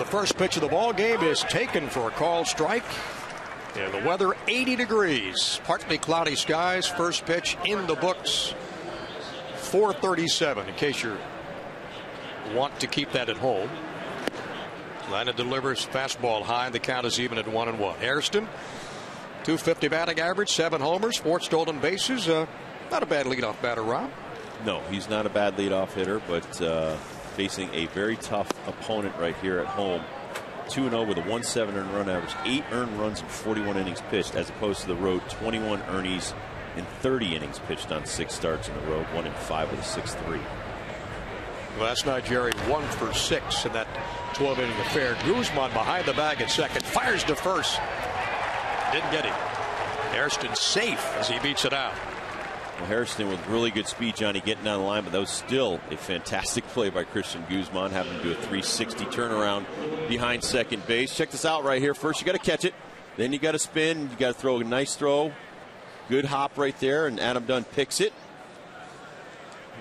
first pitch of the ball game is taken for a called strike. And the weather 80 degrees, partly cloudy skies. First pitch in the books, 4:37. In case you want to keep that at home. Atlanta delivers fastball high, and the count is even at 1-1. Hairston, .250 batting average, 7 homers, 4 stolen bases. Not a bad leadoff batter, Rob. No, he's not a bad leadoff hitter, but facing a very tough opponent right here at home. 2-0 with a 1.7 earned run average, 8 earned runs in 41 innings pitched, as opposed to the road 21 earnies in 30 innings pitched on 6 starts in the road, 1 in 5 with a 6.3. Last night, Jerry 1 for 6 in that 12-inning affair. Guzman behind the bag at second, fires to first. Didn't get him. Hairston safe as he beats it out. Well, Hairston with really good speed, Johnny, getting down the line, but that was still a fantastic play by Christian Guzman, having to do a 360 turnaround behind second base. Check this out right here. First, you got to catch it. Then you got to spin. You got to throw a nice throw. Good hop right there, and Adam Dunn picks it.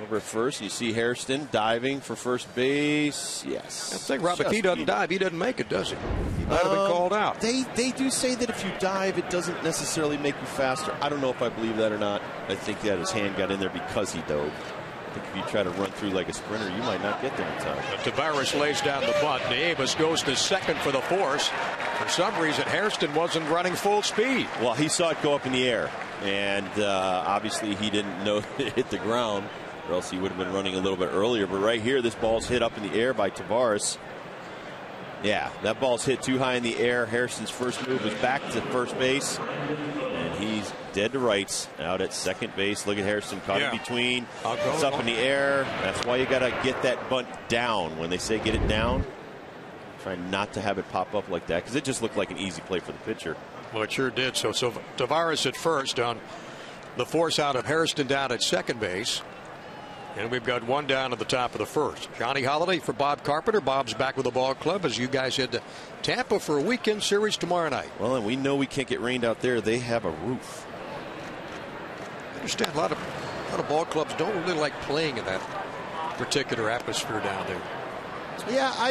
Over at first, you see Hairston diving for first base. Yes. I think, Rob, if he doesn't dive, he doesn't make it, does he? He might have been called out. They do say that if you dive, it doesn't necessarily make you faster. I don't know if I believe that or not. I think that his hand got in there because he dove. I think if you try to run through like a sprinter, you might not get there in time. Tavares lays down the bunt. Nieves goes to second for the force. For some reason, Hairston wasn't running full speed. Well, he saw it go up in the air, and obviously he didn't know it hit the ground, or else he would have been running a little bit earlier. But right here, this ball's hit up in the air by Tavares. Yeah, that ball's hit too high in the air. Hairston's first move was back to first base, and he's dead to rights out at second base. Look at Hairston caught in between. It's up in the air. That's why you got to get that bunt down. When they say get it down, try not to have it pop up like that, because it just looked like an easy play for the pitcher. Well, it sure did. So Tavares at first on the force out of Hairston down at second base. And we've got one down at the top of the first. Johnny Holiday for Bob Carpenter. Bob's back with the ball club as you guys head to Tampa for a weekend series tomorrow night. Well, and we know we can't get rained out there. They have a roof. I understand a lot of ball clubs don't really like playing in that particular atmosphere down there. Yeah,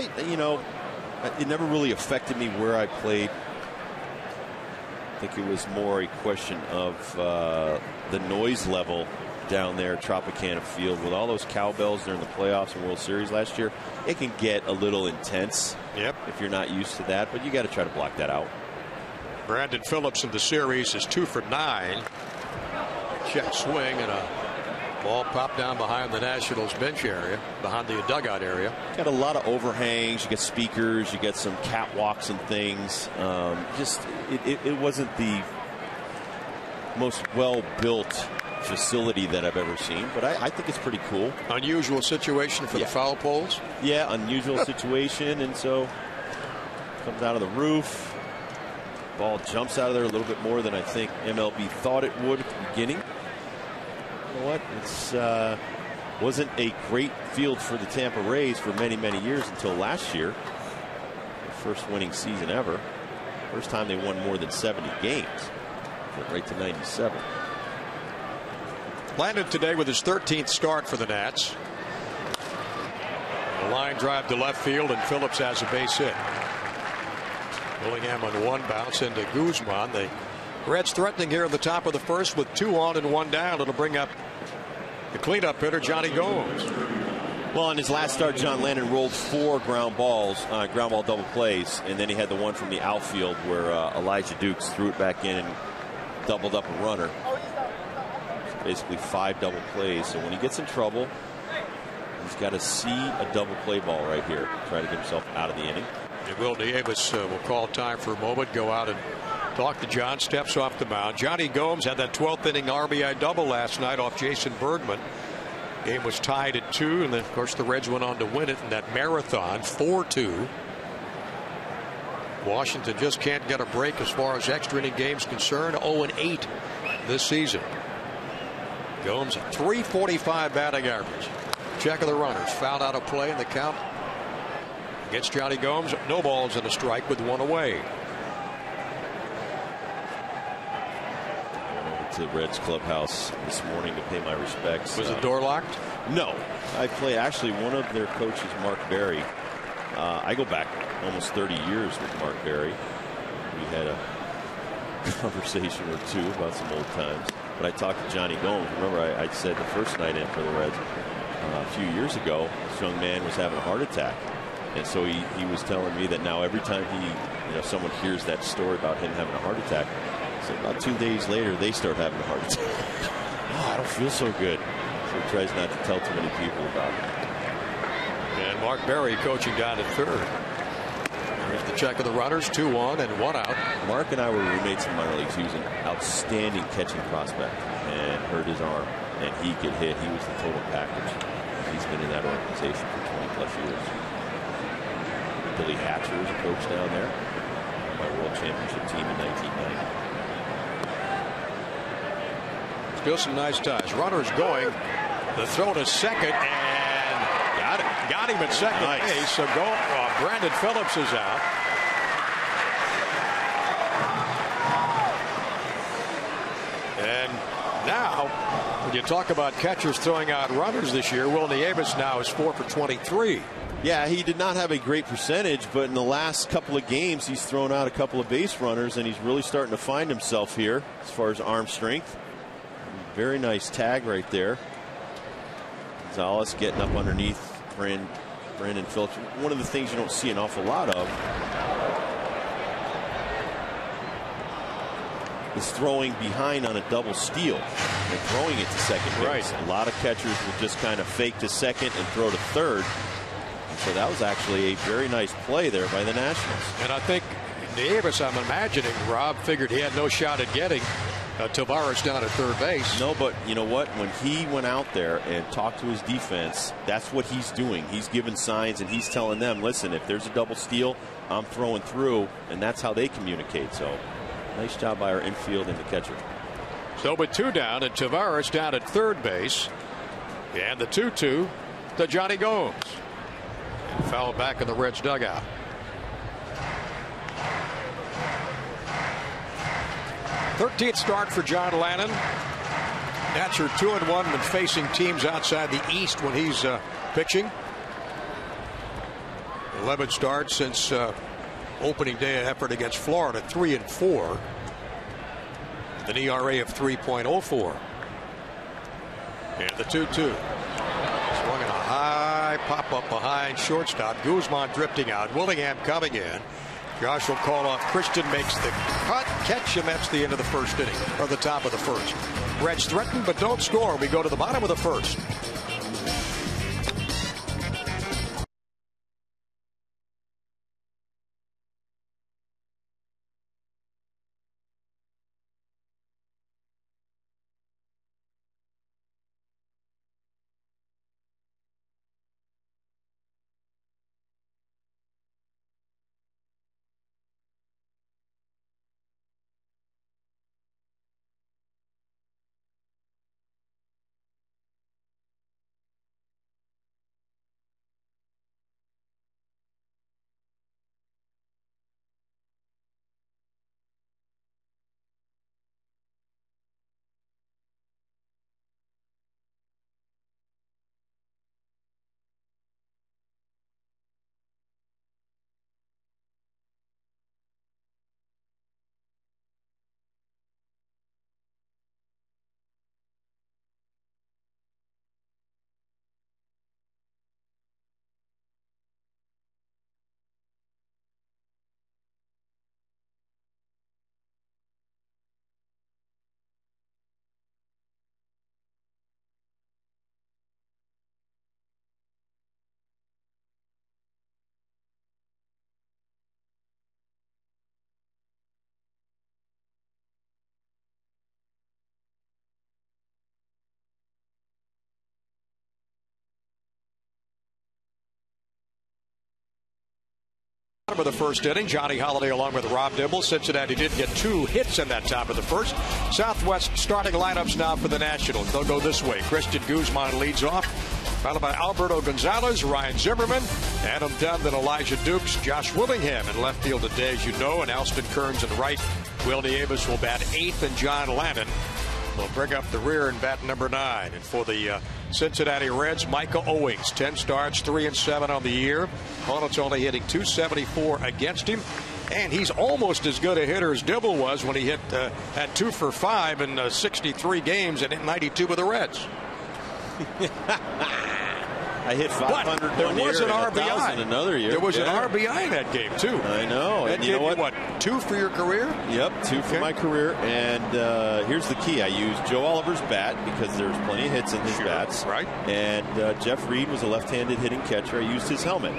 it never really affected me where I played. I think it was more a question of the noise level down there at Tropicana Field. With all those cowbells during the playoffs and World Series last year, it can get a little intense. Yep. If you're not used to that, but you got to try to block that out. Brandon Phillips in the series is 2 for 9. Check swing, and a ball popped down behind the Nationals bench area, behind the dugout area. Got a lot of overhangs. You get speakers. You get some catwalks and things. It wasn't the most well-built facility that I've ever seen, but I think it's pretty cool. Unusual situation for the foul poles. Yeah, unusual situation, and so comes out of the roof. Ball jumps out of there a little bit more than I think MLB thought it would at the beginning. You know what? It's wasn't a great field for the Tampa Rays for many, many years until last year. Their first winning season ever. First time they won more than 70 games. Went right to 97. Landed today with his 13th start for the Nats. A line drive to left field, and Phillips has a base hit. Willingham on one bounce into Guzman. The Reds threatening here in the top of the first with 2 on and 1 down. It'll bring up the cleanup hitter, Johnny Gomes. Well, in his last start, John Lennon rolled 4 ground ball double plays, and then he had the one from the outfield where Elijah Dukes threw it back in and doubled up a runner. Basically 5 double plays. So when he gets in trouble, he's got to see a double play ball right here. Try to get himself out of the inning. And Will Nieves will call time for a moment. Go out and talk to John. Steps off the mound. Johnny Gomes had that 12th inning RBI double last night off Jason Bergman. Game was tied at 2, and then of course the Reds went on to win it in that marathon 4-2. Washington just can't get a break as far as extra inning games concerned. 0-8 this season. Gomes, 345 batting average. Check of the runners. Fouled out of play in the count against Johnny Gomes. No balls and a strike with 1 away. I went to the Reds clubhouse this morning to pay my respects. Was the door locked? No. I play actually one of their coaches, Mark Berry, I go back almost 30 years with Mark Berry. We had a conversation or two about some old times. But I talked to Johnny Gomes. Remember, I said the first night in for the Reds a few years ago, this young man was having a heart attack. And so he was telling me that now every time someone hears that story about him having a heart attack, so about 2 days later, they start having a heart attack. Oh, I don't feel so good. So he tries not to tell too many people about it. And Mark Berry coaching down at third. Here's the check of the runners, 2-1 and 1 out. Mark and I were roommates in minor leagues. He was an outstanding catching prospect and hurt his arm, and he could hit. He was the total package. He's been in that organization for 20-plus years. Billy Hatcher is a coach down there. My World Championship team in 1990. Still some nice ties. Runners going. The throw to second, and got it. Got him at second base. So Brandon Phillips is out. And now, when you talk about catchers throwing out runners this year, Will Nieves now is 4 for 23. Yeah, he did not have a great percentage, but in the last couple of games, he's thrown out a couple of base runners, and he's really starting to find himself here as far as arm strength. Very nice tag right there. Gonzalez getting up underneath Brandon Phillips. One of the things you don't see an awful lot of is throwing behind on a double steal and throwing it to second base. Right. A lot of catchers will just kind of fake to second and throw to third. So that was actually a very nice play there by the Nationals. And I think Nieves, I'm imagining, Rob figured he had no shot at getting Tavares down at third base. No, but you know what? When he went out there and talked to his defense, that's what he's doing. He's giving signs and he's telling them, listen, if there's a double steal, I'm throwing through, and that's how they communicate. So nice job by our infield and the catcher. So with 2 down and Tavares down at third base, and the 2-2 to Johnny Gomes. And foul back in the Reds dugout. Thirteenth start for John Lannon. Nats are 2-1 when facing teams outside the East when he's pitching. 11 starts since opening day effort against Florida, 3-4. An ERA of 3.04. And the 2-2. Swung in a high pop up behind shortstop. Guzman drifting out. Willingham coming in. Josh will call off. Christian makes the catch, and that's the end of the first inning, or the top of the first. Reds threaten but don't score. We go to the bottom of the first. Of the first inning, Johnny Holiday along with Rob Dibble. Cincinnati did get 2 hits in that top of the first. Southwest starting lineups now for the Nationals. They'll go this way. Christian Guzman leads off, followed by Alberto Gonzalez, Ryan Zimmerman, Adam Dunn, then Elijah Dukes, Josh Willingham in left field today, as you know, and Alston Kearns in right. Will Nieves will bat 8th, and John Lannon They'll bring up the rear in bat number 9. And for the Cincinnati Reds, Micah Owings, 10 starts, 3-7 on the year. Opponents only hitting .274 against him. And he's almost as good a hitter as Dibble was when he had 2 for 5 in 63 games and hit 92 with the Reds. I hit 500 there one was year an and RBI 1,000 another year. There was an RBI in that game too. I know. That And you know what? 2 for your career? Yep, 2 for my career. And here's the key: I used Joe Oliver's bat because there's plenty of hits in his bats. Right. And Jeff Reed was a left-handed hitting catcher. I used his helmet.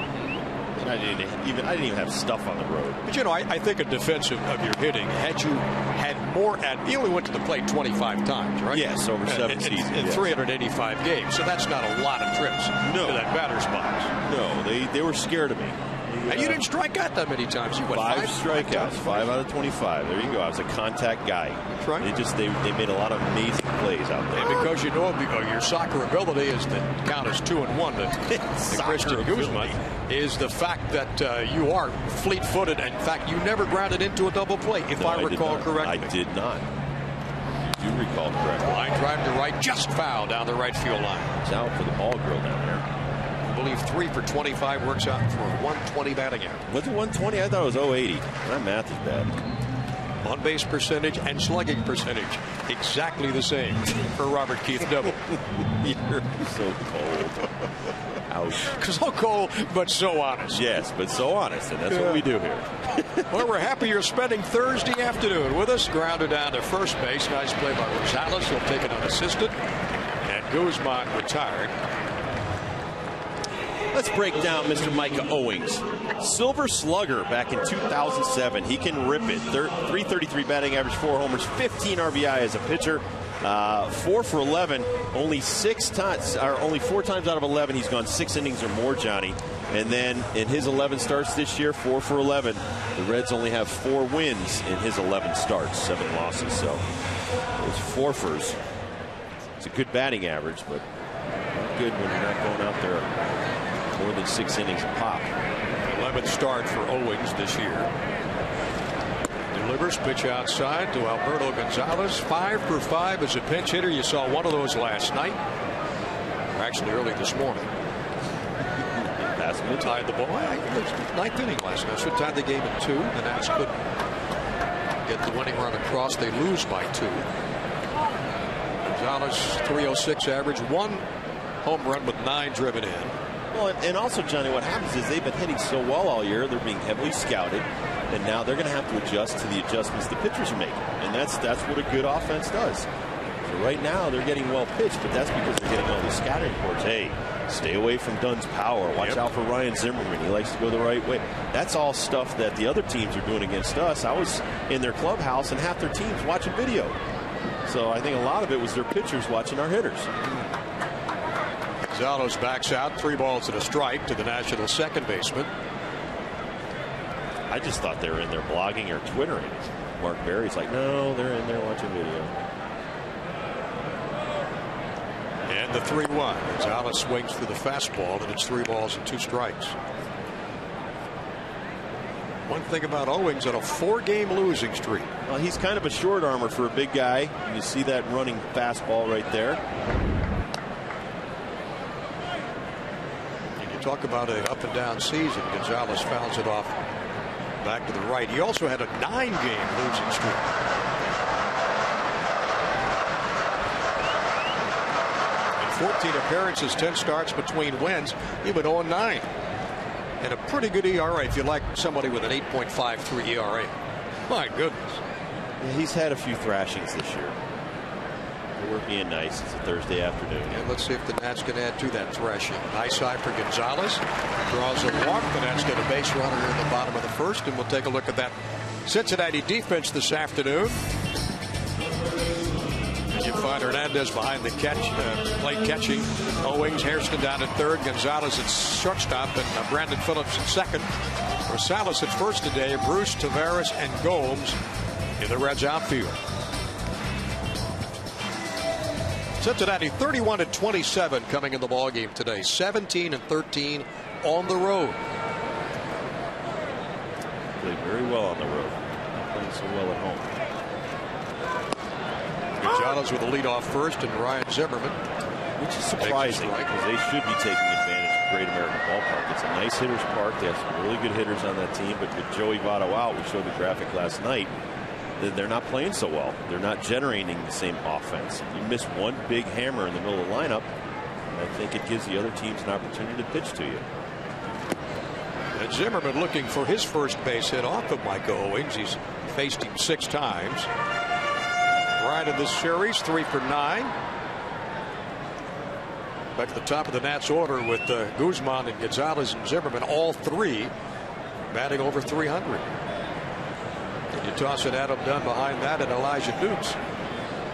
And I didn't even have stuff on the road. But you know, I think in defense of your hitting, had you had more you only went to the plate 25 times, right? Yes, over 7 seasons. In 385 games. So that's not a lot of trips to that batter's box. No, they were scared of me. And you didn't strike out that many times. You went 5 strikeouts, 5 out of 25. There you go. I was a contact guy. That's right. They made a lot of amazing plays out there. And because you know your soccer ability is the count is 2-1 to Christian Guzman is the fact that you are fleet-footed. In fact, you never grounded into a double play, if I recall correctly. I did not. You recall correctly. Line drive to right, just foul down the right field line. It's out for the ball girl down there. I believe 3 for 25 works out for a 120 batting average. Was it 120? I thought it was 080. My math is bad. On base percentage and slugging percentage exactly the same for Robert Keith Dibble. You're so cold. Ouch. So cold, but so honest. Yes, but so honest, and that's what we do here. Well, we're happy you're spending Thursday afternoon with us. Grounded down to first base. Nice play by Rosales. He'll take it unassisted. And Guzman retired. Let's break down Mr. Micah Owings. Silver Slugger back in 2007. He can rip it. 333 batting average, 4 homers, 15 RBI as a pitcher. 4 for 11. Only 4 times out of 11 he's gone 6 innings or more, Johnny. And then in his 11 starts this year, 4 for 11. The Reds only have 4 wins in his 11 starts, 7 losses. So those forfers. It's a good batting average, but not good when you're not going out there more than 6 innings a pop. 11th start for Owings this year. Delivers pitch outside to Alberto Gonzalez. 5 for 5 as a pinch hitter. You saw one of those last night. Or actually early this morning. Tied the ball. It was 9th inning last night. So tied the game at 2. The Nats couldn't get the winning run across. They lose by 2. Gonzalez 306 average. 1 home run with 9 driven in. Well, and also, Johnny, what happens is they've been hitting so well all year. They're being heavily scouted, and now they're going to have to adjust to the adjustments the pitchers are making, and that's what a good offense does. So right now they're getting well pitched, but that's because they're getting all these scouting reports. Hey, stay away from Dunn's power. Watch out for Ryan Zimmerman. He likes to go the right way. That's all stuff that the other teams are doing against us. I was in their clubhouse, and half their teams watching video. So I think a lot of it was their pitchers watching our hitters. Gonzalez backs out, 3 balls and a strike to the National second baseman. I just thought they were in there blogging or twittering. Mark Berry's like, no, they're in there watching video. And the 3-1. Gonzalez swings through the fastball, and it's 3 balls and 2 strikes. One thing about Owings on a 4-game losing streak. Well, he's kind of a short armor for a big guy. You see that running fastball right there. Talk about an up and down season. Gonzalez fouls it off back to the right. He also had a 9-game losing streak. In 14 appearances, 10 starts between wins. He went 0-9. And a pretty good ERA if you like somebody with an 8.53 ERA. My goodness. Yeah, he's had a few thrashings this year. We're being nice. It's a Thursday afternoon. And let's see if the Nats can add to that thrashing. Nice eye for Gonzalez. Draws a walk. The Nats get a base runner in the bottom of the first, and we'll take a look at that Cincinnati defense this afternoon. You find Hernandez behind the plate catching. Owings, Hairston down at third. Gonzalez at shortstop, and Brandon Phillips at second. Rosales at first today. Bruce, Tavares, and Gomes in the Reds outfield. Cincinnati 31-27 coming in the ballgame today. 17-13 on the road. Played very well on the road. Not playing so well at home. Gonzalez with the lead off first, and Ryan Zimmerman. Which is surprising because they should be taking advantage of Great American Ballpark. It's a nice hitters park. They have some really good hitters on that team, but with Joey Votto out, we showed the graphic last night, they're not playing so well. They're not generating the same offense. If you miss one big hammer in the middle of the lineup, I think it gives the other teams an opportunity to pitch to you. And Zimmerman looking for his first base hit off of Micah Owings. He's faced him 6 times. Right in this series, 3 for 9. Back at the top of the Nats order with Guzman and Gonzalez and Zimmerman, all 3 batting over 300. And you toss an Adam Dunn behind that and Elijah Dukes.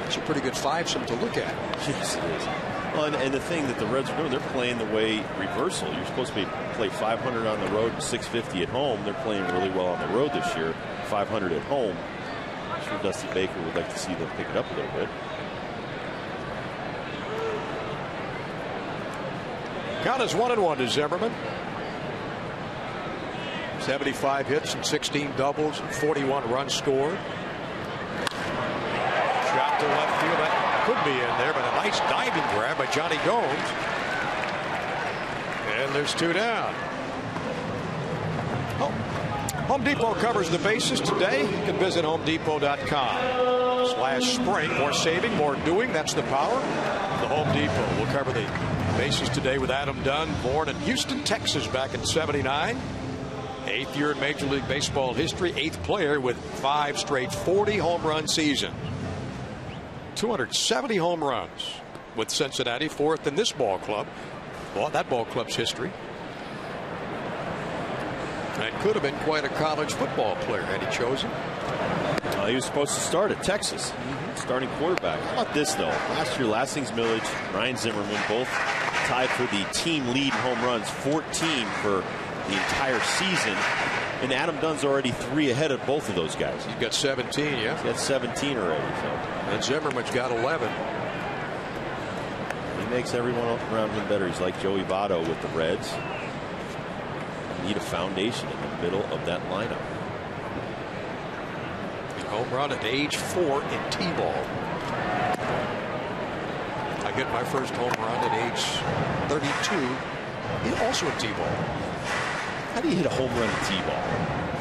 That's a pretty good fivesome to look at. Yes, it is. Well, and the thing that the Reds are doing, they're playing the way reversal. You're supposed to play 500 on the road and 650 at home. They're playing really well on the road this year, 500 at home. I'm sure Dusty Baker would like to see them pick it up a little bit. Count is 1-1 to Zimmerman. 75 hits and 16 doubles and 41 runs scored. Shot to left field. That could be in there, but a nice diving grab by Johnny Gomes. And there's 2 down. Oh. Home Depot covers the bases today. You can visit homedepot.com/spring. More saving, more doing. That's the power of the Home Depot. We'll cover the bases today with Adam Dunn, born in Houston, Texas back in '79. 8th year in Major League Baseball history. 8th player with 5 straight 40 home run seasons. 270 home runs with Cincinnati, 4th in this ball club. Well, that ball club's history. And could have been quite a college football player had he chosen. He was supposed to start at Texas, starting quarterback. How about this, though? Last year, Lastings Millage, Ryan Zimmerman, both tied for the team lead in home runs, 14 for the entire season. And Adam Dunn's already 3 ahead of both of those guys. He's got 17, yeah. He's got 17 already. So. And Zimmerman's got 11. He makes everyone around him better. He's like Joey Votto with the Reds. Need a foundation in the middle of that lineup. Home run at age 4 in T-ball. I get my first home run at age 32. Also in T-ball. How do you hit a home run in T-ball?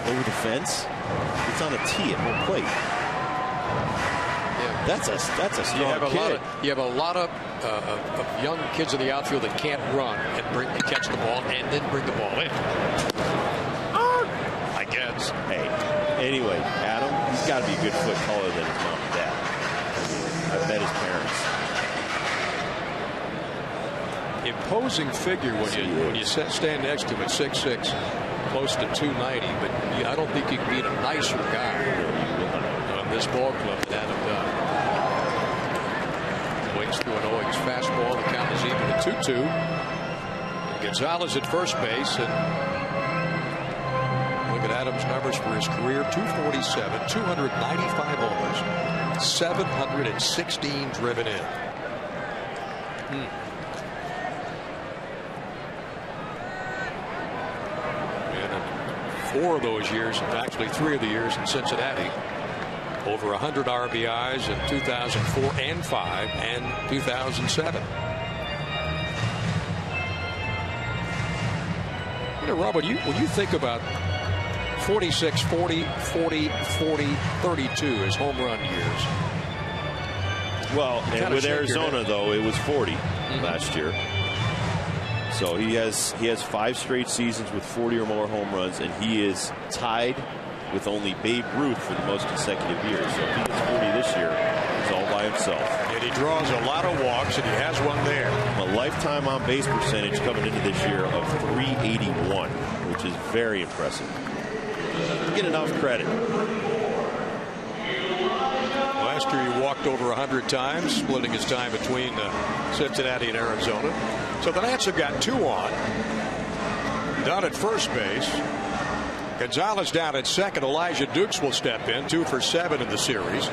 Over the fence? It's on a tee at home plate. Yeah. That's a strong kid. You have a lot of young kids in the outfield that can't run and catch the ball and then bring the ball in. I guess. Hey, anyway, Adam, he's got to be a good foot taller than his mom and dad. I've met his parents. Imposing figure when you stand next to him at 6'6", close to 290. But I don't think you can beat a nicer guy on this ball club than Adam Dunn. Wings through an Owings fastball. The count is even at 2-2. Gonzalez at first base, and look at Adams' numbers for his career: 247, 295 homers, 716 driven in. And in 4 of those years, actually 3 of the years in Cincinnati, over 100 RBIs in 2004 and 5 and 2007. You know, Rob, when you think about 46, 40, 40, 40, 32 as home run years. Well, and with Arizona, though, it was 40 last year. So he has 5 straight seasons with 40 or more home runs, and he is tied with only Babe Ruth for the most consecutive years. So if he gets 40 this year, he's all by himself. And he draws a lot of walks, and he has one there. A lifetime on base percentage coming into this year of 381, which is very impressive. Doesn't get enough credit. Last year he walked over 100 times, splitting his time between Cincinnati and Arizona. So the Nats have got 2 on. Down at first base. Gonzalez down at second. Elijah Dukes will step in, 2 for 7 in the series.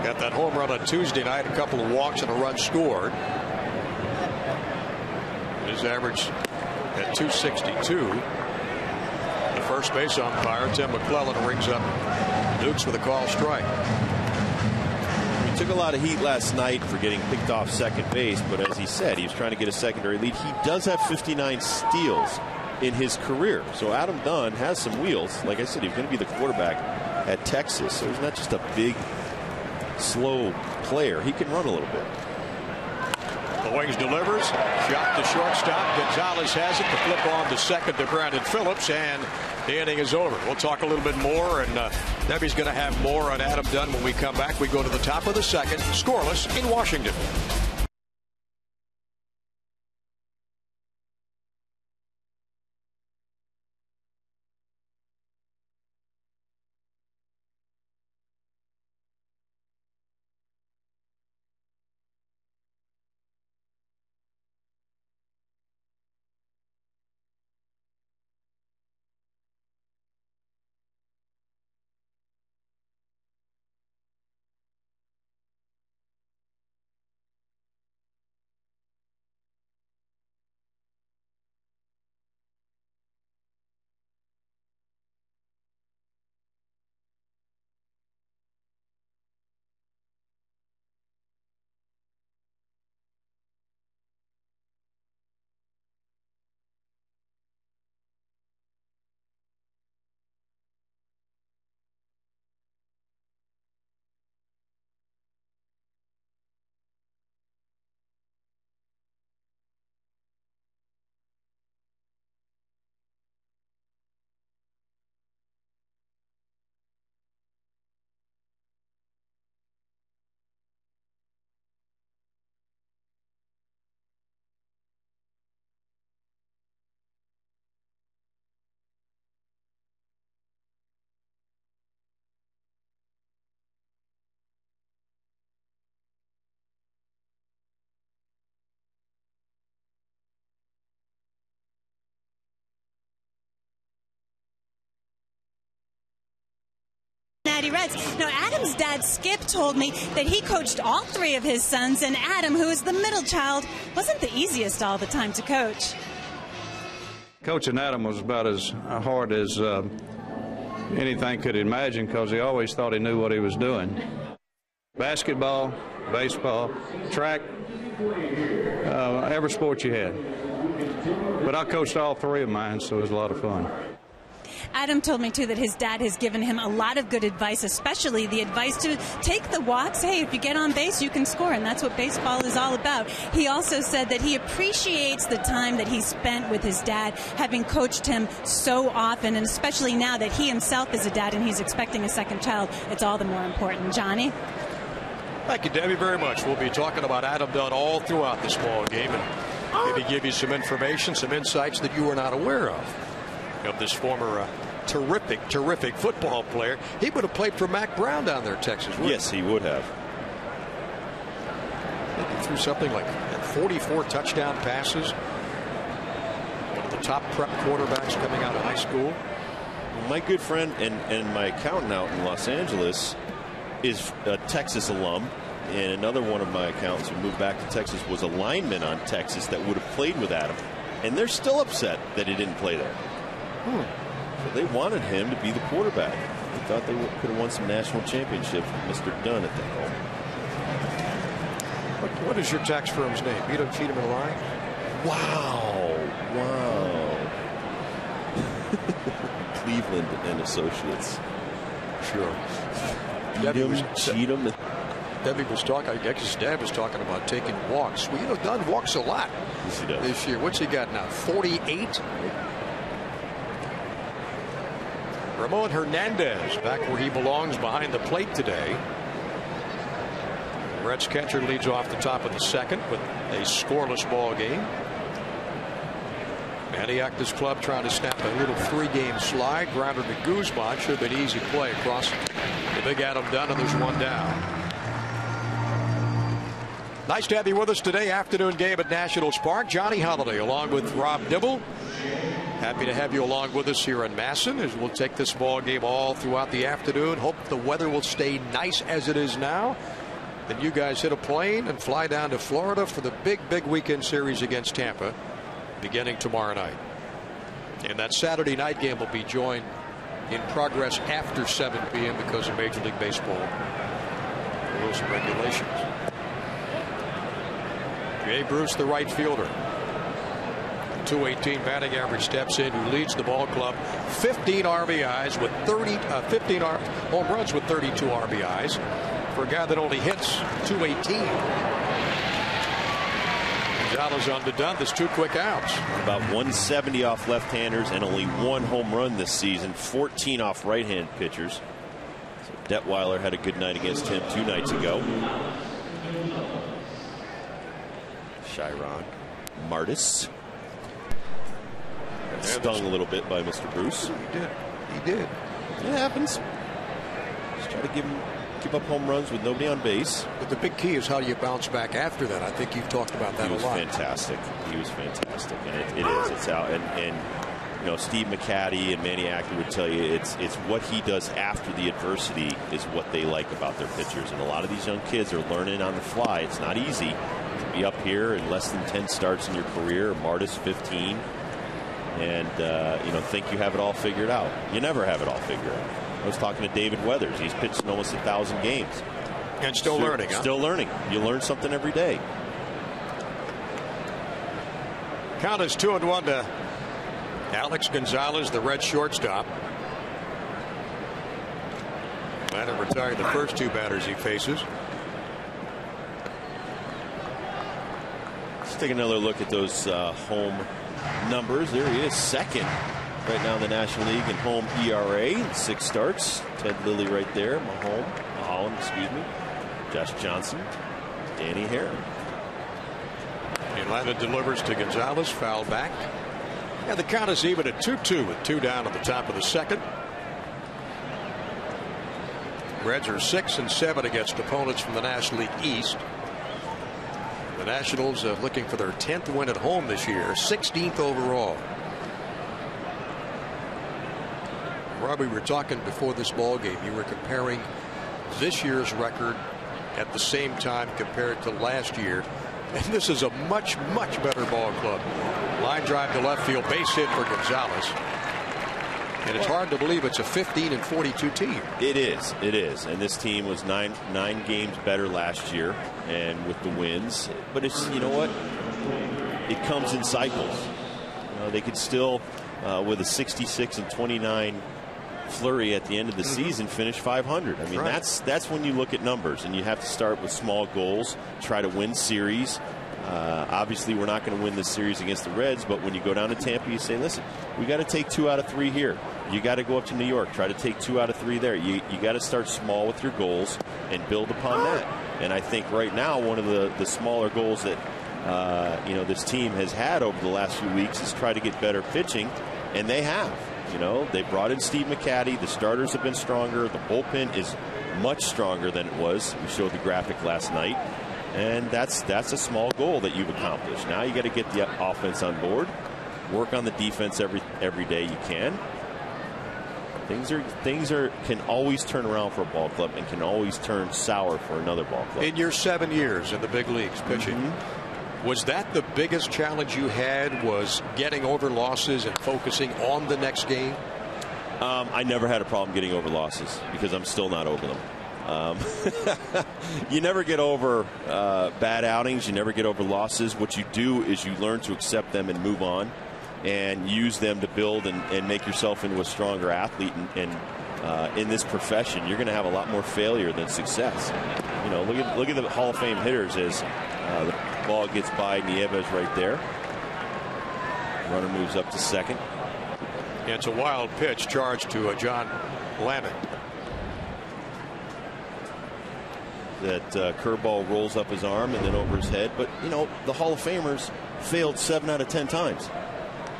Got that home run on Tuesday night, a couple of walks and a run scored. His average at 262. The first base umpire, Tim McClellan, rings up Dukes with a call strike. took a lot of heat last night for getting picked off second base, but as he said, he was trying to get a secondary lead. He does have 59 steals in his career. So Adam Dunn has some wheels. Like I said, he's going to be the quarterback at Texas. So he's not just a big, slow player. He can run a little bit. The wings delivers. Shot to shortstop. Gonzalez has it. The flip on to second to Brandon Phillips. And the inning is over. We'll talk a little bit more. And Debbie's going to have more on Adam Dunn when we come back. We go to the top of the second. Scoreless in Washington. Reds. Now, Adam's dad, Skip, told me that he coached all three of his sons, and Adam, who is the middle child, wasn't the easiest all the time to coach. Coaching Adam was about as hard as anything could imagine because he always thought he knew what he was doing. Basketball, baseball, track, every sport you had. But I coached all three of mine, so it was a lot of fun. Adam told me, too, that his dad has given him a lot of good advice, especially the advice to take the walks. Hey, if you get on base, you can score, and that's what baseball is all about. He also said that he appreciates the time that he spent with his dad, having coached him so often, and especially now that he himself is a dad and he's expecting a second child, it's all the more important. Johnny? Thank you, Debbie, very much. We'll be talking about Adam Dunn all throughout this ball game and maybe give you some information, some insights that you were not aware of this former terrific football player. He would have played for Mac Brown down there in Texas, wouldn't Yes, he would have. I think he threw something like 44 touchdown passes. One of the top prep quarterbacks coming out of high school. My good friend and my accountant out in Los Angeles is a Texas alum, and another one of my accountants who moved back to Texas was a lineman on Texas that would have played with Adam, and they're still upset that he didn't play there. So they wanted him to be the quarterback. They thought they could have won some national championships with Mr. Dunn at the helm. What is your tax firm's name? Feed him in line? Wow. Cleveland and Associates. Sure. Cheatham. Debbie was talking, I guess Dad was talking about taking walks. Well, Dunn walks a lot this year. What's he got now? 48? Ramon Hernandez back where he belongs behind the plate today. Reds catcher leads off the top of the second with a scoreless ball game. Antioch, this club trying to snap a little 3-game slide. Grounder to Guzman. Should have been easy play across the big Adam Dunn, and there's one down. Nice to have you with us today. Afternoon game at Nationals Park. Johnny Holiday along with Rob Dibble. Happy to have you along with us here in Masson as we'll take this ball game all throughout the afternoon. Hope the weather will stay nice as it is now. Then you guys hit a plane and fly down to Florida for the big weekend series against Tampa beginning tomorrow night. And that Saturday night game will be joined in progress after 7 p.m. because of Major League Baseball Rules and regulations. Jay Bruce, the right fielder. 218 batting average, steps in, who leads the ball club. 15 RBIs with 15 home runs with 32 RBIs for a guy that only hits 218. Gonzalez on the done. There's 2 quick outs. About 170 off left-handers and only 1 home run this season. 14 off right-hand pitchers. So Detweiler had a good night against him 2 nights ago. Chiron Martis got stung a little bit by Mr. Bruce. He did. It happens. Just try to give up home runs with nobody on base. But the big key is how you bounce back after that. I think you've talked about that a lot. He was fantastic. He was fantastic, and it is. It's out. And you know, Steve McCaddy and Manny Actor would tell you it's what he does after the adversity is what they like about their pitchers. And a lot of these young kids are learning on the fly. It's not easy to be up here in less than 10 starts in your career. Martis 15, and you know, think you have it all figured out. You never have it all figured out. I was talking to David Weathers. He's pitched in almost 1,000 games. And still learning, huh? Still learning. You learn something every day. Count is 2-1 to Alex Gonzalez, the red shortstop. Lander retired the first 2 batters he faces. Let's take another look at those home numbers. There he is, second right now in the National League in home ERA, 6 starts. Ted Lilly right there. Mulholland, excuse me. Josh Johnson, Danny Hare. Atlanta delivers to Gonzalez, foul back. And the count is even at 2-2 with 2 down at the top of the second. Reds are 6-7 against opponents from the National League East. The Nationals looking for their 10th win at home this year, 16th overall. Robbie, we were talking before this ball game. You were comparing this year's record at the same time compared to last year. And this is a much, much better ball club. Line drive to left field, base hit for Gonzalez. And it's hard to believe it's a 15-42 team. It is. It is. And this team was nine games better last year, and with the wins. But it's, you know what? It comes in cycles. They could still, with a 66-29 flurry at the end of the season, finish 500. I mean, right. that's when you look at numbers, and you have to start with small goals, try to win series. Obviously, we're not going to win this series against the Reds, but when you go down to Tampa, you say, listen, we got to take 2 out of 3 here. You got to go up to New York, try to take 2 out of 3 there. You got to start small with your goals and build upon that. And I think right now one of the smaller goals that you know, this team has had over the last few weeks is try to get better pitching, and they have. You know, they brought in Steve McCaddy. The starters have been stronger. The bullpen is much stronger than it was. We showed the graphic last night. And that's a small goal that you've accomplished. Now you got to get the offense on board, work on the defense every day you can. Things can always turn around for a ball club and can always turn sour for another ball club. In your 7 years in the big leagues pitching, was that the biggest challenge you had, was getting over losses and focusing on the next game? I never had a problem getting over losses because I'm still not over them. You never get over bad outings. You never get over losses. What you do is you learn to accept them and move on and use them to build and make yourself into a stronger athlete. And in this profession, you're going to have a lot more failure than success. You know, look at the Hall of Fame hitters as the ball gets by Nieves right there. Runner moves up to second. Yeah, it's a wild pitch charged to John Lamont. That curveball rolls up his arm and then over his head. But, you know, the Hall of Famers failed 7 out of 10 times.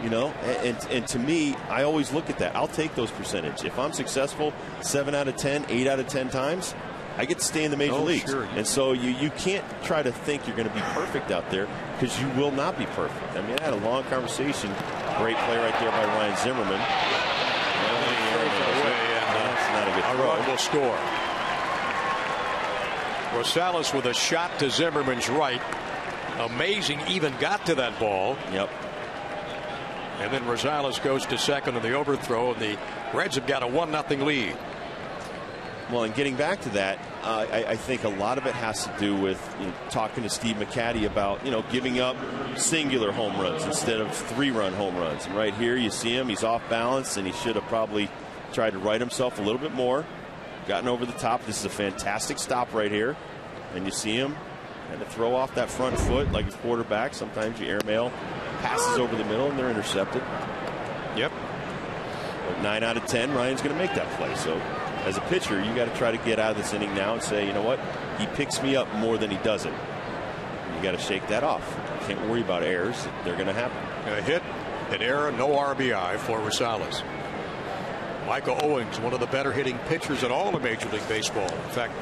You know, and to me, I always look at that. I'll take those percentage. If I'm successful 7 out of 10, 8 out of 10 times, I get to stay in the major leagues. Sure. And so you can't try to think you're going to be perfect out there, because you will not be perfect. I mean, I had a long conversation. Great play right there by Ryan Zimmerman. That's not a good throw. Rod will score. Rosales with a shot to Zimmerman's right. Amazing, even got to that ball. Yep. And then Rosales goes to second on the overthrow, and the Reds have got a 1-0 lead. Well, and getting back to that, I think a lot of it has to do with talking to Steve McCaddy about giving up singular home runs instead of 3-run home runs. And right here you see him, he's off balance, and he should have probably tried to right himself a little bit more, gotten over the top. This is a fantastic stop right here, and you see him and to throw off that front foot like a quarterback. Sometimes you airmail passes over the middle and they're intercepted. Yep. But 9 out of 10, Ryan's going to make that play. So as a pitcher, you got to try to get out of this inning now and say, you know what, he picks me up more than he doesn't. You got to shake that off. You can't worry about errors. They're going to happen. A hit, an error, no RBI for Rosales. Michael Owings, one of the better hitting pitchers in all of Major League Baseball. In fact,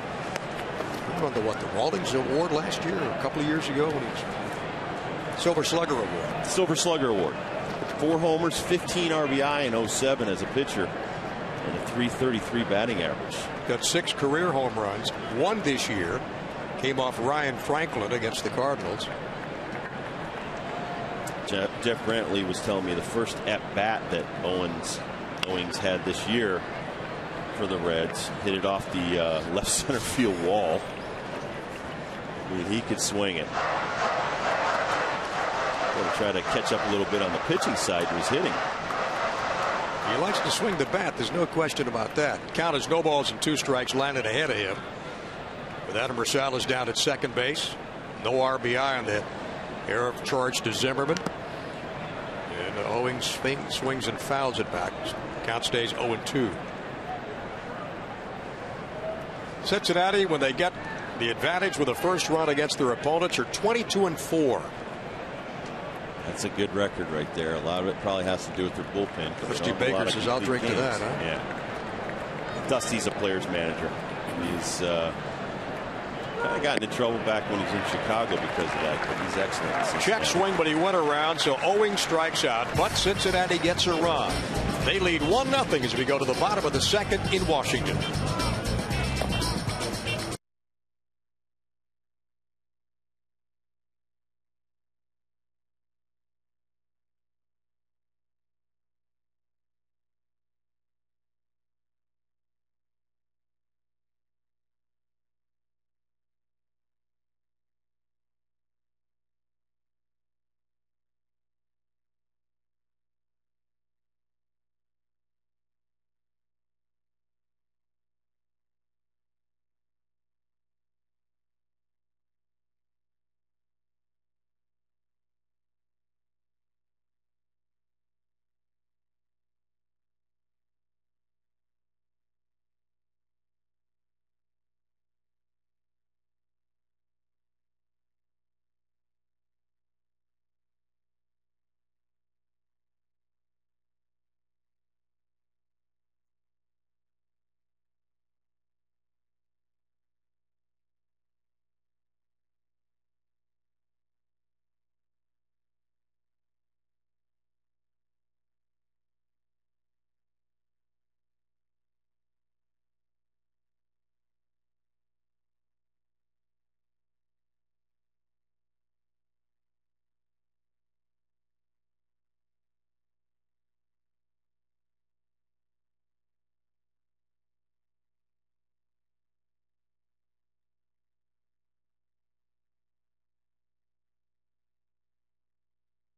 he won the Rawlings Award last year or a couple of years ago when he was Silver Slugger Award. Silver Slugger Award. 4 homers, 15 RBI in 07 as a pitcher, and a .333 batting average. Got 6 career home runs. 1 this year. Came off Ryan Franklin against the Cardinals. Jeff Brantley was telling me the first at-bat that Owings had this year for the Reds, hit it off the left center field wall. I mean, he could swing it. Going to try to catch up a little bit on the pitching side to his hitting. He likes to swing the bat. There's no question about that. Count is no balls and 2 strikes landed ahead of him. With Adam Rosales down at second base. No RBI on that error charge to Zimmerman. And Owings swings and fouls it back. Count stays 0-2. Cincinnati, when they get the advantage with a first run against their opponents, are 22-4. That's a good record right there. A lot of it probably has to do with their bullpen. Dusty Baker says, I'll drink to that, huh? Yeah. Dusty's a player's manager. He's kind of gotten in trouble back when he's in Chicago because of that, but he's excellent. Check swing, but he went around, so Owings strikes out, but Cincinnati gets a run. They lead 1-0 as we go to the bottom of the second in Washington.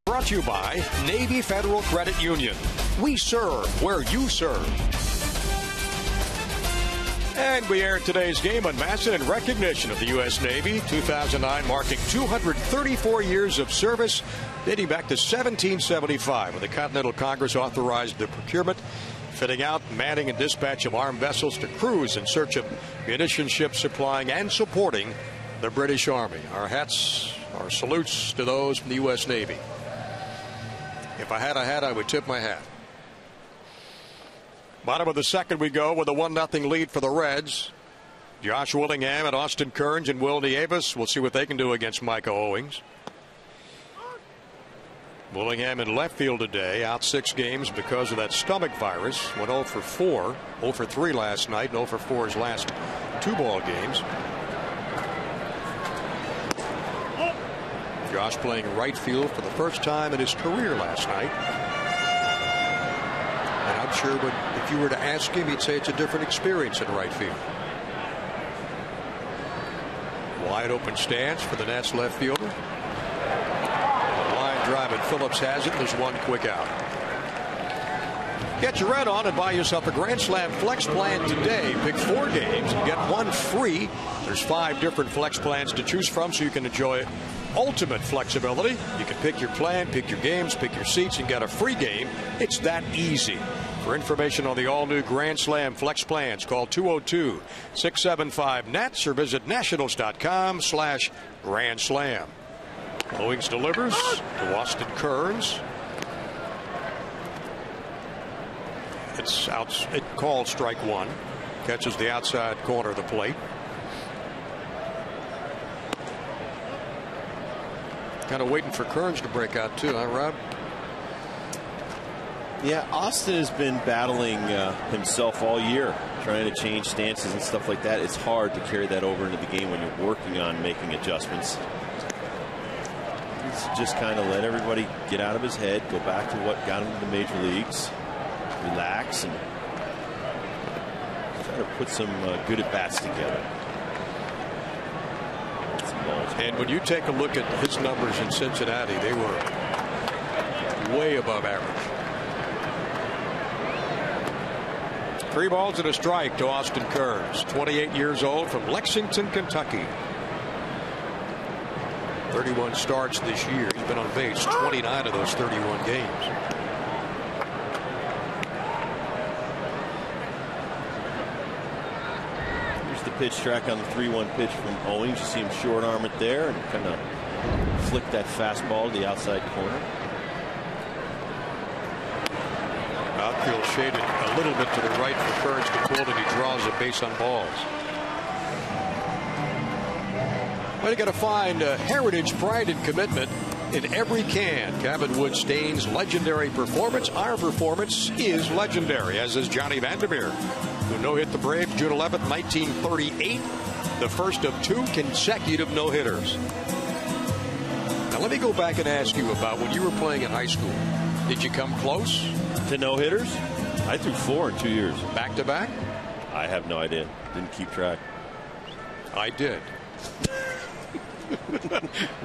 Brought to you by Navy Federal Credit Union. We serve where you serve. And we aired today's game on Massa in recognition of the U.S. Navy. 2009 marking 234 years of service dating back to 1775 when the Continental Congress authorized the procurement, fitting out, manning, and dispatch of armed vessels to cruise in search of munition ships supplying and supporting the British Army. Our hats, our salutes to those from the U.S. Navy. If I had a hat, I would tip my hat. Bottom of the second we go with a 1-0 lead for the Reds. Josh Willingham and Austin Kearns and Will Nieves. We'll see what they can do against Michael Owings. Willingham in left field today, out 6 games because of that stomach virus. Went 0 for 4, 0 for 3 last night, and 0 for 4 his last 2 ball games. Josh playing right field for the first time in his career last night. And I'm sure if you were to ask him, he'd say it's a different experience in right field. Wide open stance for the Nats left fielder. Line drive, and Phillips has it. There's one quick out. Get your red on and buy yourself a Grand Slam Flex plan today. Pick 4 games and get 1 free. There's 5 different Flex plans to choose from, so you can enjoy ultimate flexibility. You can pick your plan, pick your games, pick your seats, and get a free game. It's that easy. For information on the all-new Grand Slam Flex plans, call 202-675-NATS or visit nationals.com/Grand Slam. Owings delivers to Austin Kearns. It's out. It called strike 1. Catches the outside corner of the plate. Kind of waiting for Kearns to break out too, huh, Rob? Yeah, Austin has been battling himself all year, trying to change stances and stuff like that. It's hard to carry that over into the game when you're working on making adjustments. He's just kind of let everybody get out of his head, go back to what got him to the major leagues, relax, and try to put some good at-bats together. And when you take a look at his numbers in Cincinnati, they were way above average. 3 balls and a strike to Austin Kearns, 28 years old, from Lexington, Kentucky. 31 starts this year. He's been on base 29 of those 31 games. Here's the pitch track on the 3-1 pitch from Owings. You see him short arm it there and kind of flick that fastball to the outside corner. Outfield shaded a little bit to the right for Kearns to pull, and he draws a base on balls. Well, you got to find heritage, pride, and commitment in every can. Cabin Wood Stain's legendary performance. Our performance is legendary, as is Johnny Vandermeer, who no-hit the Braves June 11th, 1938, the first of 2 consecutive no-hitters. Now let me go back and ask you about when you were playing in high school. Did you come close to no-hitters? I threw 4 in 2 years. Back to back? I have no idea. Didn't keep track. I did.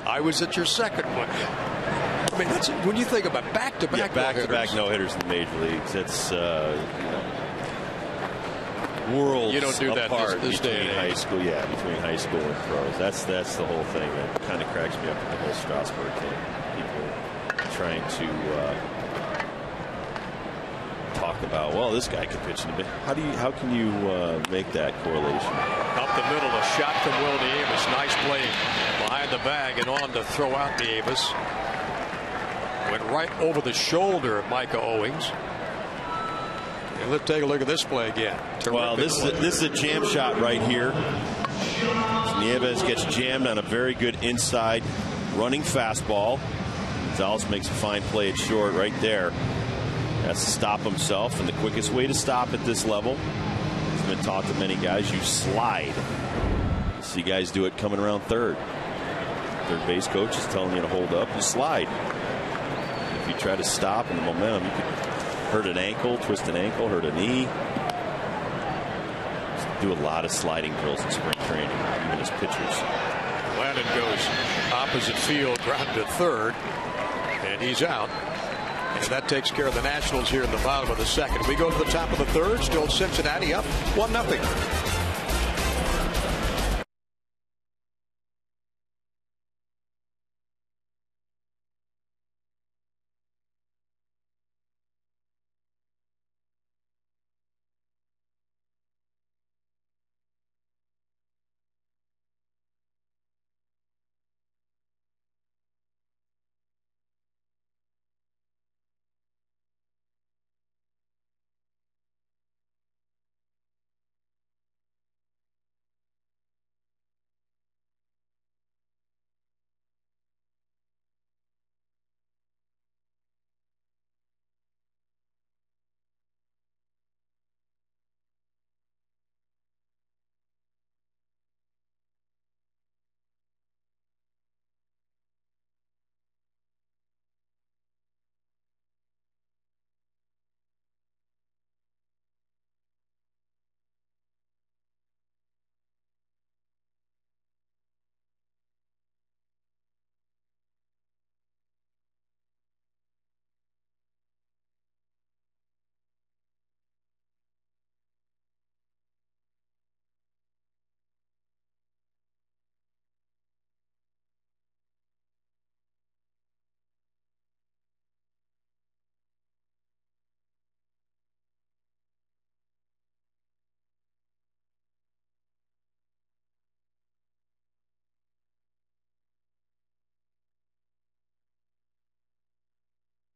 I was at your second one. I mean, that's when you think about back-to-back back-to-back no-hitters in the major leagues. It's worlds you don't do that apart this day between high school. Yeah, between high school and pros. That's the whole thing that kind of cracks me up with the whole Strasburg thing. People trying to talk about, well, this guy could pitch in a bit. How can you make that correlation? Up the middle, a shot from Will Nieves. Nice play behind the bag and on to throw out Nieves. Went right over the shoulder of Micah Owings. And let's take a look at this play again. Well, this is a jam shot right here. Nieves gets jammed on a very good inside running fastball. Gonzalez makes a fine play at short right there. Has to stop himself, and the quickest way to stop at this level has been taught to many guys. You slide. You see guys do it coming around third. Third base coach is telling you to hold up. You slide. If you try to stop in the momentum, you could hurt an ankle, twist an ankle, hurt a knee. Just do a lot of sliding drills in spring training, even as pitchers. Landon goes opposite field, ground to third, and he's out. And that takes care of the Nationals here in the bottom of the second. We go to the top of the third. Still Cincinnati up 1-0.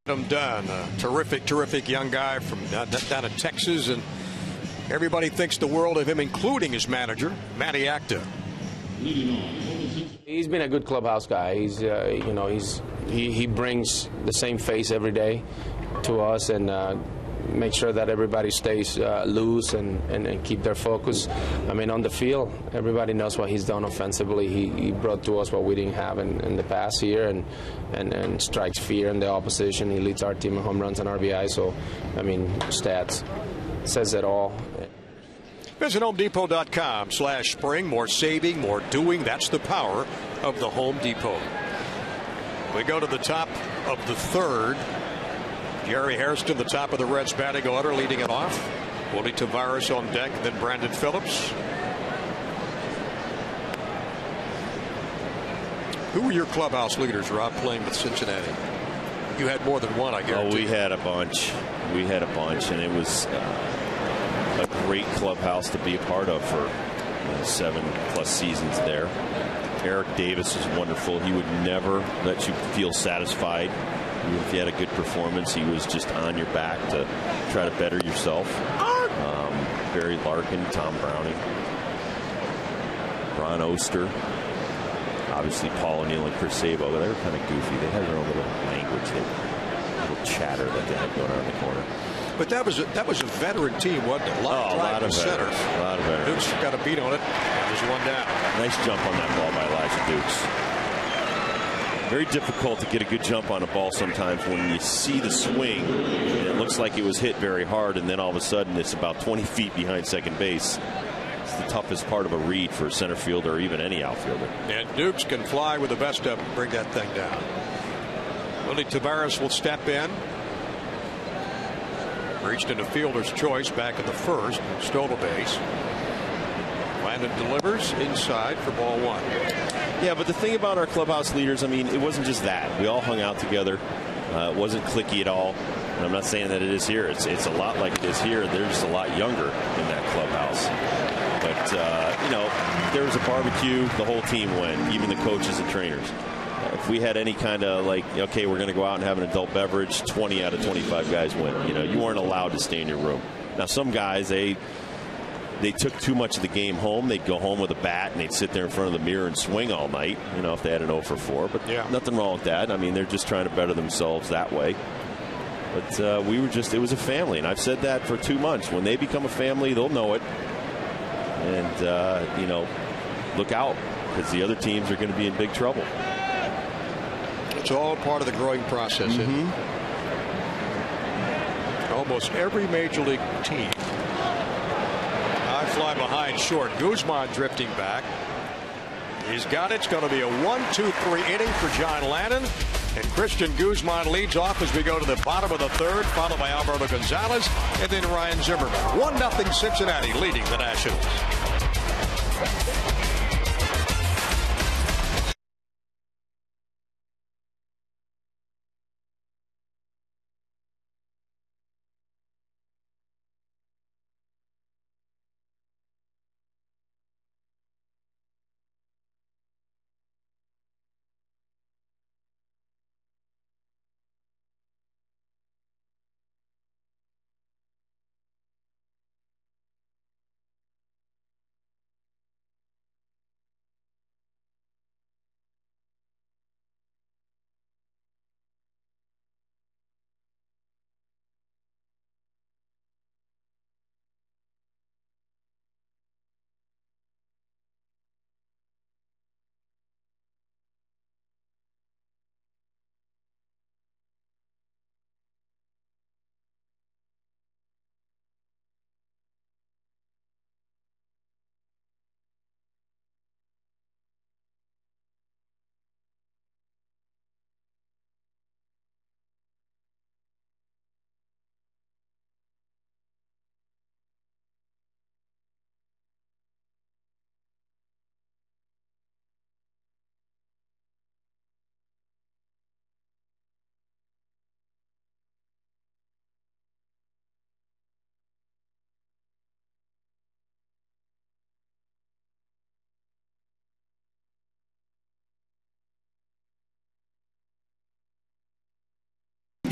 Him done. A terrific young guy from down in Texas, and everybody thinks the world of him, including his manager, Matty Acta. He's been a good clubhouse guy. He's, he brings the same face every day to us and make sure that everybody stays loose and keep their focus. I mean, on the field, everybody knows what he's done offensively. He brought to us what we didn't have in the past year, and strikes fear in the opposition. He leads our team in home runs and RBI. So, I mean, stats says it all. Visit HomeDepot.com/spring. More saving, more doing. That's the power of the Home Depot. We go to the top of the third. Jerry Hairston, the top of the Reds batting order, leading it off. Willie Tavares on deck, then Brandon Phillips. Who were your clubhouse leaders, Rob, playing with Cincinnati? You had more than one, I guarantee. Oh, we had a bunch. We had a bunch, and it was a great clubhouse to be a part of for 7+ seasons there. Eric Davis was wonderful. He would never let you feel satisfied. Even if you had a good performance, he was just on your back to try to better yourself. Barry Larkin, Tom Browning, Ron Oster, obviously Paul O'Neill and Chris Sabo. They were kind of goofy. They had their own little language, little chatter that they had going on in the corner. But that was a veteran team, wasn't it? A lot of veterans. A lot of veterans. Dukes got a beat on it. There's one down. Nice jump on that ball by Elijah Dukes. Very difficult to get a good jump on a ball sometimes when you see the swing and it looks like it was hit very hard, and then all of a sudden it's about 20 feet behind second base. It's the toughest part of a read for a center fielder or even any outfielder. And Dukes can fly with the best of them and bring that thing down. Willie Tavares will step in. Reached into fielder's choice back in the first. Stole a base. Landon delivers inside for ball one. Yeah, but the thing about our clubhouse leaders, I mean, it wasn't just that. We all hung out together. It wasn't cliquey at all. And I'm not saying that it is here. It's a lot like it is here. They're just a lot younger in that clubhouse. But, there was a barbecue. The whole team went, even the coaches and trainers. If we had any kind of okay, we're going to go out and have an adult beverage, 20 out of 25 guys went. You weren't allowed to stay in your room. Now, some guys, they took too much of the game home. They'd go home with a bat and they'd sit there in front of the mirror and swing all night, if they had an 0 for 4. But nothing wrong with that. I mean, they're just trying to better themselves that way. But it was a family. And I've said that for 2 months. When they become a family, they'll know it. And, look out, because the other teams are going to be in big trouble. It's all part of the growing process. Mm-hmm. Almost every major league team. High fly behind short. Guzman drifting back. He's got it. It's going to be a 1-2-3 inning for John Lannon. And Christian Guzman leads off as we go to the bottom of the third, followed by Alberto Gonzalez and then Ryan Zimmerman. 1-0 Cincinnati leading the Nationals.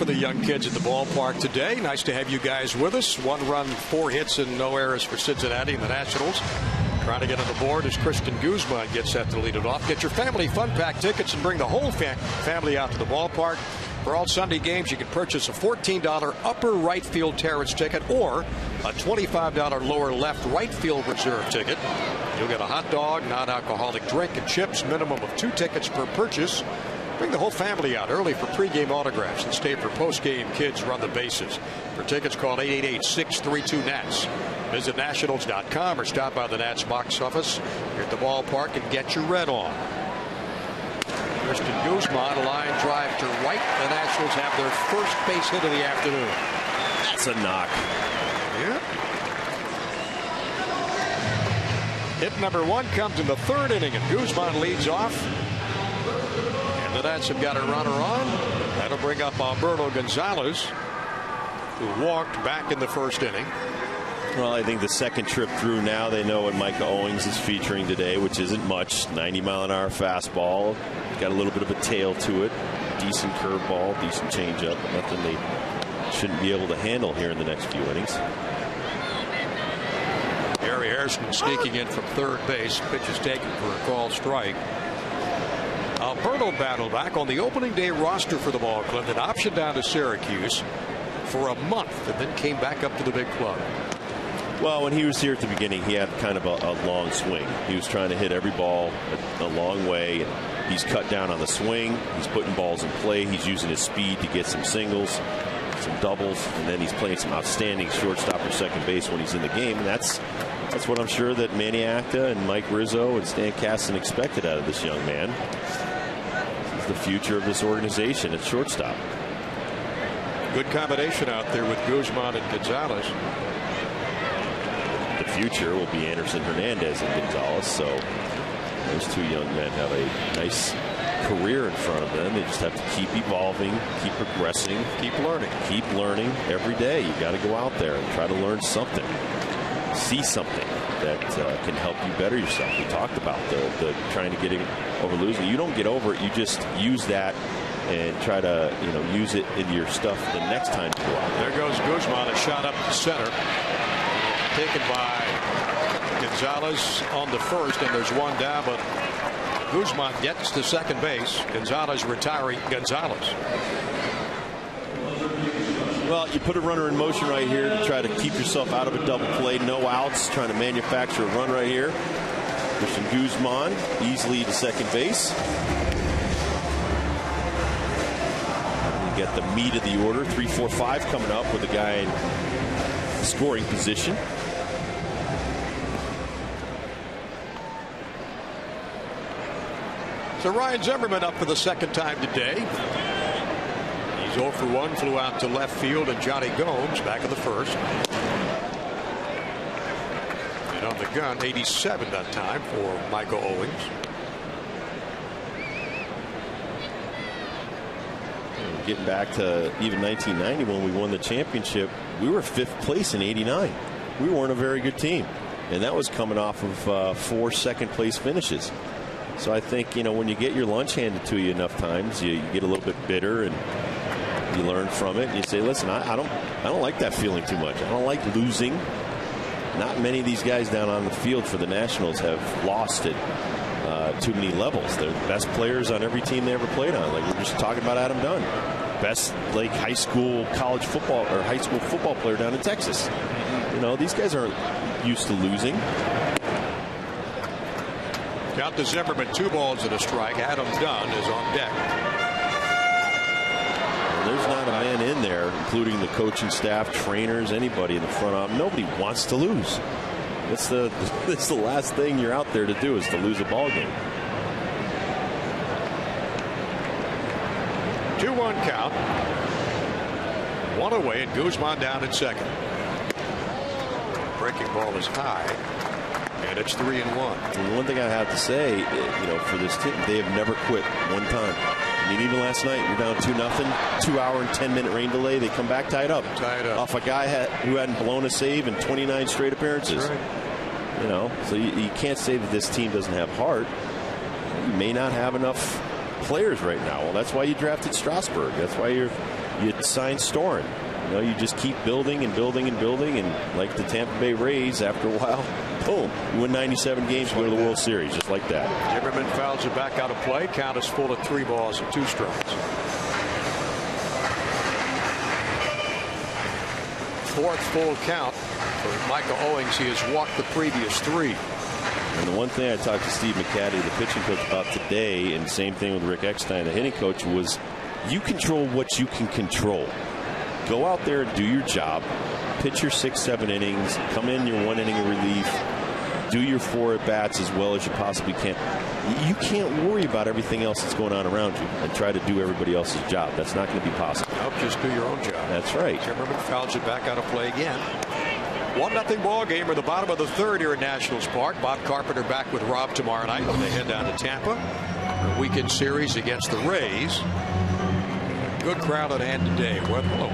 for the young kids at the ballpark today. Nice to have you guys with us. 1 run, 4 hits, and no errors for Cincinnati and the Nationals. Trying to get on the board as Christian Guzman gets set to lead it off. Get your family fun pack tickets and bring the whole family out to the ballpark. For all Sunday games, you can purchase a $14 upper right field terrace ticket or a $25 lower left right field reserve ticket. You'll get a hot dog, non-alcoholic drink, and chips. Minimum of 2 tickets per purchase. Bring the whole family out early for pregame autographs and stay for postgame. Kids run the bases. For tickets, call 888-632-NATS. Visit Nationals.com or stop by the Nats box office here at the ballpark and get your red on. Christian Guzman, a line drive to right. The Nationals have their first base hit of the afternoon. That's a knock. Yeah. Hit number 1 comes in the 3rd inning, and Guzman leads off. And the Nats have got a runner on. That'll bring up Alberto Gonzalez, who walked back in the 1st inning. Well, I think the second trip through now they know what Micah Owings is featuring today, which isn't much. 90-mile-an-hour fastball. Got a little bit of a tail to it. Decent curveball, decent changeup. Nothing they shouldn't be able to handle here in the next few innings. Gary Harrison sneaking in from 3rd base. Pitch is taken for a called strike. Alberto battled back on the opening day roster for the ball club, then optioned down to Syracuse for a month and then came back up to the big club. Well, when he was here at the beginning, he had kind of a long swing. He was trying to hit every ball a long way. He's cut down on the swing. He's putting balls in play. He's using his speed to get some singles, some doubles, and then he's playing some outstanding shortstop or second base when he's in the game. And that's what I'm sure that Manny Acta and Mike Rizzo and Stan Kasten expected out of this young man. He's the future of this organization at shortstop. Good combination out there with Guzman and Gonzalez. The future will be Anderson Hernandez and Gonzalez. So those 2 young men have a nice career in front of them. They just have to keep evolving, keep progressing, keep learning every day. You got to go out there and try to learn something, see something that can help you better yourself. We talked about the trying to get over losing. You don't get over it. You just use that and try to use it in your stuff the next time you go out. There goes Guzman, a shot up the center. Taken by Gonzalez on the 1st, and there's 1 down, but Guzman gets to second base. Gonzalez retiring Gonzalez. Well, you put a runner in motion right here to try to keep yourself out of a double play. No outs, trying to manufacture a run right here. Christian Guzman easily to second base. You get the meat of the order. 3, 4, 5 coming up with a guy in scoring position. So Ryan Zimmerman up for the 2nd time today. He's 0 for 1, flew out to left field, and Johnny Gomes back in the 1st. And on the gun, 87 that time for Michael Owings. Getting back to even 1990 when we won the championship, we were 5th place in '89. We weren't a very good team, and that was coming off of 4 second-place finishes. So I think when you get your lunch handed to you enough times, you get a little bit bitter and you learn from it. And you say, listen, I don't like that feeling too much. I don't like losing. Not many of these guys down on the field for the Nationals have lost at too many levels. They're the best players on every team they ever played on. Like we're just talking about Adam Dunn, best high school, college football or high school football player down in Texas. These guys aren't used to losing. Count to Zimmerman, 2 balls and a strike. Adam Dunn is on deck. Well, there's not a man in there, including the coaching staff, trainers, anybody in the front office. Nobody wants to lose. That's the last thing you're out there to do is to lose a ball game. 2-1 count. 1 away, and Guzman down at second. Breaking ball is high. And it's 3-1. And one thing I have to say, for this team, they have never quit one time. I mean, even last night, you're down 2-0, 2 hour and 10-minute rain delay. They come back tied up. Off a guy who hadn't blown a save in 29 straight appearances. Right. So you can't say that this team doesn't have heart. You may not have enough players right now. Well, that's why you drafted Strasburg. That's why you're you sign Storen. You know, you just keep building and building and building, and like the Tampa Bay Rays, after a while, boom, you win 97 games, go to the World Series, just like that. Zimmerman fouls it back out of play. Count is full of 3 balls and 2 strikes. 4th full count for Micah Owings. He has walked the previous 3. And the one thing I talked to Steve McCaddy, the pitching coach, about today, and same thing with Rick Eckstein, the hitting coach, was you control what you can control. Go out there and do your job. Pitch your 6-7 innings. Come in your 1 inning of relief. Do your 4 at-bats as well as you possibly can. You can't worry about everything else that's going on around you and try to do everybody else's job. That's not going to be possible. Nope, just do your own job. That's right. Zimmerman fouls it back out of play again. 1-0 ball game at the bottom of the 3rd here at Nationals Park. Bob Carpenter back with Rob tomorrow night when they head down to Tampa for a weekend series against the Rays. Good crowd at hand today. Well, hello,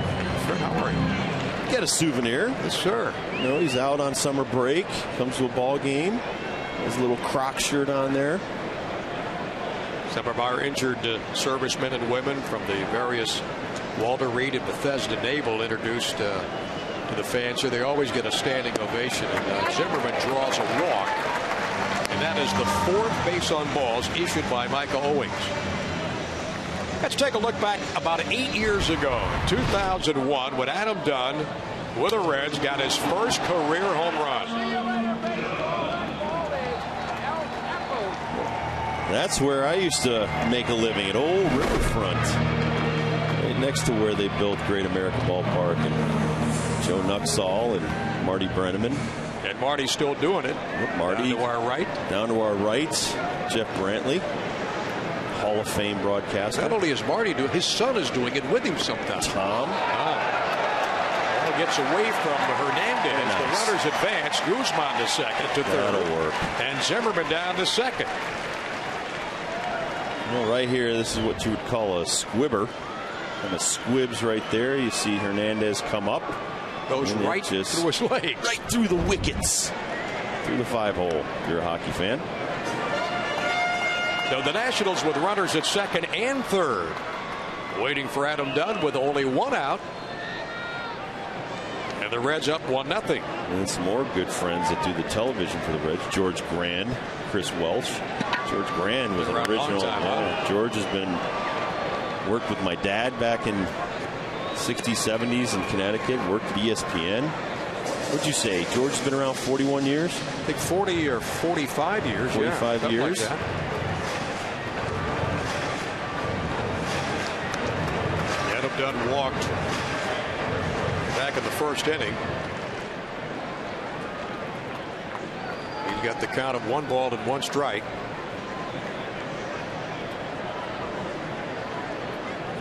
Fred, how are you? Get a souvenir. Yes, sir. You know, he's out on summer break, comes to a ball game, has a little Croc shirt on there. Some of our injured servicemen and women from the various Walter Reed and Bethesda Naval introduced to the fans here. They always get a standing ovation, and Zimmerman draws a walk, and that is the 4th base on balls issued by Micah Owings. Let's take a look back about 8 years ago, 2001, when Adam Dunn with the Reds got his first career home run. That's where I used to make a living, at Old Riverfront, right next to where they built Great American Ballpark, and Joe Nuxall and Marty Brenneman. And Marty's still doing it. Marty down to our right. Down to our right, Jeff Brantley, Hall of Fame broadcaster. Not only is Marty doing, his son is doing it with him sometimes. Tom. Ball gets away from Hernandez. Nice. The runners advance. Guzman to second, to 3rd. That'll work. And Zimmerman down to 2nd. Well, right here, this is what you would call a squibber. And a squibs right there. You see Hernandez come up. Goes right through his legs. Right through the wickets. Through the 5-hole, if you're a hockey fan. So the Nationals with runners at 2nd and 3rd. Waiting for Adam Dunn with only 1 out. And the Reds up 1-0. And some more good friends that do the television for the Reds. George Grand, Chris Welch. George Grand was an original. George has been worked with my dad back in 60s, 70s in Connecticut. Worked at ESPN. What'd you say? George has been around 41 years? I think 40 or 45 years. 45 years. Like Adam Dunn walked back in the 1st inning. He's got the count of 1 ball and 1 strike.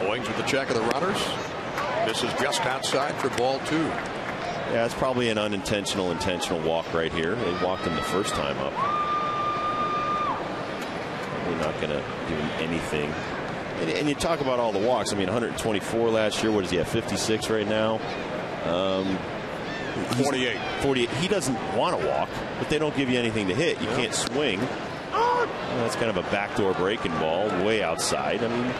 Owings with the check of the runners. This is just outside for ball 2. Yeah, it's probably an intentional walk right here. They walked him the first time up. We're not going to do anything. And you talk about all the walks. I mean, 124 last year. What does he have? 56 right now. 48. 48. He doesn't want to walk, but they don't give you anything to hit. You can't swing. Well, that's kind of a backdoor breaking ball, way outside. I mean,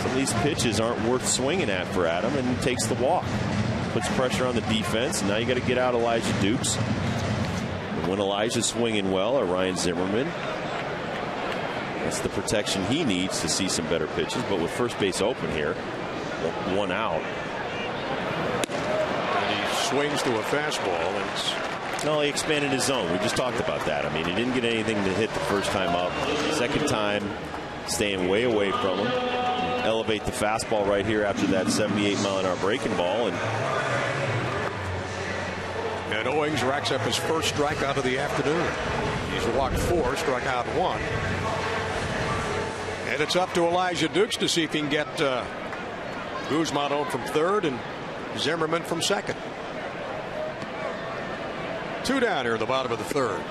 some of these pitches aren't worth swinging at for Adam, and he takes the walk. Puts pressure on the defense, and now you got to get out Elijah Dukes. And when Elijah's swinging well, or Ryan Zimmerman, that's the protection he needs to see some better pitches. But with first base open here, 1 out. And he swings to a fastball. And no, he expanded his zone. We just talked about that. I mean, he didn't get anything to hit the first time up. Second time, staying way away from him. Elevate the fastball right here after that 78-mile-an-hour breaking ball. And Owings racks up his first strikeout of the afternoon. He's walked 4, struck out 1. And it's up to Elijah Dukes to see if he can get Guzman home from 3rd and Zimmerman from 2nd. 2 down here in the bottom of the 3rd.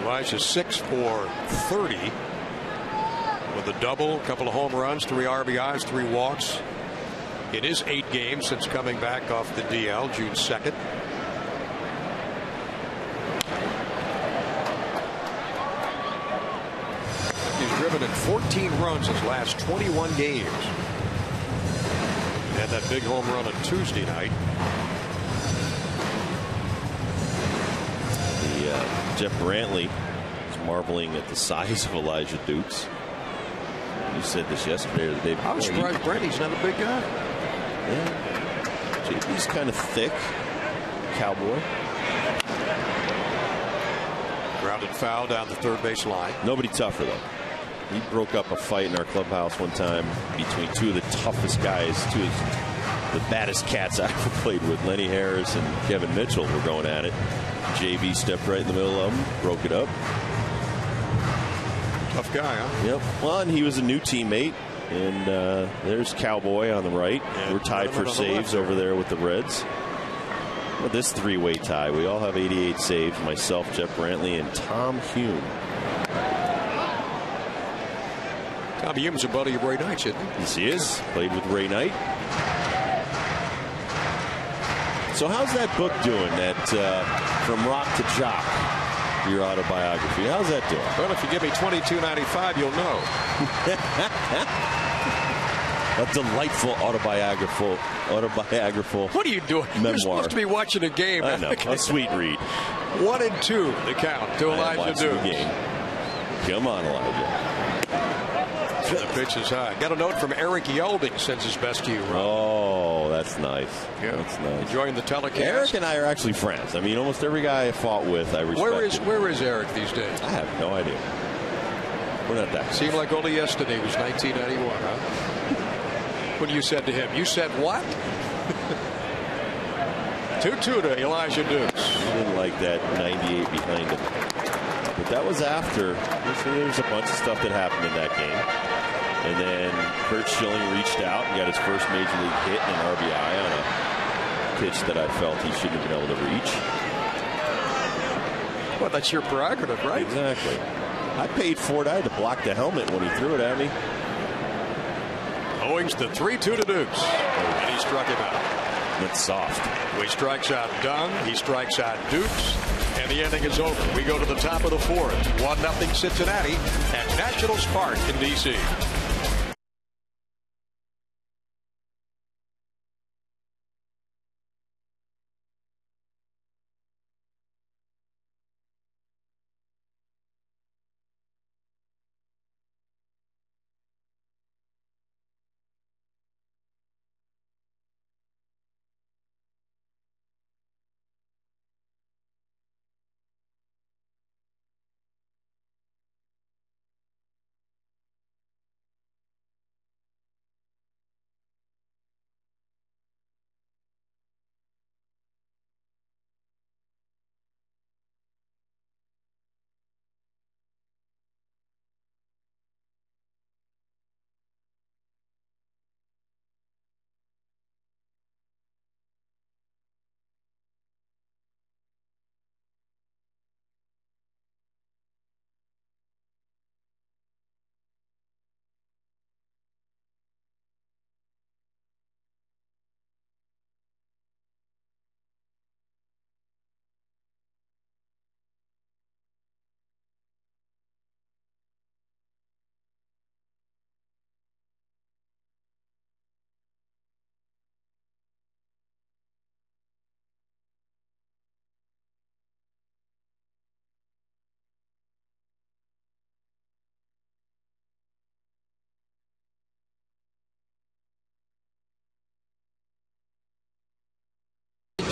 Elijah's 6 for 30 with a double, a couple of home runs, 3 RBIs, 3 walks. It is 8 games since coming back off the DL June 2nd. 14 runs his last 21 games. Had that big home run on Tuesday night. Jeff Brantley is marveling at the size of Elijah Dukes. You said this yesterday or the day before. I was surprised Brantley's not a big guy. Yeah. JP's kind of thick. Cowboy. Grounded foul down the third base line. Nobody tougher, though. He broke up a fight in our clubhouse one time between two of the toughest guys, two of the baddest cats I ever played with. Lenny Harris and Kevin Mitchell were going at it. JB stepped right in the middle of them, broke it up. Tough guy, huh? Yep. Well, and he was a new teammate. And there's Cowboy on the right. And we're tied for saves over there with the Reds. Well, this three-way tie. We all have 88 saves. Myself, Jeff Brantley, and Tom Hume. Tom Hume's a buddy of Ray Knight's, isn't he? Yes, he is. Played with Ray Knight. So how's that book doing, that From Rock to Jock, your autobiography? How's that doing? Well, if you give me $22.95, you'll know. A delightful autobiographical. What are you doing? Memoir. You're supposed to be watching a game. I know. A sweet read. 1-2, the count to Elijah Dukes. Come on, Elijah. The pitch is high. Got a note from Eric Yelding, sends his best to you, Ron. Oh, that's nice. Yeah. That's nice. Enjoying the telecast. Eric and I are actually friends. I mean, almost every guy I fought with, I respect. Where is Eric these days? I have no idea. We're not that close. Seemed like only yesterday was 1991, huh? When you said to him, you said what? 2-2 to Elijah Dukes. He didn't like that 98 behind him. But that was after. There's a bunch of stuff that happened in that game. And then Kurt Schilling reached out and got his first major league hit and an RBI on a pitch that I felt he shouldn't have been able to reach. Well, that's your prerogative, right? Exactly. I paid for it. I had to block the helmet when he threw it at me. Owings the 3-2 to Dukes. And he struck him out. That's soft. He strikes out Dunn. He strikes out Dukes. And the inning is over. We go to the top of the fourth. 1-0 Cincinnati at Nationals Park in D.C.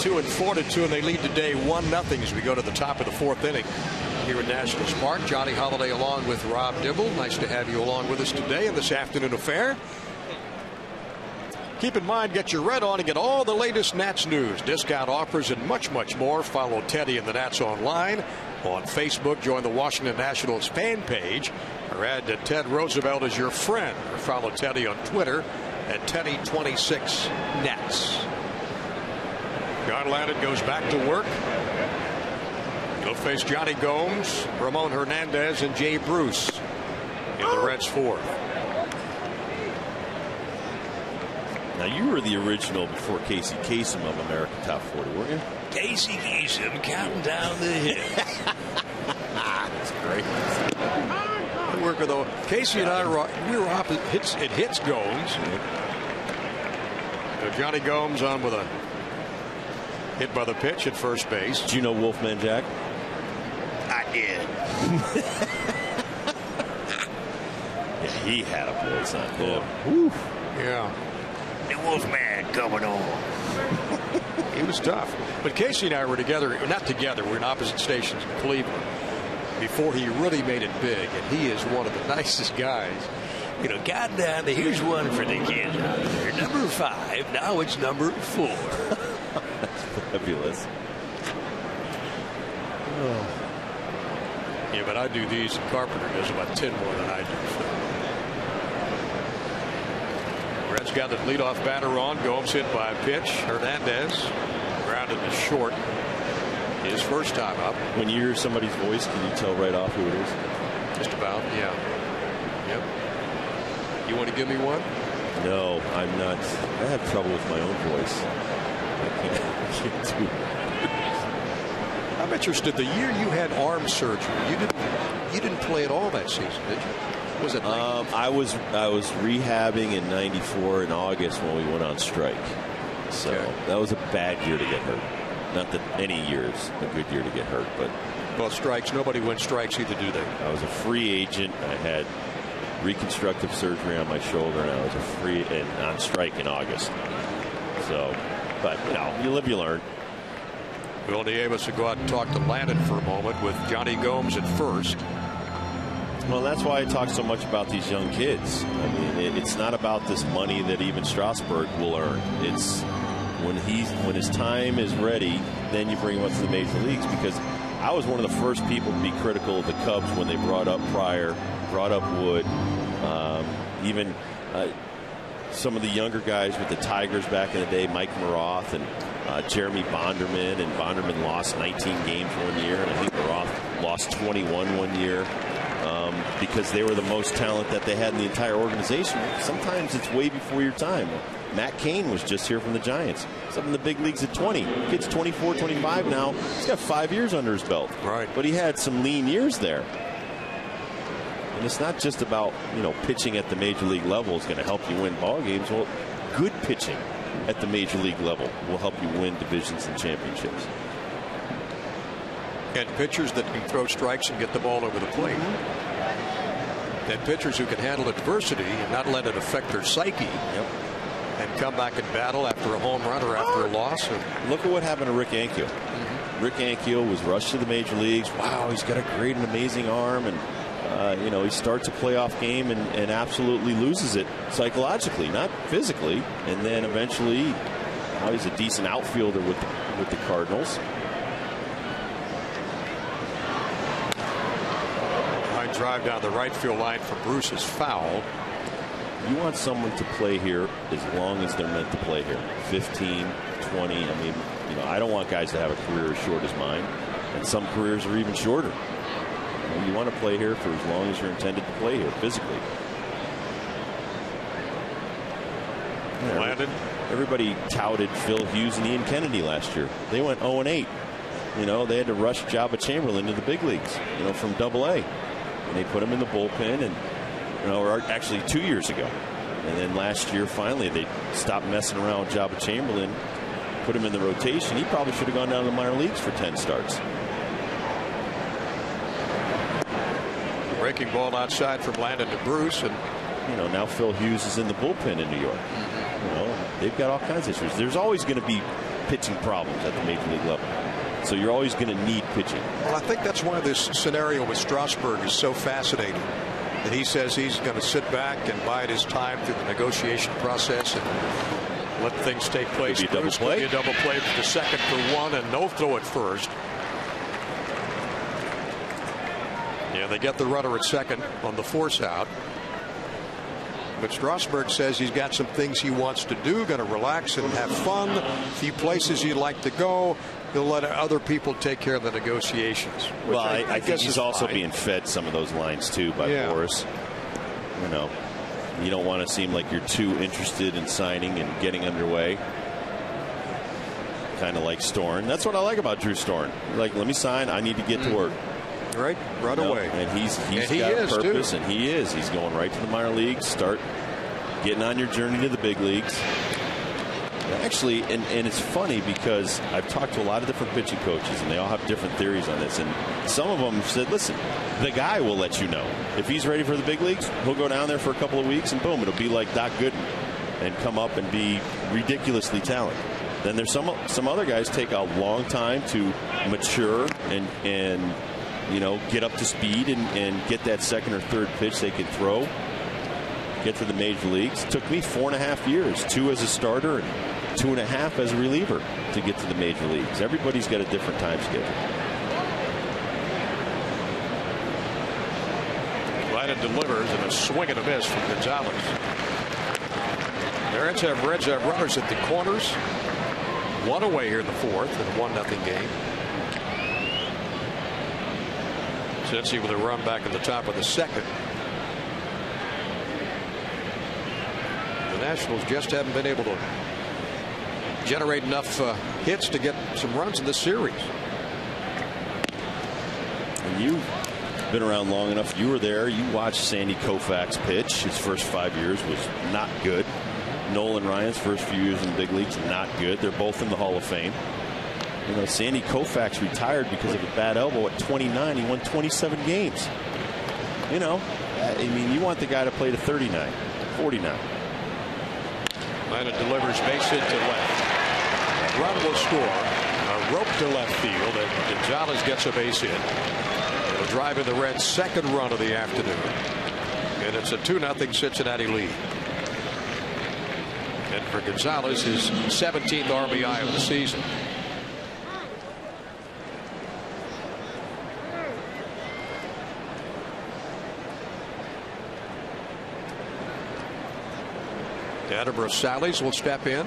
And 4-2, and they lead today 1-0 as we go to the top of the fourth inning here at Nationals Park. Johnny Holiday along with Rob Dibble. Nice to have you along with us today in this afternoon affair. Keep in mind, get your red on and get all the latest Nats news, discount offers, and much, much more. Follow Teddy and the Nats online on Facebook. Join the Washington Nationals fan page, or add Ted Roosevelt as your friend, or follow Teddy on Twitter at Teddy26Nats. John Ladden goes back to work. He'll face Johnny Gomes, Ramon Hernandez, and Jay Bruce in the Reds' fourth. Now, you were the original before Casey Kasem of American Top 40, weren't you? Casey Kasem counting down the hill. That's great. Hard worker, though. Casey and I we were opposite. It hits Gomes. Johnny Gomes on with a hit by the pitch at first base. Do you know Wolfman Jack? I did. Yeah, he had a voice on him. Woo. Yeah. The Wolfman coming on. He was tough. But Casey and I were together, not together, we're in opposite stations in Cleveland before he really made it big. And he is one of the nicest guys. You know, God damn it, here's one for the kids out there. Number 5, now it's number 4. That's fabulous. Oh. Yeah, but I do these, and Carpenter does about 10 more than I do. Red's got the leadoff batter on. Gomes hit by a pitch. Hernandez grounded to short. His first time up. When you hear somebody's voice, can you tell right off who it is? Just about, yeah. Yep. You want to give me one? No, I'm not. I have trouble with my own voice. I can't do it. I'm interested. The year you had arm surgery, you didn't play at all that season, did you? Was it? I was rehabbing in '94 in August when we went on strike. So that was a bad year to get hurt. Not that any year's a good year to get hurt, but well, strikes. Nobody wins strikes either, do they? I was a free agent. I had reconstructive surgery on my shoulder, and I was on strike in August. So, but you know, you live, you learn. Will Nieves to go out and talk to Landon for a moment with Johnny Gomes at first. Well, that's why I talk so much about these young kids. I mean, it's not about this money that even Strasburg will earn. It's when his time is ready, then you bring him up to the major leagues. Because I was one of the first people to be critical of the Cubs when they brought up Pryor, brought up Wood, even some of the younger guys with the Tigers back in the day, Mike Maroth and Jeremy Bonderman. And Bonderman lost 19 games one year, and I think Maroth lost 21 one year. Because they were the most talent that they had in the entire organization. Sometimes it's way before your time. Matt Cain was just here from the Giants. He's up in the big leagues at 20. Kid's 24, 25 now. He's got 5 years under his belt. Right. But he had some lean years there. And it's not just about, you know, pitching at the major league level is going to help you win ball games. Well, good pitching at the major league level will help you win divisions and championships. And pitchers that can throw strikes and get the ball over the plate. And pitchers who can handle adversity and not let it affect their psyche. Yep. And come back and battle after a home run or after a loss. Look at what happened to Rick Ankiel. Rick Ankiel was rushed to the major leagues. Wow, he's got a great and amazing arm. And, you know, he starts a playoff game and absolutely loses it psychologically, not physically. And then eventually, now he's a decent outfielder with the Cardinals. Drive down the right field line from Bruce is foul. You want someone to play here as long as they're meant to play here. 15, 20. I mean, you know, I don't want guys to have a career as short as mine. And some careers are even shorter. You want to play here for as long as you're intended to play here physically. Yeah, Landon. Everybody touted Phil Hughes and Ian Kennedy last year. They went 0-8. You know, they had to rush Jabba Chamberlain to the big leagues, you know, from Double-A. And they put him in the bullpen, and you know, or actually 2 years ago. And then last year, finally, they stopped messing around with Jabba Chamberlain, put him in the rotation. He probably should have gone down to the minor leagues for 10 starts. Breaking ball outside from Landon to Bruce, and you know, now Phil Hughes is in the bullpen in New York. You know, they've got all kinds of issues. There's always going to be pitching problems at the major league level. So you're always going to need pitching. Well, I think that's why this scenario with Strasburg is so fascinating. That he says he's going to sit back and bide his time through the negotiation process and let things take place. Could be a double play. Could be a double play for the second for one, and no throw at first. Yeah, they get the runner at second on the force out. But Strasburg says he's got some things he wants to do, going to relax and have fun. A few places he'd like to go. He'll let other people take care of the negotiations. Well, I think he's also being fed some of those lines, too, by Boris. You know, you don't want to seem like you're too interested in signing and getting underway. Kind of like Storn. That's what I like about Drew Storn. Like, let me sign. I need to get to work. Right away. And he's and got a purpose, too. and he is. He's going right to the minor leagues. Start getting on your journey to the big leagues. Actually, and it's funny because I've talked to a lot of different pitching coaches, and they all have different theories on this. And some of them said, listen, the guy will let you know. If he's ready for the big leagues, he'll go down there for a couple of weeks, and boom, it'll be like Doc Gooden and come up and be ridiculously talented. Then there's some other guys take a long time to mature and get up to speed and get that second or third pitch they can throw, get to the major leagues. It took me 4.5 years, 2 as a starter and 2.5 as a reliever to get to the major leagues. Everybody's got a different time schedule. Biden delivers and a swing and a miss from Gonzalez. The Reds have runners at the corners. 1 away here in the 4th in a 1-0 game. Cincy with a run back at the top of the 2nd. The Nationals just haven't been able to generate enough hits to get some runs in this series. And you've been around long enough. You were there. You watched Sandy Koufax pitch. His first 5 years was not good. Nolan Ryan's first few years in the big leagues, not good. They're both in the Hall of Fame. Sandy Koufax retired because of a bad elbow at 29. He won 27 games. You want the guy to play to 39, 49. Landon delivers base hit to left. Run will score. A rope to left field, and Gonzalez gets a base hit. It'll drive in the Reds' second run of the afternoon. And it's a 2-0 Cincinnati lead. And for Gonzalez, his 17th RBI of the season. Attenborough Sallies will step in.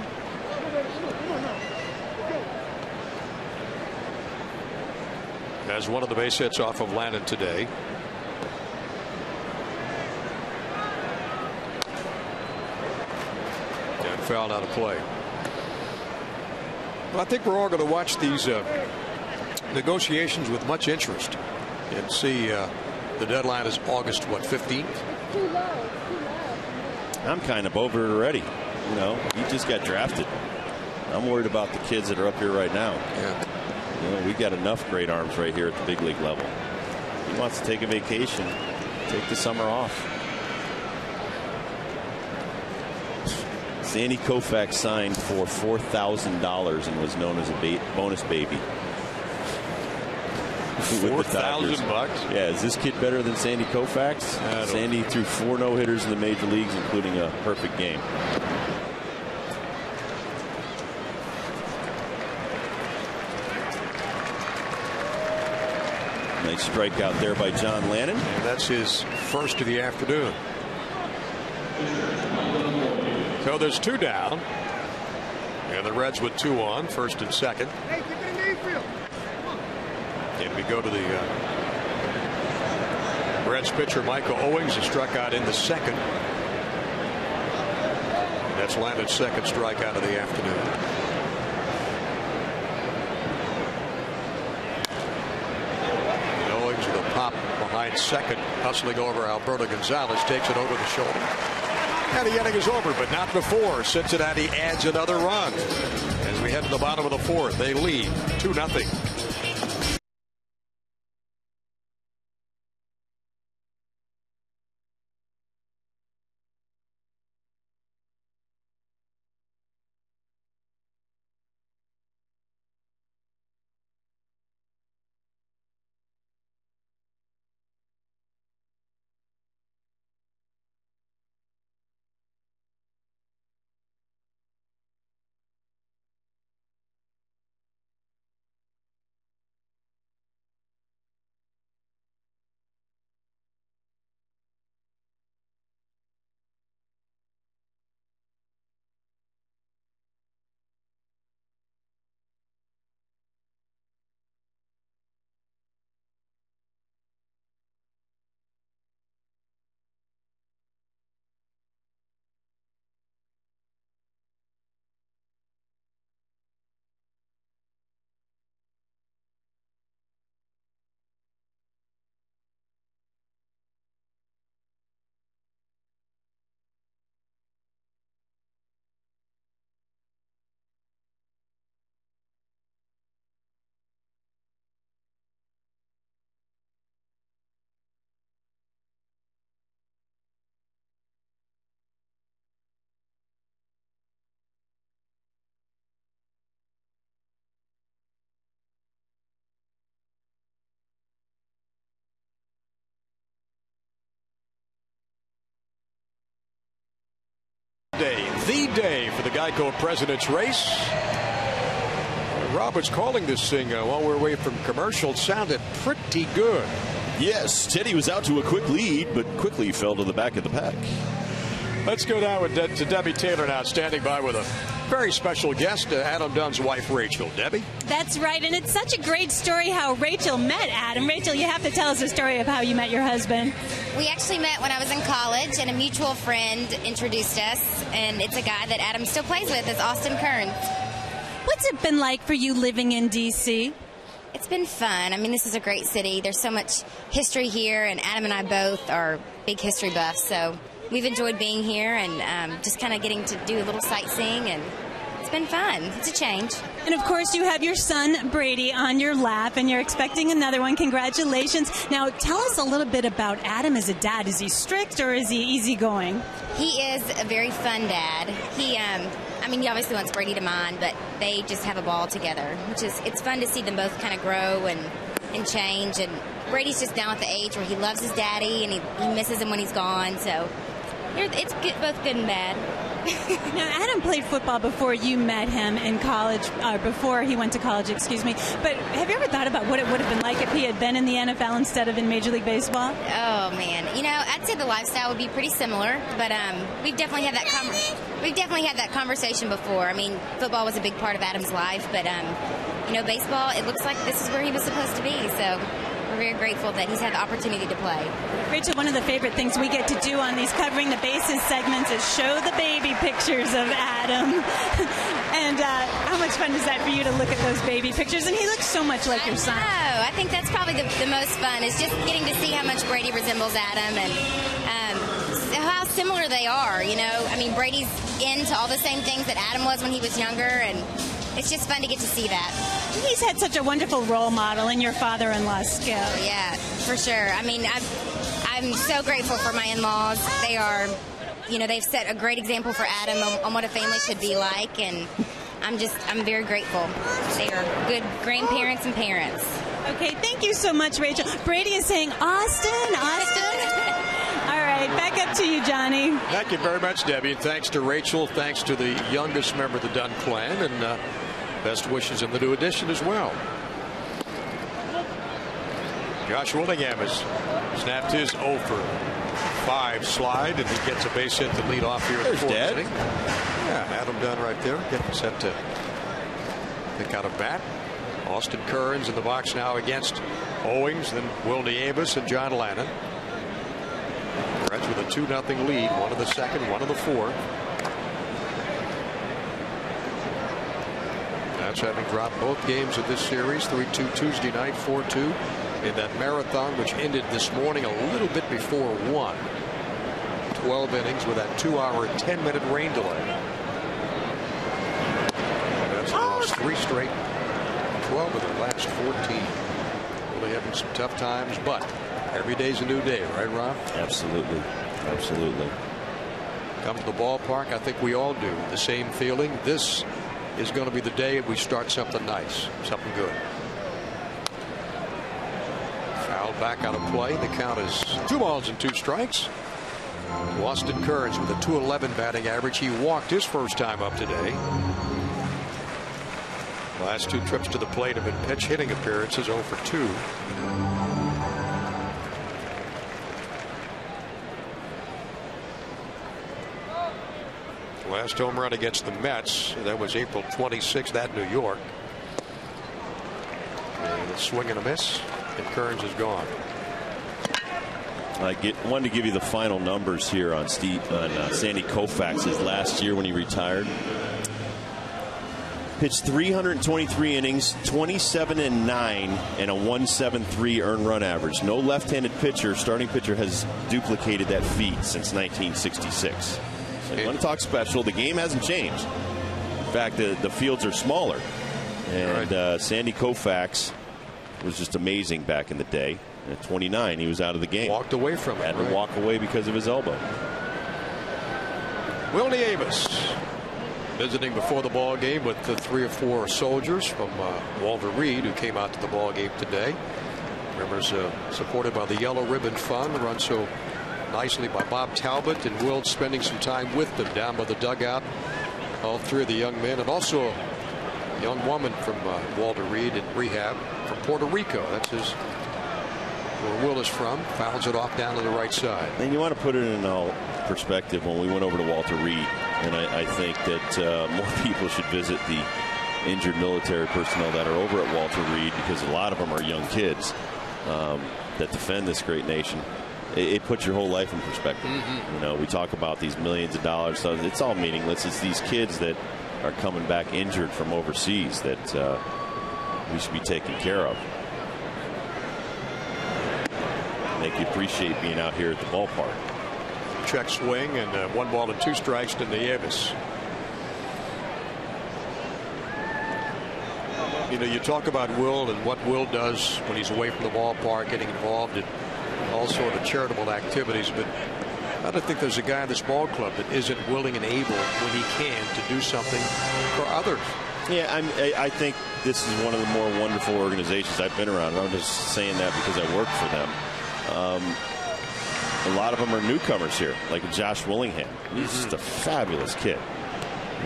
Has one of the base hits off of Landon today. And fouled out of play. Well, I think we're all going to watch these negotiations with much interest and see the deadline is August 15th. I'm kind of over it already. He just got drafted. I'm worried about the kids that are up here right now. Yeah. We got enough great arms right here at the big league level. He wants to take a vacation, take the summer off. Sandy Koufax signed for $4,000 and was known as a bonus baby. $4,000? Yeah, is this kid better than Sandy Koufax? Sandy threw 4 no-hitters in the major leagues, including a perfect game. Nice strikeout there by John Lannon. And that's his first of the afternoon. So there's 2 down. And the Reds with 2 on, first and second. And we go to the Reds pitcher Michael Owings, who struck out in the 2nd. That's Landon's 2nd strikeout of the afternoon. Pop behind 2nd, hustling over Alberto Gonzalez, takes it over the shoulder. And the inning is over, but not before Cincinnati adds another run. As we head to the bottom of the 4th, they lead 2-0. opening day for the Geico President's Race. Robert's calling this thing while we're away from commercial. Sounded pretty good. Yes, Teddy was out to a quick lead, but quickly fell to the back of the pack. Let's go down to Debbie Taylor now, standing by with a very special guest, Adam Dunn's wife, Rachel. Debbie? That's right, and it's such a great story how Rachel met Adam. Rachel, you have to tell us a story of how you met your husband. We actually met when I was in college, and a mutual friend introduced us, and it's a guy that Adam still plays with. It's Austin Kearns. What's it been like for you living in D.C.? It's been fun. I mean, this is a great city. There's so much history here, and Adam and I both are big history buffs, so we've enjoyed being here and just kind of getting to do a little sightseeing, and it's been fun. It's a change. And, of course, you have your son, Brady, on your lap, and you're expecting another one. Congratulations. Now, tell us a little bit about Adam as a dad. Is he strict or is he easygoing? He is a very fun dad. He obviously wants Brady to mind, but they just have a ball together, it's fun to see them both kind of grow and change. And Brady's just now at the age where he loves his daddy and he misses him when he's gone, so it's good, both good and bad. Now, Adam played football before you met him in college, before he went to college, excuse me. But have you ever thought about what it would have been like if he had been in the NFL instead of in Major League Baseball? Oh, man. I'd say the lifestyle would be pretty similar, but we've definitely had that conversation before. I mean, football was a big part of Adam's life, but, baseball, it looks like this is where he was supposed to be, so we're very grateful that he's had the opportunity to play. Rachel, one of the favorite things we get to do on these Covering the Bases segments is show the baby pictures of Adam. And how much fun is that for you to look at those baby pictures? And he looks so much like your son. I think that's probably the most fun, is just getting to see how much Brady resembles Adam and how similar they are. Brady's into all the same things that Adam was when he was younger, and it's just fun to get to see that. He's had such a wonderful role model in your father-in-law's skill. Yeah, for sure. I'm so grateful for my in-laws. They are, they've set a great example for Adam on what a family should be like, and I'm very grateful. They are good grandparents and parents. Okay, thank you so much, Rachel. Brady is saying, Austin. All right, back up to you, Johnny. Thank you very much, Debbie. And thanks to Rachel. Thanks to the youngest member of the Dunn clan. And best wishes in the new edition as well. Josh Willingham has snapped his 0 for 5 slide, and he gets a base hit to lead off here in the fourth inning. Yeah, Adam Dunn right there getting set to pick out a bat. Austin Kearns in the box now against Owings, then Willie Amos and John Lannon. Reds with a 2-0 lead, one of the second, one of the fourth. That's having dropped both games of this series, 3-2 Tuesday night, 4-2 in that marathon, which ended this morning a little bit before 1. 12 innings with that 2-hour, 10-minute rain delay. That's lost 3 straight, 12 of the last 14. Really having some tough times, but every day's a new day, right, Rob? Absolutely. Absolutely. Come to the ballpark, I think we all do. The same feeling. This is going to be the day we start something nice, something good. Foul back out of play. The count is 2 balls and 2 strikes. Austin Kearns with a .211 batting average. He walked his first time up today. Last 2 trips to the plate have been pitch hitting appearances, 0 for 2. Last home run against the Mets, that was April 26th at New York. And a swing and a miss, and Kearns is gone. I wanted to give you the final numbers here on Sandy Koufax's last year when he retired. Pitched 323 innings, 27-9, and a 1.73 earned run average. No left-handed starting pitcher, has duplicated that feat since 1966. So you want to talk special? The game hasn't changed. In fact, the fields are smaller. And Sandy Koufax was just amazing back in the day. At 29, he was out of the game. Walked away from it. Had to walk away because of his elbow. Willie Amos visiting before the ball game with the 3 or 4 soldiers from Walter Reed, who came out to the ball game today. Members supported by the Yellow Ribbon Fund, run so nicely by Bob Talbot, and Will spending some time with them down by the dugout all three of the young men, and also a young woman from Walter Reed in rehab from Puerto Rico. That's where Will is from. Fouls it off down to the right side. And you want to put it in perspective. When we went over to Walter Reed, and I think that more people should visit the injured military personnel that are over at Walter Reed, because a lot of them are young kids that defend this great nation. It puts your whole life in perspective. You know, we talk about these millions of dollars, so it's all meaningless. It's these kids that are coming back injured from overseas that we should be taking care of. Make you appreciate being out here at the ballpark. Check swing, and 1 ball and 2 strikes to Nieves. You know, you talk about Will and what Will does when he's away from the ballpark, getting involved in all sort of charitable activities, but I don't think there's a guy in this ball club that isn't willing and able when he can to do something for others. Yeah, I think this is one of the more wonderful organizations I've been around. I'm just saying that because I work for them. A lot of them are newcomers here, like Josh Willingham. He's just a fabulous kid.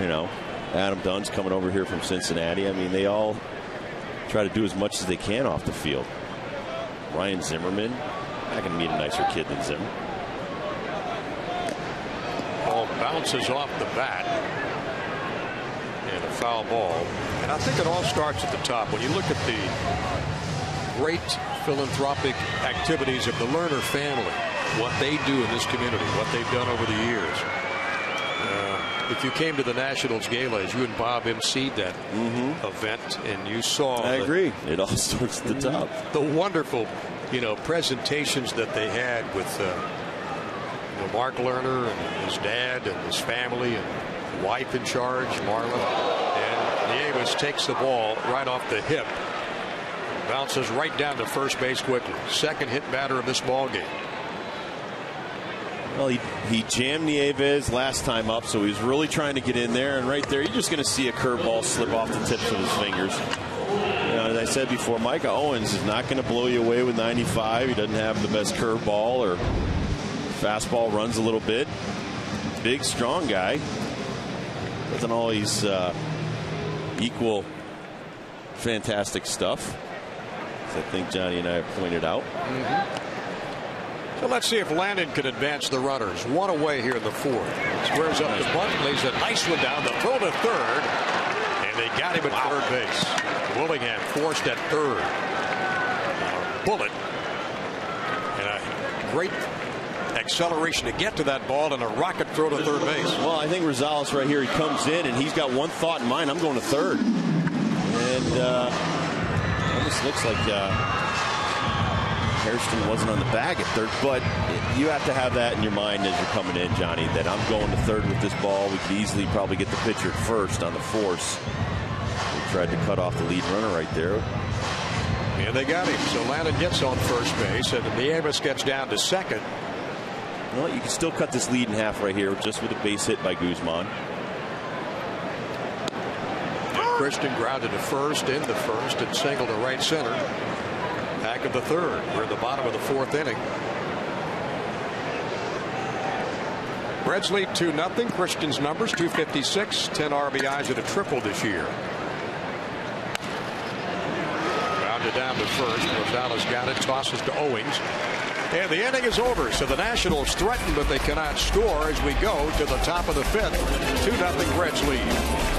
You know, Adam Dunn's coming over here from Cincinnati. I mean, they all try to do as much as they can off the field. Ryan Zimmerman, I can meet a nicer kid than Zimmer. Ball bounces off the bat, and a foul ball. And I think it all starts at the top. When you look at the great philanthropic activities of the Lerner family, what they do in this community, what they've done over the years. If you came to the Nationals Gala, as you and Bob emceed that event, and you saw, I agree, it all starts at the top. The wonderful, you know, presentations that they had with you know, Mark Lerner and his dad and his family and wife in charge, Marla, and Nieves takes the ball right off the hip, bounces right down to first base quickly. Second hit batter of this ball game. Well, he jammed Nieves last time up, so he was really trying to get in there. And right there, you're just going to see a curveball slip off the tips of his fingers. You know, as I said before, Micah Owens is not going to blow you away with 95. He doesn't have the best curveball or fastball, runs a little bit. Big, strong guy. Doesn't always equal fantastic stuff, as I think Johnny and I have pointed out. So let's see if Landon can advance the runners. One away here in the fourth. Squares up the bunt, lays a nice one down. The throw to third, and they got him at third base. Willingham forced at third. Bullet, and a great acceleration to get to that ball, and a rocket throw to third base. Well, I think Rosales right here, he comes in, and he's got one thought in mind. I'm going to third. And almost looks like Hairston wasn't on the bag at third, but you have to have that in your mind as you're coming in, Johnny, that I'm going to third with this ball. We could easily probably get the pitcher first on the force. They tried to cut off the lead runner right there. And they got him. So Landon gets on first base, and Nieves gets down to second. Well, you can still cut this lead in half right here just with a base hit by Guzman. Christian grounded to first, in the first, and single to right center. Back of the third. We're at the bottom of the fourth inning. Reds lead 2-0. Christian's numbers 256, 10 RBIs and a triple this year. Grounded down to first. Rosales got it, tosses to Owings. And the inning is over. So the Nationals threaten, but they cannot score as we go to the top of the fifth. 2-0 Reds lead.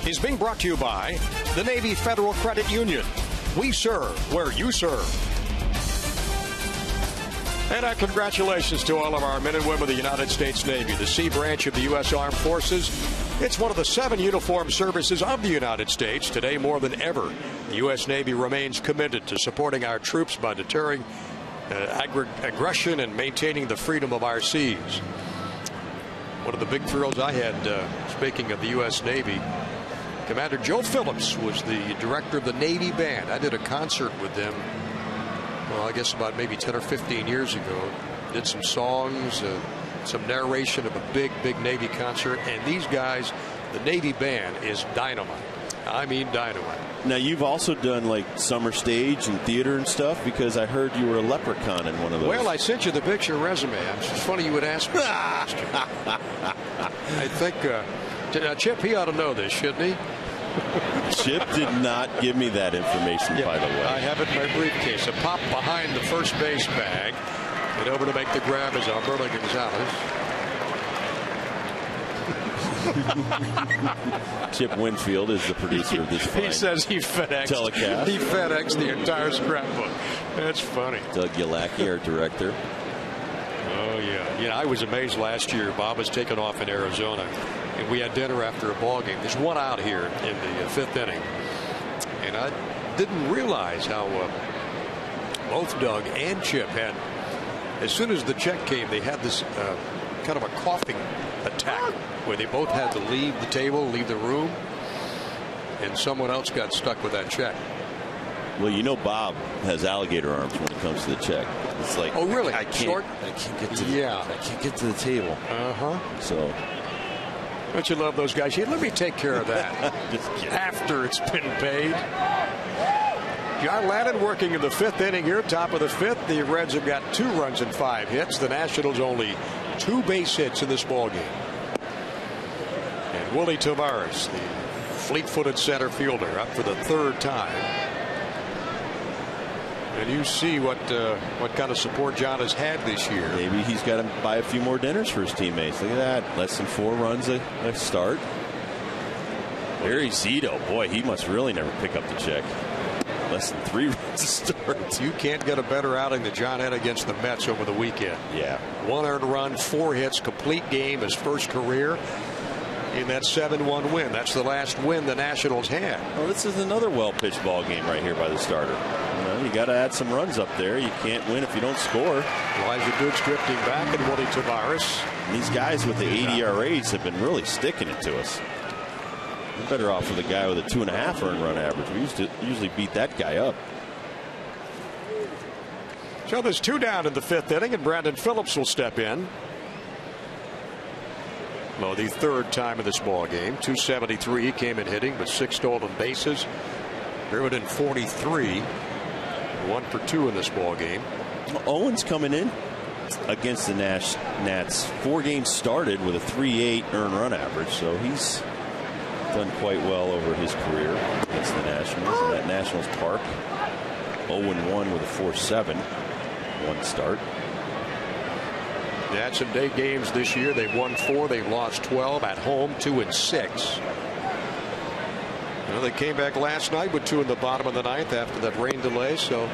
is being brought to you by the Navy Federal Credit Union. We serve where you serve. And our congratulations to all of our men and women of the United States Navy, the Sea Branch of the U.S. Armed Forces. It's one of the 7 uniformed services of the United States. Today, more than ever, the U.S. Navy remains committed to supporting our troops by deterring aggression and maintaining the freedom of our seas. One of the big thrills I had, speaking of the U.S. Navy, Commander Joe Phillips was the director of the Navy Band. I did a concert with them, well, I guess about maybe 10 or 15 years ago. Did some songs, some narration of a big Navy concert. And these guys, the Navy Band, is dynamite. I mean dynamite. Now, you've also done like summer stage and theater and stuff, because I heard you were a leprechaun in one of those. Well, I sent you the picture resume. It's funny you would ask me. I think Chip, he ought to know this, shouldn't he? Chip did not give me that information, by the way. I have it in my briefcase. A pop behind the first base bag. And over to make the grab is Alberto Gonzalez. Chip Winfield is the producer of this fine He says he FedExed telecast. He FedExed the entire scrapbook. That's funny. Doug Yalacki, our director. Oh, yeah. Yeah, I was amazed last year. Bob was taken off in Arizona, and we had dinner after a ball game. There's one out here in the 5th inning, and I didn't realize how both Doug and Chip had, as soon as the check came, they had this kind of a coughing attack where they both had to leave the table, leave the room, and someone else got stuck with that check. Well, you know, Bob has alligator arms when it comes to the check. It's like, oh, really? I can't get to I can't get to the table. So, don't you love those guys? Yeah, let me take care of that after it's been paid. John Lannon working in the 5th inning here, top of the 5th. The Reds have got 2 runs and 5 hits. The Nationals only 2 base hits in this ball game. And Willie Tavares, the fleet-footed center fielder, up for the 3rd time. And you see what kind of support John has had this year. Maybe he's got to buy a few more dinners for his teammates. Look at that. Less than 4 runs a start. Barry Zito, boy, he must really never pick up the check. Less than 3 runs a start. You can't get a better outing than John had against the Mets over the weekend. Yeah. 1 earned run, 4 hits, complete game, his first career in that 7-1 win. That's the last win the Nationals had. Well, this is another well-pitched ball game right here by the starter. You got to add some runs up there. You can't win if you don't score. Elijah Dukes drifting back, and Willie Tavares. And these guys with the 80 ERAs have been really sticking it to us. We're better off with a guy with a 2.5 earned run average. We usually beat that guy up. So there's 2 down in the 5th inning, and Brandon Phillips will step in. Well, the 3rd time in this ball game. 273 he came in hitting, but 6 stolen bases. Driven in 43. 1 for 2 in this ball game. Owens coming in against the Nats. 4 games started with a 3.8 earned run average, so he's done quite well over his career against the Nationals. And at Nationals Park, 0-1 with a 4.7 1 start. Nats and day games this year. They've won 4. They've lost 12 at home, 2-6. Well, they came back last night with 2 in the bottom of the 9th after that rain delay, so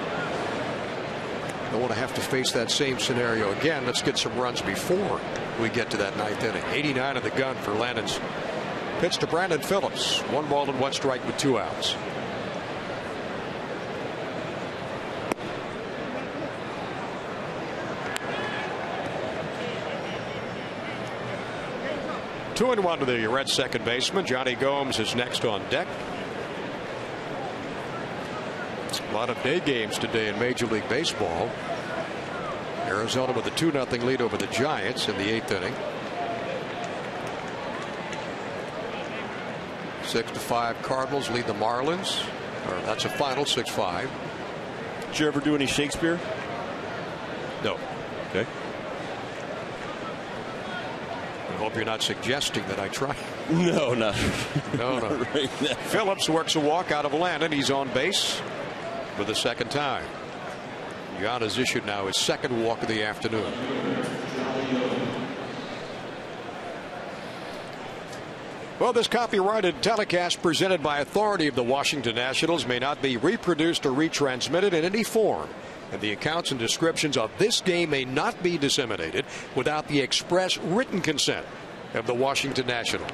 don't want to have to face that same scenario again. Let's get some runs before we get to that 9th inning. 89 of the gun for Lannon's pitch to Brandon Phillips. 1 ball and 1 strike with 2 outs. Two and 1 to the Reds second baseman. Johnny Gomes is next on deck. A lot of day games today in Major League Baseball. Arizona with a 2-0 lead over the Giants in the 8th inning. 6-5 Cardinals lead the Marlins. Or that's a final 6-5. Did you ever do any Shakespeare? No. Okay. I hope you're not suggesting that I try. No, not. No. Right now. Phillips works a walk out of Landon. He's on base for the 2nd time. John has issued now his 2nd walk of the afternoon. Well, this copyrighted telecast presented by authority of the Washington Nationals may not be reproduced or retransmitted in any form. And the accounts and descriptions of this game may not be disseminated without the express written consent of the Washington Nationals.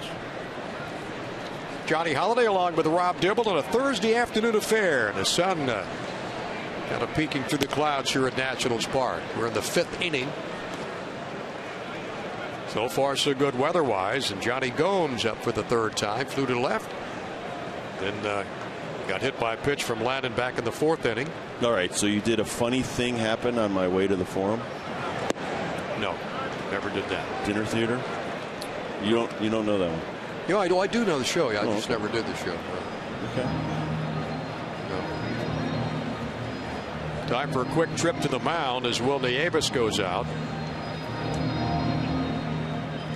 Johnny Holiday along with Rob Dibble on a Thursday afternoon affair. And the sun kind of peeking through the clouds here at Nationals Park. We're in the 5th inning. So far so good weather-wise. And Johnny Gomes up for the 3rd time. Flew to left. Then got hit by a pitch from Landon back in the 4th inning. All right, so you did a funny thing happen on my way to the forum? No, never did that. Dinner theater? You don't know that one? Yeah, I do know the show. Yeah, I just never did the show. Okay. No. Time for a quick trip to the mound as Will Nieves goes out.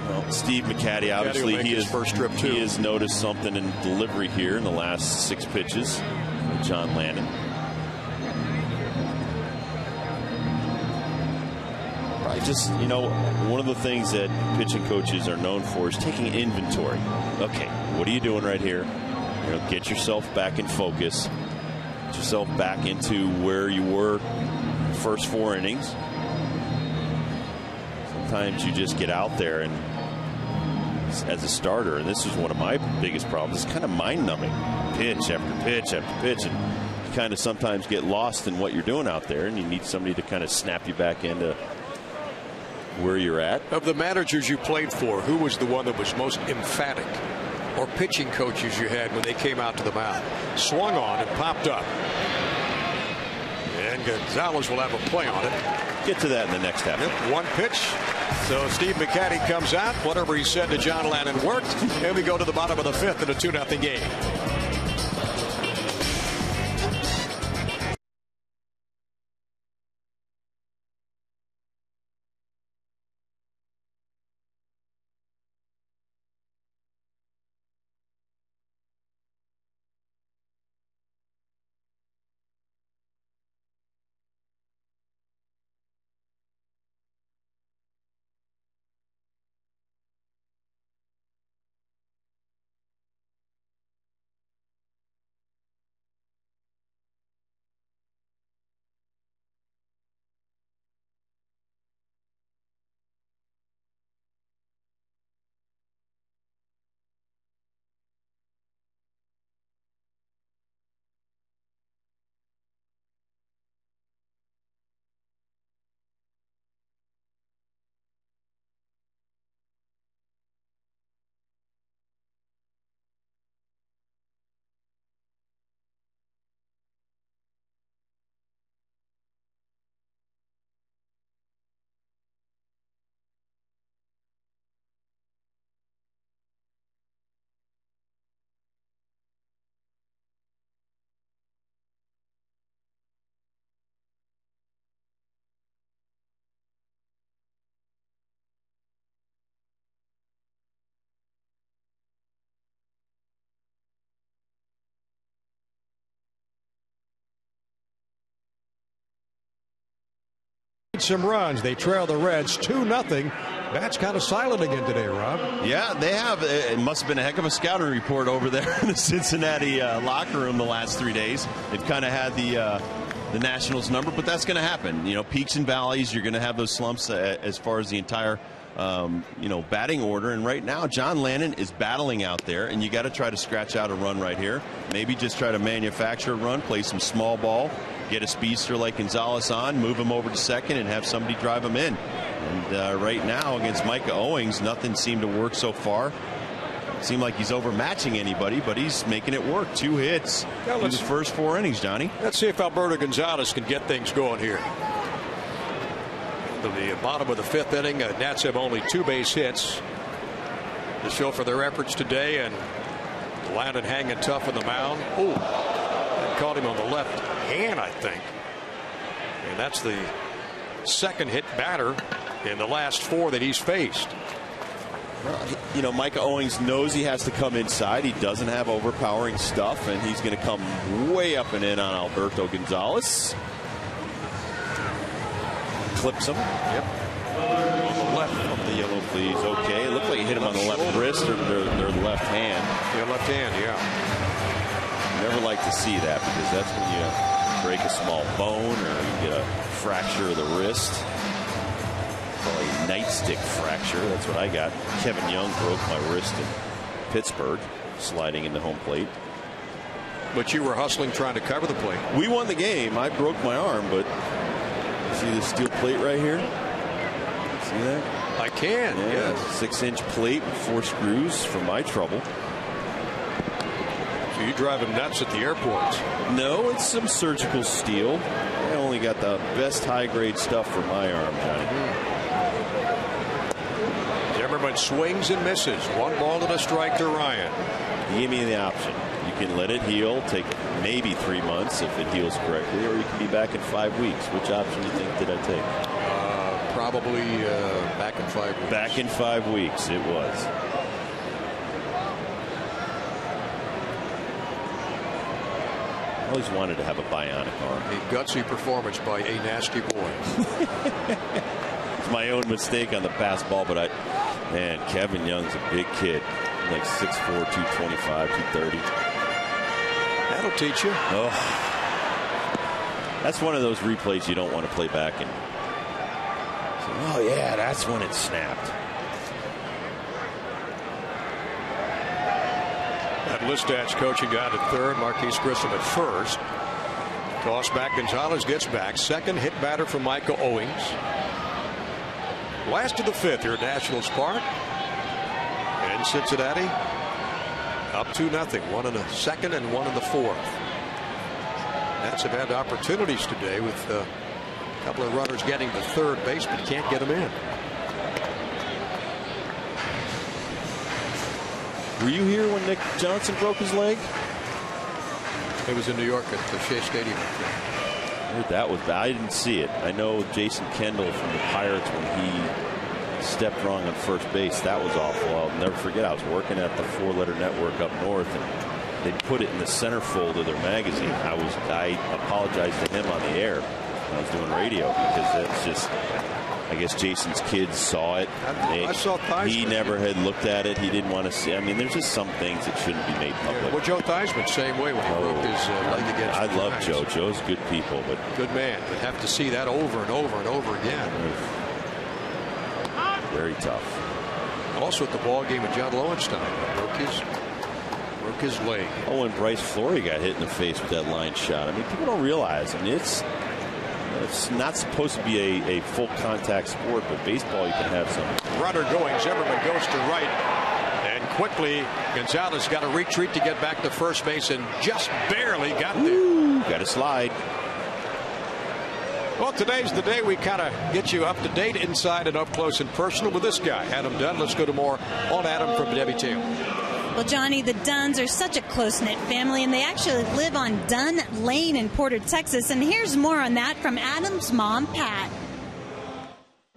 Well, Steve McCaddy, obviously, he has noticed something in delivery here in the last 6 pitches with John Landon. I just, one of the things that pitching coaches are known for is taking inventory. Okay, what are you doing right here? Get yourself back in focus. Get yourself back into where you were first 4 innings. Sometimes you just get out there and as a starter, and this is one of my biggest problems, it's kind of mind-numbing. Pitch after pitch after pitch, and you kind of sometimes get lost in what you're doing out there, and you need somebody to kind of snap you back into where you're at. Of the managers you played for, who was the one that was most emphatic, or pitching coaches you had when they came out to the mound? Swung on and popped up. And Gonzalez will have a play on it. Get to that in the next half. Yep, 1 pitch. So Steve McCaddy comes out. Whatever he said to John Landon worked. And we go to the bottom of the 5th in a 2-0 game. Some runs. They trail the Reds 2-0. That's kind of silent again today, Rob. Yeah, they have. It must have been a heck of a scouting report over there in the Cincinnati locker room the last 3 days. They've kind of had the Nationals number, but that's going to happen. Peaks and valleys. You're going to have those slumps as far as the entire batting order. And right now, John Landon is battling out there, and you got to try to scratch out a run right here. Maybe just try to manufacture a run, play some small ball, get a speedster like Gonzalez on, move him over to second, and have somebody drive him in. And right now, against Micah Owings, nothing seemed to work so far. It seemed like he's overmatching anybody, but he's making it work. 2 hits in the first 4 innings, Johnny. Let's see if Alberto Gonzalez can get things going here. The bottom of the 5th inning, Nats have only 2 base hits to show for their efforts today, and Landon hanging tough on the mound. Oh, caught him on the left hand, I think, and that's the 2nd hit batter in the last 4 that he's faced. Well, Micah Owings knows he has to come inside. He doesn't have overpowering stuff, and he's going to come way up and in on Alberto Gonzalez. Clips him. Yep. On the left. The yellow, please. Okay. It looked like he hit him on the left wrist or their left hand. Yeah, left hand, yeah. Never like to see that because that's when you break a small bone or you get a fracture of the wrist. Called a nightstick fracture. That's what I got. Kevin Young broke my wrist in Pittsburgh, sliding into home plate. But you were hustling, trying to cover the plate. We won the game. I broke my arm, but see the steel plate right here? See that? I can, yeah. yes. 6-inch plate with 4 screws for my trouble. So you drive him nuts at the airports? No, it's some surgical steel. I only got the best high-grade stuff for my arm, Johnny. Zimmerman swings and misses. 1 ball and a strike to Ryan. He gave me the option. You can let it heal, take maybe 3 months if it heals correctly, or you can be back in 5 weeks. Which option do you think did I take? Probably back in 5 weeks. Back in 5 weeks, it was. I always wanted to have a bionic arm. A gutsy performance by a nasty boy. It's my own mistake on the pass ball, but man, Kevin Young's a big kid. Like 6'4", 225, 230. That'll teach you. Oh. That's one of those replays you don't want to play back and say, oh yeah, that's when it snapped. That Listat's coaching guy at third, Marquise Grissom at first. Toss back, Gonzalez gets back. Second hit batter from Michael Owings. Last of the 5th here at Nationals Park. And Cincinnati up 2-0. 1 in the 2nd and 1 in the 4th. Nats have had opportunities today with a couple of runners getting to third base, but can't get them in. Were you here when Nick Johnson broke his leg? It was in New York at the Shea Stadium. I heard that was bad. I didn't see it. I know Jason Kendall from the Pirates, when he stepped wrong on first base, that was awful. I'll never forget, I was working at the 4-letter network up north, and they put it in the centerfold of their magazine. I apologized to him on the air when I was doing radio, because that's just, I guess Jason's kids saw it. I saw Theismann. He never had looked at it. He didn't want to see. I mean, there's just some things that shouldn't be made public. Yeah, well, Joe Theismann, same way when he broke his leg against I the love Giants. Joe. Joe's good people, but good man. But have to see that over and over and over again. Very tough. Also at the ball game with John Lowenstein, broke his leg. Oh, and Bryce Flory got hit in the face with that line shot. I mean, people don't realize. I mean, it's not supposed to be a full contact sport, but baseball you can have some. Runner going, Zimmerman goes to right, and quickly Gonzalez got a retreat to get back to first base and just barely got there. Got to slide. Well, today's the day we kind of get you up to date, inside and up close and personal with this guy, Adam Dunn. Let's go to more on Adam from Debbie Taylor. Well, Johnny, the Dunns are such a close-knit family, and they actually live on Dunn Lane in Porter, Texas. And here's more on that from Adam's mom, Pat.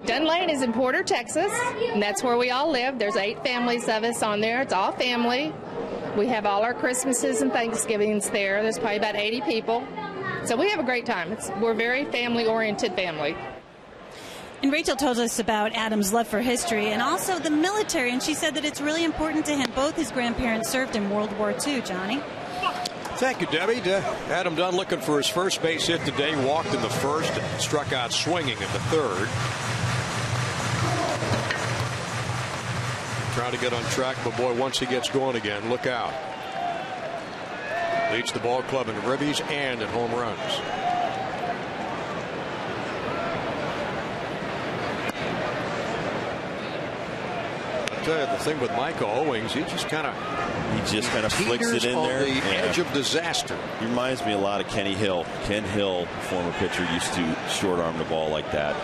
Dunn Lane is in Porter, Texas, and that's where we all live. There's 8 families of us on there. It's all family. We have all our Christmases and Thanksgivings there. There's probably about 80 people. So we have a great time. We're a very family-oriented family. And Rachel told us about Adam's love for history and also the military, and she said that it's really important to him. Both his grandparents served in World War II, Johnny. Thank you, Debbie. Adam Dunn looking for his first base hit today. Walked in the first and struck out swinging in the third. Trying to get on track, but boy, once he gets going again, look out. Leads the ball club in ribbies and in home runs. I'll tell you the thing with Michael Owings, he just kind of flicks it in there. The edge of disaster. He reminds me a lot of Kenny Hill. Ken Hill, former pitcher, used to short arm the ball like that.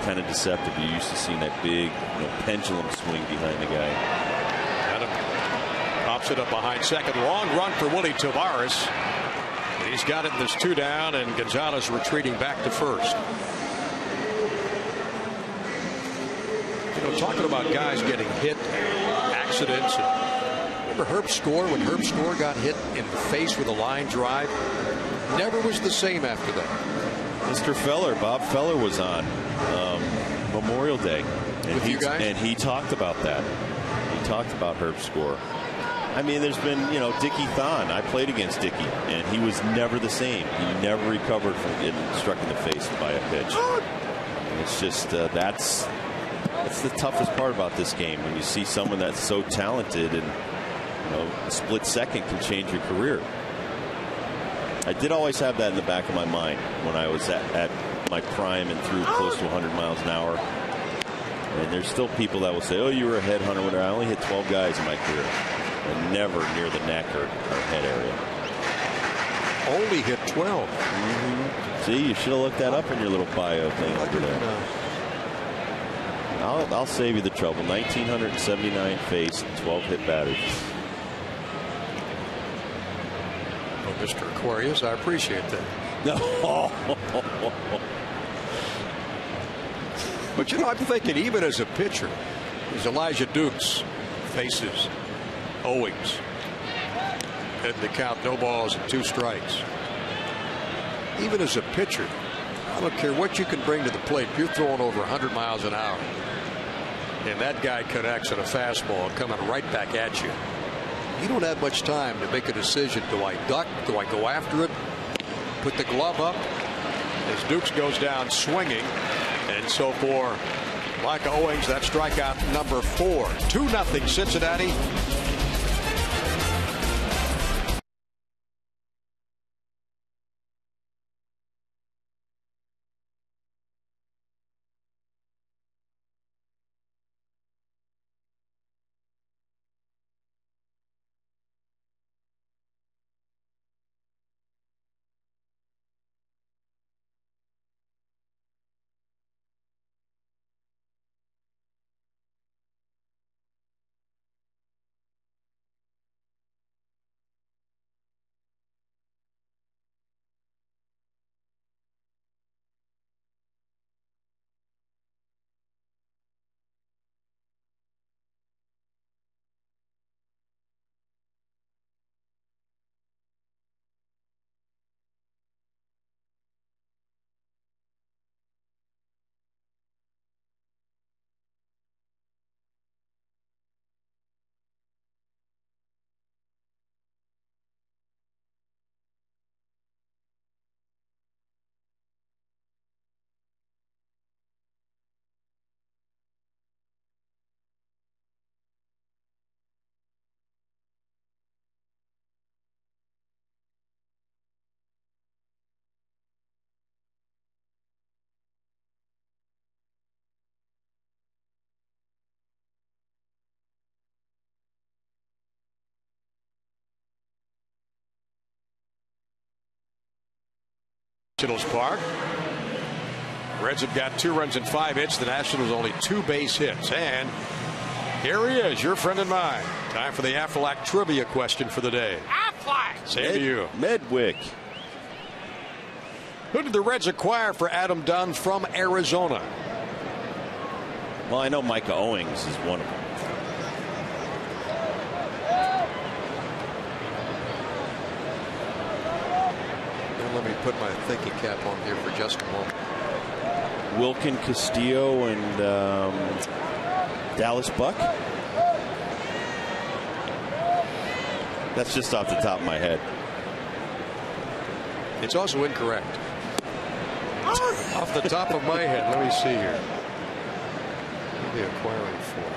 Kind of deceptive. You're used to seeing that big, pendulum swing behind the guy. Pops it up behind second. Long run for Willie Tavares. He's got it. There's 2 down, and Gonzalez retreating back to first. Talking about guys getting hit, accidents. Remember Herb Score, when Herb Score got hit in the face with a line drive? Never was the same after that. Mr. Feller, Bob Feller was on. Memorial Day. With you guys? And he talked about that. He talked about Herb's score. I mean, there's been, Dickie Thon. I played against Dickie, and he was never the same. He never recovered from getting struck in the face by a pitch. And it's just, that's the toughest part about this game. When you see someone that's so talented and, a split second can change your career. I did always have that in the back of my mind when I was at my prime and threw close to 100 miles an hour. And there's still people that will say, oh, you were a headhunter. Whatever. I only hit 12 guys in my career. And never near the neck or head area. Only hit 12. See, you should have looked that up in your little bio thing over there. I'll save you the trouble. 1,979 faced, 12 hit batters. Oh, Mr. Aquarius, I appreciate that. No. But I'm thinking, even as a pitcher, as Elijah Dukes faces Owings, and the count, no balls and 2 strikes. Even as a pitcher, I don't care what you can bring to the plate. If you're throwing over 100 miles an hour, and that guy connects at a fastball coming right back at you, you don't have much time to make a decision. Do I duck? Do I go after it? Put the glove up as Dukes goes down swinging. And so for Micah Owings, that strikeout number 4. 2-0 Cincinnati. Nationals Park. Reds have got 2 runs and 5 hits. The Nationals only 2 base hits. And here he is, your friend and mine. Time for the Aflac trivia question for the day. Aflac! Same to you. Medwick. Who did the Reds acquire for Adam Dunn from Arizona? Well, I know Micah Owings is one of them. Let me put my thinking cap on here for just a moment. Wilkin Castillo and Dallas Buck. That's just off the top of my head. It's also incorrect. Off the top of my head, let me see here. What are they acquiring for?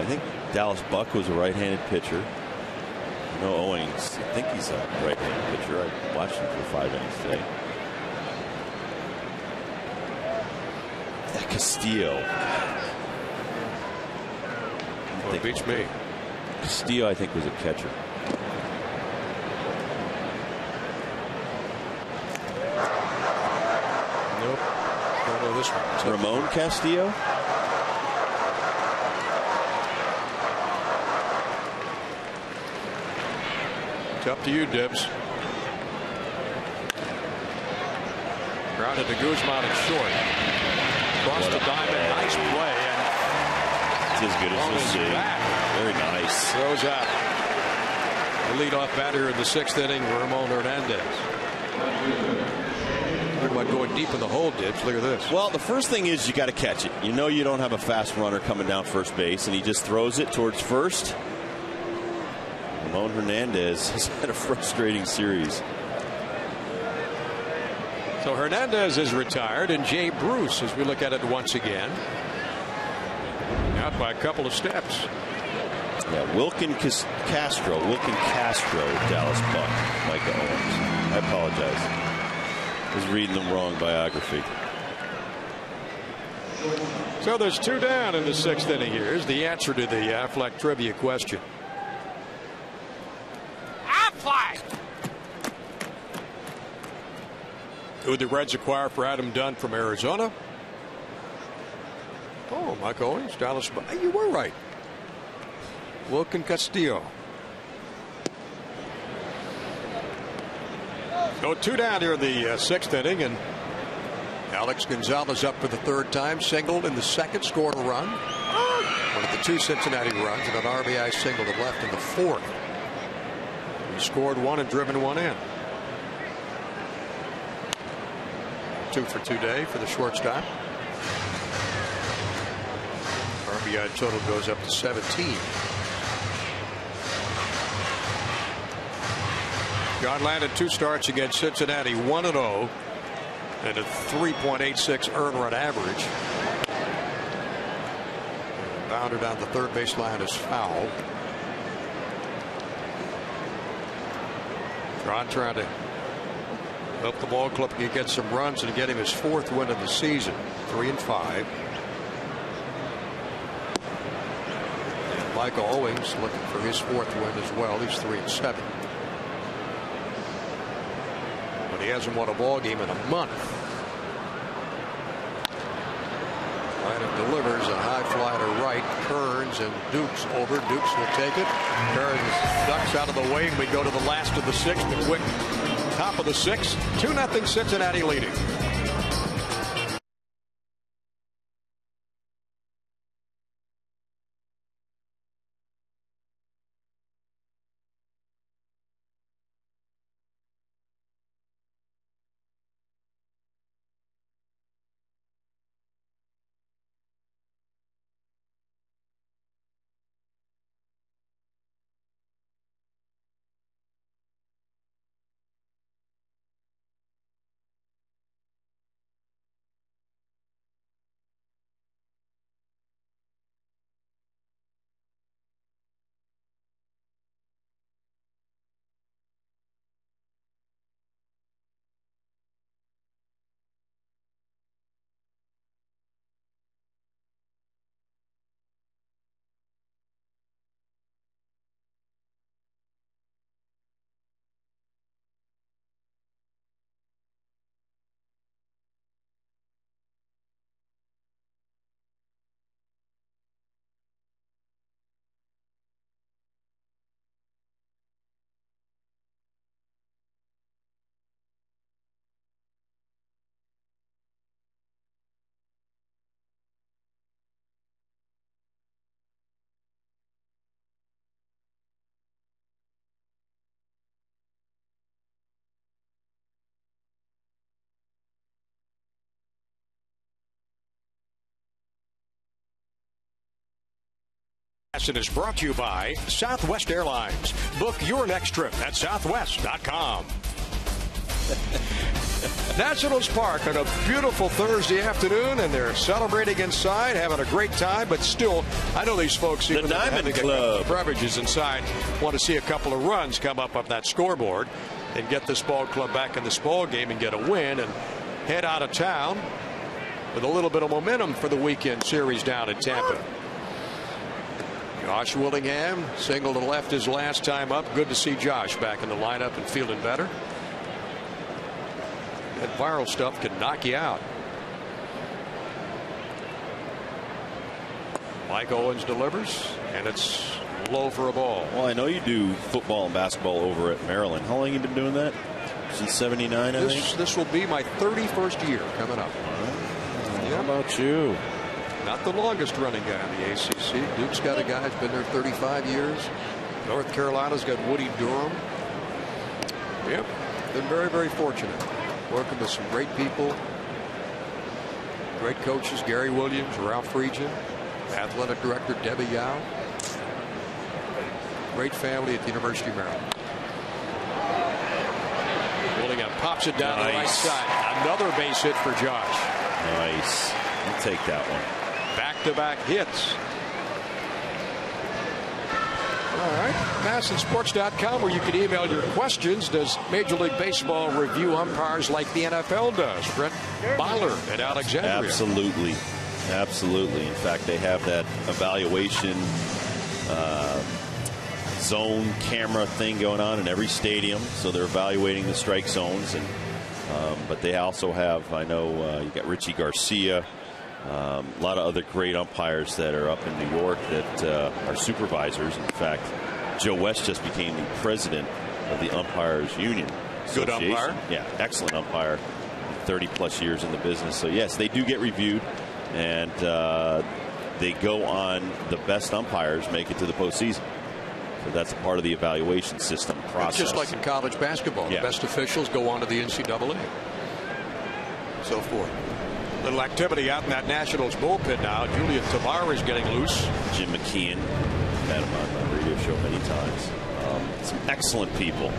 I think Dallas Buck was a right-handed pitcher. No Owings. I think he's a right-handed pitcher. I watched him for 5 innings today. That Castillo. Well, beats me. Castillo, I think, was a catcher. Nope. Don't know this one. Ramon Castillo? It's up to you, Dibs. Grounded to Guzman and short. Across the diamond. Nice play. And it's as good as you'll see. Very nice. Throws out. The leadoff batter in the 6th inning, Ramon Hernandez. Talking about going deep in the hole, Dibs. Look at this. Well, the first thing is you got to catch it. You know you don't have a fast runner coming down first base, and he just throws it towards first. Ramon Hernandez has had a frustrating series. So Hernandez is retired, and Jay Bruce, as we look at it once again, out by a couple of steps. Yeah, Wilkin Castro, Dallas Buck, Micah Owens. I apologize. I was reading the wrong biography. So there's 2 down in the 6th inning. Here's the answer to the Aflac trivia question. Aflac! Who the Reds acquire for Adam Dunn from Arizona? Oh, Mike Owens, Dallas Buck. You were right. Wilkin Castillo. So 2 down here in the 6th inning, and Alex Gonzalez up for the 3rd time, singled in the 2nd, scored a run. One of the 2 Cincinnati runs, and an RBI single to left in the 4th. He scored 1 and driven 1 in. 2 for today for the shortstop. RBI total goes up to 17. John landed 2 starts against Cincinnati, 1-0, and a 3.86 earned run average. Bounder down the 3rd base line is foul. John trying to help the ball club get some runs and get him his 4th win of the season, 3-5. And Michael Owens looking for his 4th win as well. He's 3-7. He hasn't won a ball game in a month. Lineup delivers a high fly to right. Kearns and Dukes over. Dukes will take it. Kearns ducks out of the way, and we go to the last of the 6th. The quick top of the 6th. 2-0 Cincinnati leading. It is brought to you by Southwest Airlines. Book your next trip at southwest.com. Nationals Park on a beautiful Thursday afternoon, and they're celebrating inside, having a great time, but still, I know these folks, even the though they're Diamond having a couple Club of beverages inside, want to see a couple of runs come up that scoreboard and get this ball club back in this ball game and get a win and head out of town with a little bit of momentum for the weekend series down in Tampa. Josh Willingham single to left his last time up. Good to see Josh back in the lineup and feeling better. That viral stuff can knock you out. Mike Owens delivers, and it's low for a ball. Well, I know you do football and basketball over at Maryland. How long have you been doing that? Since '79, I think? This will be my 31st year coming up. How about you? Not the longest running guy in the ACC. Duke's got a guy who's been there 35 years. North Carolina's got Woody Durham. Yep, been very, very fortunate. working with some great people, great coaches, Gary Williams, Ralph Friedgen, athletic director Debbie Yao. Great family at the University of Maryland. Willingham pops it down the right side. Another base hit for Josh. Nice. I'll take that one. Back-to-back hits. All right. MASNsports.com, where you can email your questions. Does Major League Baseball review umpires like the NFL does? Brent Byler at Alexandria. Absolutely. Absolutely. In fact, they have that evaluation zone camera thing going on in every stadium. So they're evaluating the strike zones. And but they also have, I know, you got Richie Garcia. A lot of other great umpires that are up in New York that are supervisors. In fact, Joe West just became the president of the Umpires Union. Good umpire. Yeah, excellent umpire. 30-plus years in the business. So, yes, they do get reviewed, and they go on the best umpires make it to the postseason. So that's a part of the evaluation system process. It's just like in college basketball. Yeah. The best officials go on to the NCAA. So forth. Little activity out in that Nationals bullpen now. Julian Tavar is getting loose. Jim McKeon, had him on the radio show many times. Some excellent people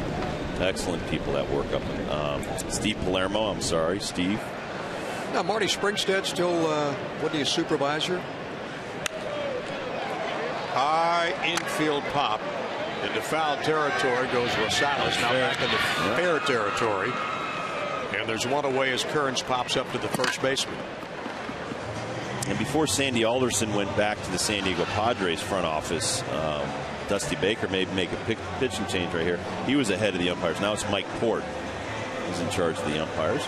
that work up in Steve Palermo. I'm sorry, Steve. Now Marty Springstead still what is supervisor? High infield pop into foul territory goes Rosales. Now back into fair territory. And there's one away as Kearns pops up to the first baseman. And before Sandy Alderson went back to the San Diego Padres front office, Dusty Baker may make a pitching change right here. He was ahead of the umpires. Now it's Mike Port who's in charge of the umpires.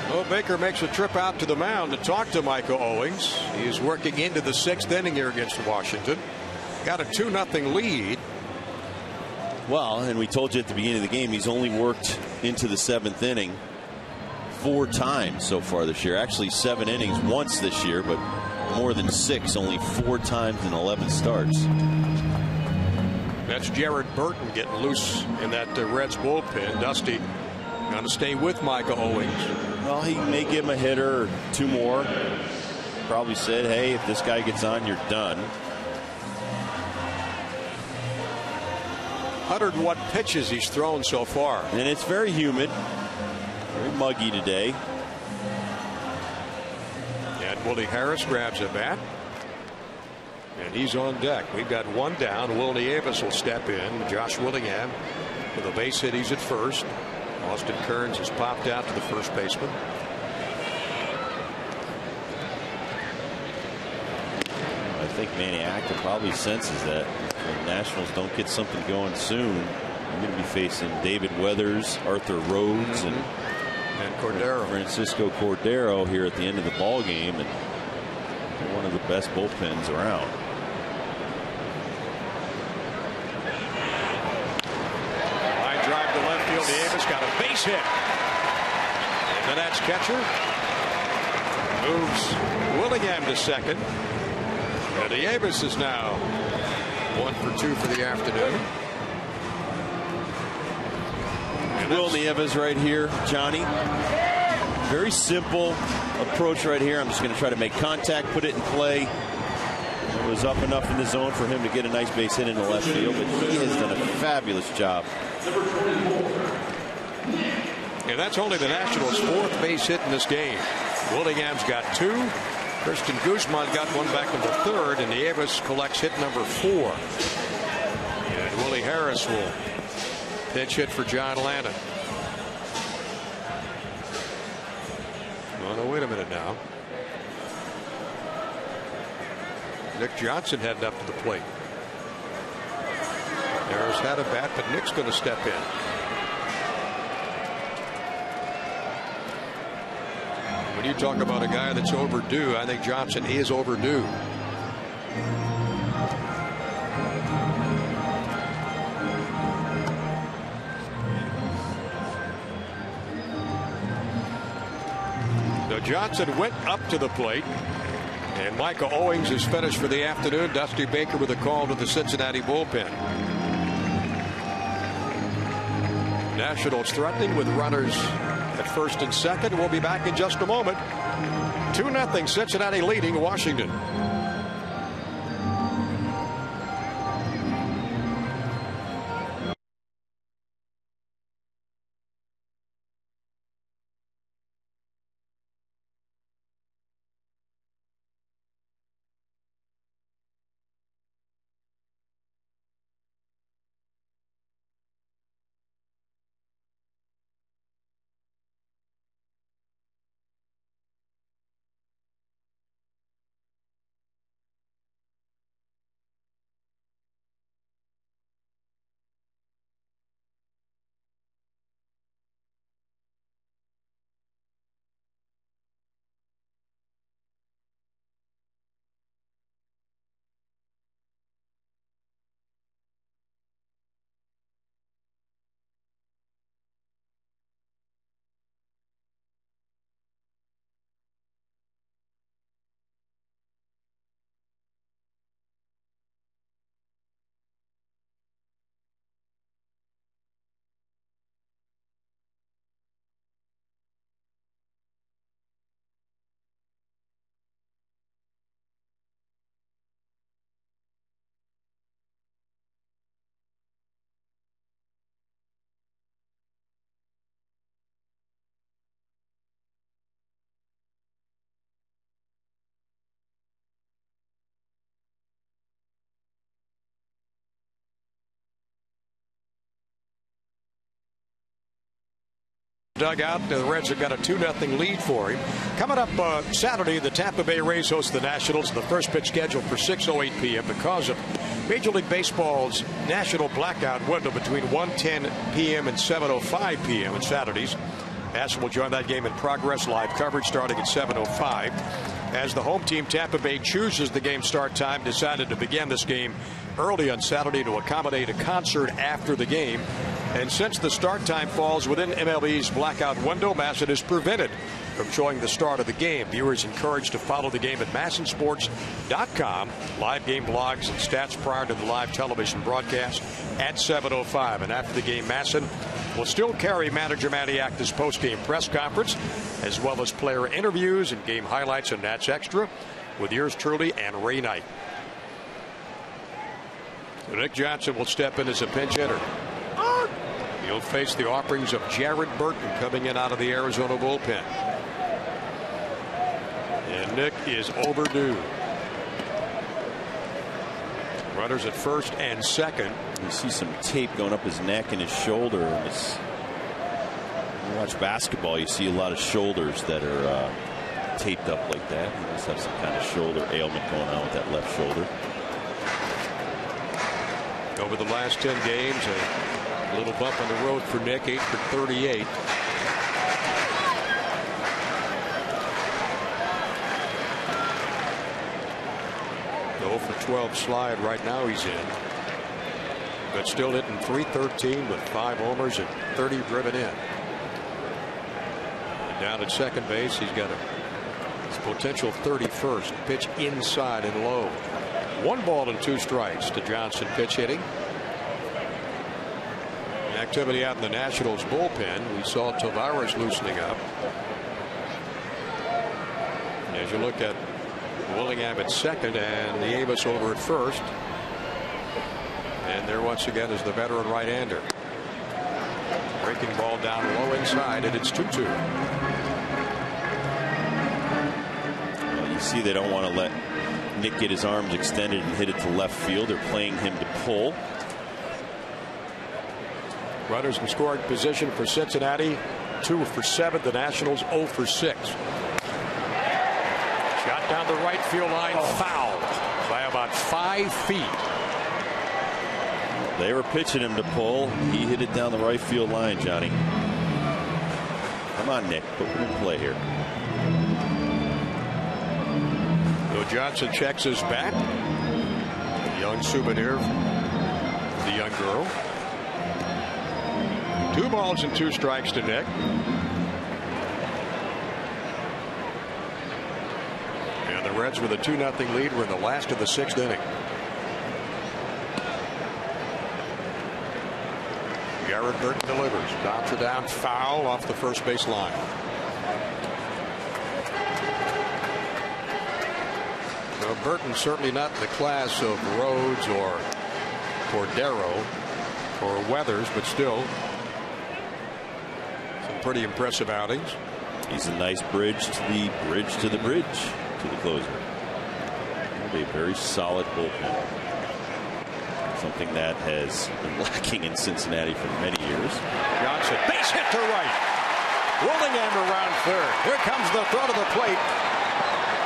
Well, Baker makes a trip out to the mound to talk to Michael Owings. He is working into the 6th inning here against Washington. Got a 2-0 lead. Well, and we told you at the beginning of the game, he's only worked into the 7th inning 4 times so far this year. Actually 7 innings once this year, but more than 6, only 4 times in 11 starts. That's Jared Burton getting loose in that Reds bullpen. Dusty going to stay with Michael Owings. Well, he may give him a hitter or 2 more. Probably said, hey, if this guy gets on, you're done. 101 pitches he's thrown so far. And it's very humid, very muggy today. And Willie Harris grabs a bat. And he's on deck. We've got 1 down. Will Nieves will step in. Josh Willingham with a base hit. He's at first. Austin Kearns has popped out to the first baseman. I think Manny Acta probably senses that if the Nationals don't get something going soon, you're going to be facing David Weathers, Arthur Rhodes, and Cordero. Francisco Cordero here at the end of the ball game, and one of the best bullpens around. Line drive to left field. Nieves got a base hit. And the Nats catcher moves Willingham to second. And Nieves is now 1 for 2 for the afternoon. Will Nieves right here, Johnny. Very simple approach right here. I'm just going to try to make contact, put it in play. It was up enough in the zone for him to get a nice base hit into left field, but he has done a fabulous job. And that's only the Nationals' 4th base hit in this game. Willingham's got 2. Christian Guzman got one back in the 3rd, and Nieves collects hit number 4. And Willie Harris will pitch hit for John Lannon. Oh, no, wait a minute now. Nick Johnson heading up to the plate. Harris had a bat, but Nick's going to step in. When you talk about a guy that's overdue, I think Johnson is overdue. So Johnson went up to the plate, and Michael Owings is finished for the afternoon. Dusty Baker with a call to the Cincinnati bullpen. Nationals threatening with runners at first and second. We'll be back in just a moment. 2-0 Cincinnati leading Washington. Dugout. The Reds have got a 2-0 lead for him. Coming up Saturday, the Tampa Bay Rays host the Nationals. The first pitch scheduled for 6:08 p.m. because of Major League Baseball's national blackout window between 1:10 p.m. and 7:05 p.m. on Saturdays. National will join that game in progress. Live coverage starting at 7:05. As the home team, Tampa Bay, chooses the game start time, decided to begin this game early on Saturday to accommodate a concert after the game. And since the start time falls within MLB's blackout window, MASN is prevented from showing the start of the game. Viewers encouraged to follow the game at MASNsports.com. Live game blogs and stats prior to the live television broadcast at 7:05. And after the game, MASN will still carry manager Matty Acta's post-game press conference, as well as player interviews and game highlights on Nats Extra with yours truly and Ray Knight. Nick Johnson will step in as a pinch hitter. He'll face the offerings of Jared Burton coming in out of the Arizona bullpen. And Nick is overdue. Runners at first and second. You see some tape going up his neck and his shoulder. And when you watch basketball, you see a lot of shoulders that are taped up like that. He must have some kind of shoulder ailment going on with that left shoulder. Over the last 10 games, a little bump on the road for Nick, 8 for 38. The 0 for 12 slide right now he's in. But still hitting .313 with 5 homers and 30 driven in. And down at second base, he's got his potential 31st pitch inside and low. 1 ball and 2 strikes to Johnson pitch hitting. Activity out in the Nationals bullpen. We saw Tavares loosening up. And as you look at Willingham at second and Nieves over at first. And there once again is the veteran right-hander. Breaking ball down low inside, and it's 2-2. Well, you see they don't want to let Nick get his arms extended and hit it to left field. They're playing him to pull. Runners in scoring position for Cincinnati. 2 for 7. The Nationals 0 for 6. Shot down the right field line, foul by about 5 feet. They were pitching him to pull. He hit it down the right field line, Johnny. Come on, Nick, put him in play here. So Johnson checks his bat. A young souvenir for the young girl. 2 balls and 2 strikes to Nick. And the Reds with a 2-0 lead. We're in the last of the 6th inning. Garrett Burton delivers. Bouncer down, foul off the first base line. Now, Burton certainly not in the class of Rhodes or Cordero or Weathers, but still some pretty impressive outings. He's a nice bridge to the bridge to the closer. That'll be a very solid bullpen. Something that has been lacking in Cincinnati for many years. Johnson, base hit to right. Willingham around third. Here comes the throw to the plate.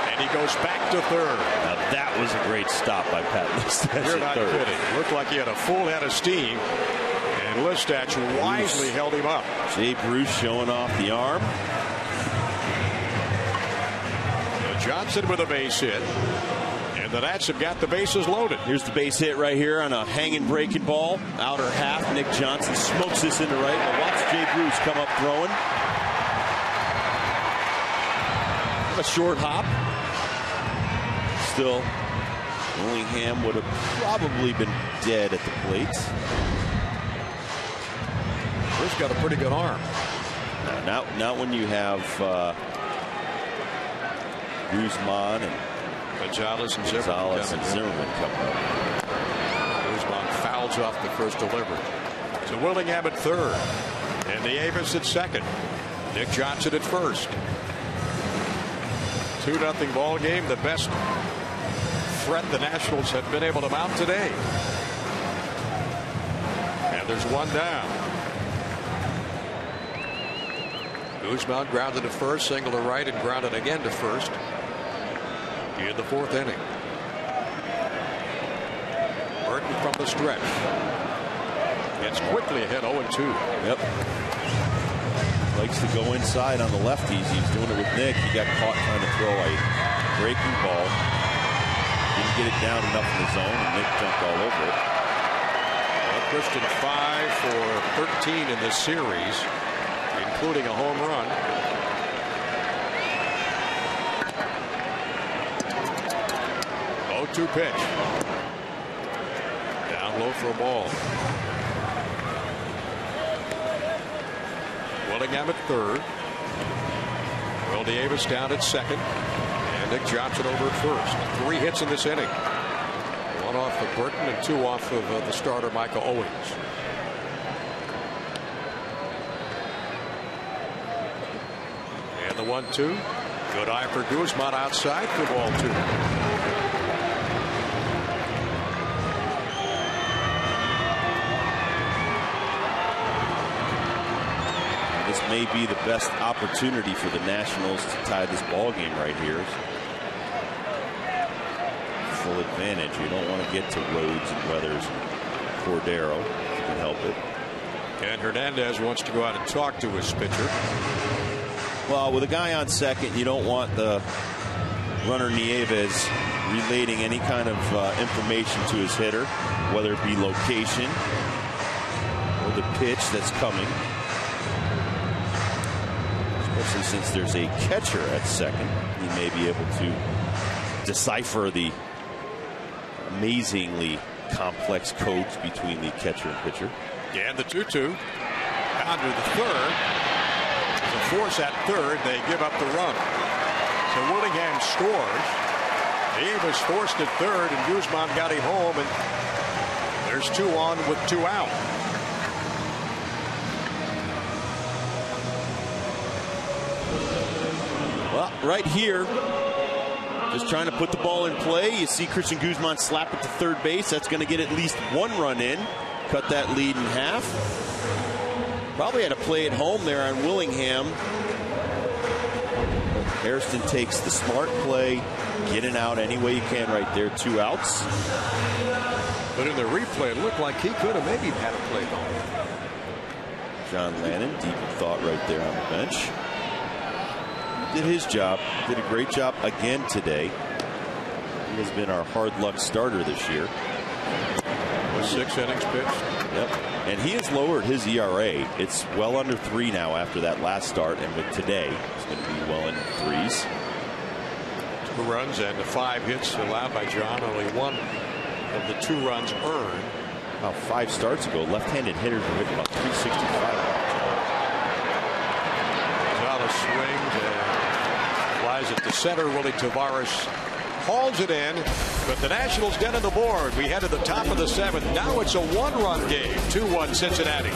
And he goes back to third. Now that was a great stop by Pat Listach. You're not kidding. Looked like he had a full head of steam. And Listach wisely held him up. Jay Bruce showing off the arm. Johnson with a base hit. And the Nats have got the bases loaded. Here's the base hit right here on a hanging breaking ball. Outer half. Nick Johnson smokes this into right. But watch Jay Bruce come up throwing. A short hop. Still, Willingham would have probably been dead at the plate. Bruce got a pretty good arm. Not when you have Guzman and Gonzalez and Zimmerman coming up. Guzman fouls off the first delivery. So Willingham at third. And Nieves at second. Nick Johnson at first. 2-0 ball game. The best threat the Nationals have been able to mount today. And there's one down. Guzman grounded to first, single to right, and grounded again to first in the fourth inning. Burton from the stretch. Gets quickly ahead 0-2. Yep. Likes to go inside on the lefties. He's doing it with Nick. He got caught trying to throw a breaking ball. Didn't get it down enough in the zone, and Nick jumped all over it. Well, Christian 5 for 13 in this series, including a home run. Oh, 2 pitch. Down low for a ball. Willingham at third. Will Nieves down at second. And Nick Johnson over at first. 3 hits in this inning. 1 off of Burton and 2 off of the starter Michael Owens. And the 1-2. Good eye for Guzman outside for ball 2. May be the best opportunity for the Nationals to tie this ball game right here. Full advantage. You don't want to get to Rhodes and Weathers and Cordero if you can help it. And Hernandez wants to go out and talk to his pitcher. Well, with a guy on second, you don't want the runner Nieves relating any kind of information to his hitter, whether it be location or the pitch that's coming. Especially since there's a catcher at second, he may be able to decipher the amazingly complex codes between the catcher and pitcher. And the 2-2. Down to the third. The force at third. They give up the run. So Willingham scores. Nieves forced at third, and Guzman got him home, and there's 2 on with 2 out. Well, right here, just trying to put the ball in play. You see Christian Guzman slap it to third base. That's going to get at least 1 run in. Cut that lead in half. Probably had a play at home there on Willingham. Hairston takes the smart play. Get it out any way you can right there. 2 outs. But in the replay, it looked like he could have maybe had a play home. John Lannon, deep in thought right there on the bench. Did his job. Did a great job again today. He has been our hard luck starter this year. 6 innings pitched. Yep. And he has lowered his ERA. It's well under 3 now after that last start, and with today, it's going to be well in 3s. 2 runs and 5 hits allowed by John. Only 1 of the 2 runs earned about 5 starts ago, left-handed hitters were hitting about 365. Gonzalez swings and flies it to center. Willie Tavares hauls it in, but the Nationals get on the board. We head to the top of the 7th. Now it's a 1-run game, 2-1 Cincinnati.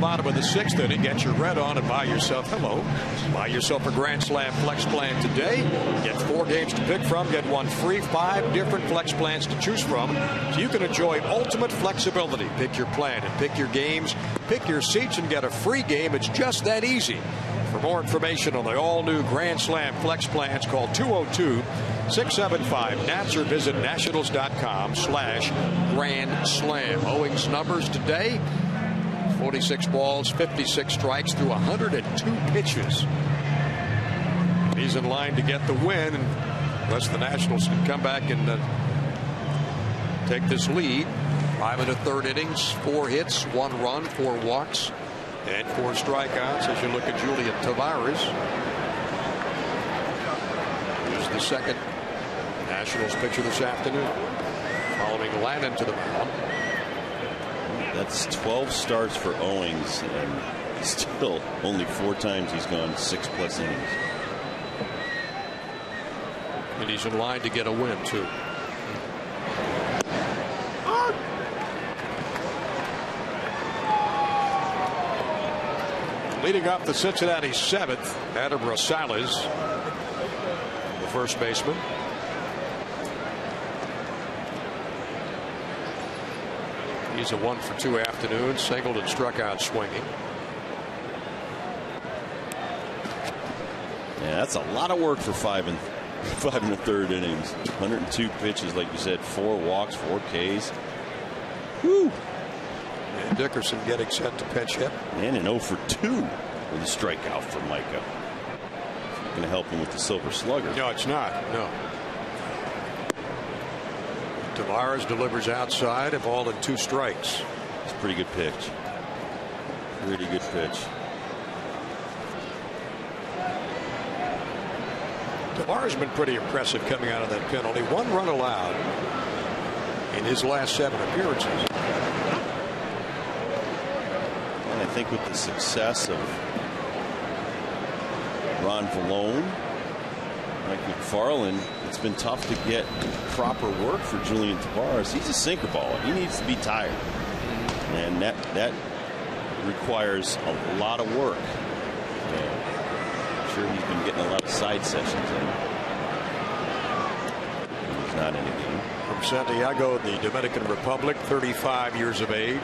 Bottom of the 6th inning, get your red on and buy yourself a Grand Slam flex plan today. Get 4 games to pick from, get 1 free, 5 different flex plans to choose from, so you can enjoy ultimate flexibility. Pick your plan and pick your games, pick your seats and get a free game. It's just that easy. For more information on the all-new Grand Slam flex plans, call 202-675-NATS or visit nationals.com/Grand Slam. Owings numbers today: 46 balls, 56 strikes through 102 pitches. He's in line to get the win unless the Nationals can come back and take this lead. 5 1/3 innings, 4 hits, 1 run, 4 walks, and 4 strikeouts as you look at Julian Tavares, who's the second Nationals pitcher this afternoon, following Lannon to the mound. That's 12 starts for Owings, and still only 4 times he's gone 6+ innings. And he's in line to get a win, too. Leading off the Cincinnati 7th, Adam Rosales, the first baseman. He's a 1 for 2 afternoon, singled and struck out swinging. Yeah, that's a lot of work for 5 1/3 innings. 102 pitches, like you said, 4 walks, 4 Ks. Whew. And Dickerson getting set to pitch hit. And an 0 for 2 with a strikeout for Micah. Going to help him with the silver slugger. No, it's not. No. Tavares delivers outside, a ball and 2 strikes. It's a pretty good pitch. Pretty good pitch. Tavares has been pretty impressive coming out of that pen. Only 1 run allowed in his last 7 appearances. And I think with the success of Ron Vallone, Mike McFarland, it's been tough to get proper work for Julian Tavares. He's a sinker baller. He needs to be tired, and that requires a lot of work. I'm sure he's been getting a lot of side sessions in. He's not in a game. From Santiago, the Dominican Republic, 35 years of age.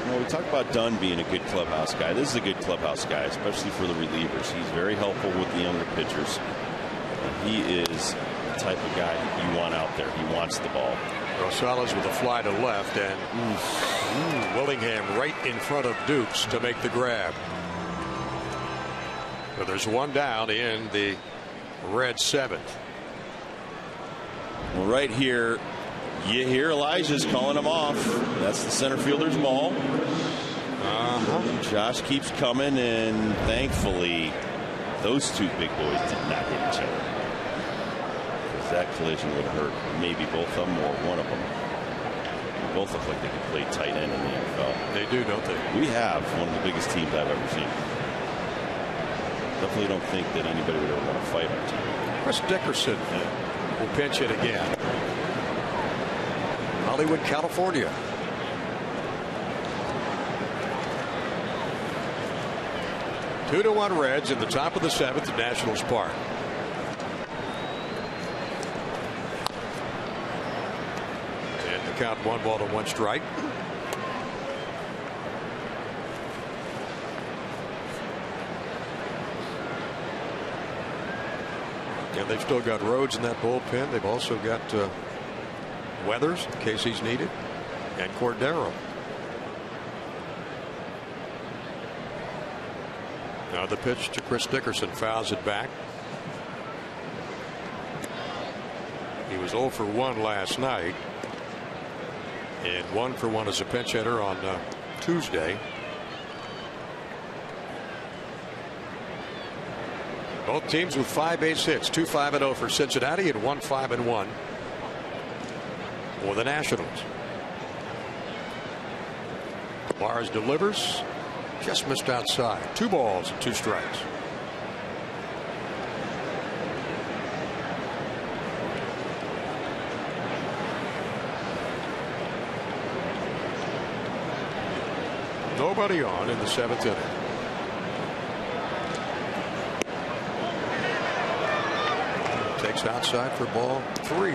Well, we talk about Dunn being a good clubhouse guy. This is a good clubhouse guy, especially for the relievers. He's very helpful with the younger pitchers. He is the type of guy you want out there. He wants the ball. Rosales with a fly to left, and Willingham right in front of Dukes to make the grab. So there's 1 down in the Red 7th. Well, right here, you hear Elijah's calling him off. That's the center fielder's ball. Josh keeps coming, and thankfully, those two big boys did not hit each other. Because that collision would hurt maybe both of them or one of them. They both look like they could play tight end in the NFL. They do, don't they? We have one of the biggest teams I've ever seen. Definitely don't think that anybody would ever want to fight our team. Chris Dickerson will pinch it again. Hollywood, California. Two to 1 Reds in the top of the 7th at Nationals Park. And the count 1-1 strike. And they've still got Rhodes in that bullpen. They've also got Weathers in case he's needed, and Cordero. Now the pitch to Chris Dickerson, fouls it back. He was 0 for 1 last night, and 1 for 1 as a pinch hitter on Tuesday. Both teams with 5 base hits, 2 5-0 for Cincinnati and 1 5-1 for the Nationals. Mars delivers, just missed outside. 2 balls and 2 strikes. Nobody on in the 7th inning. Takes outside for ball 3.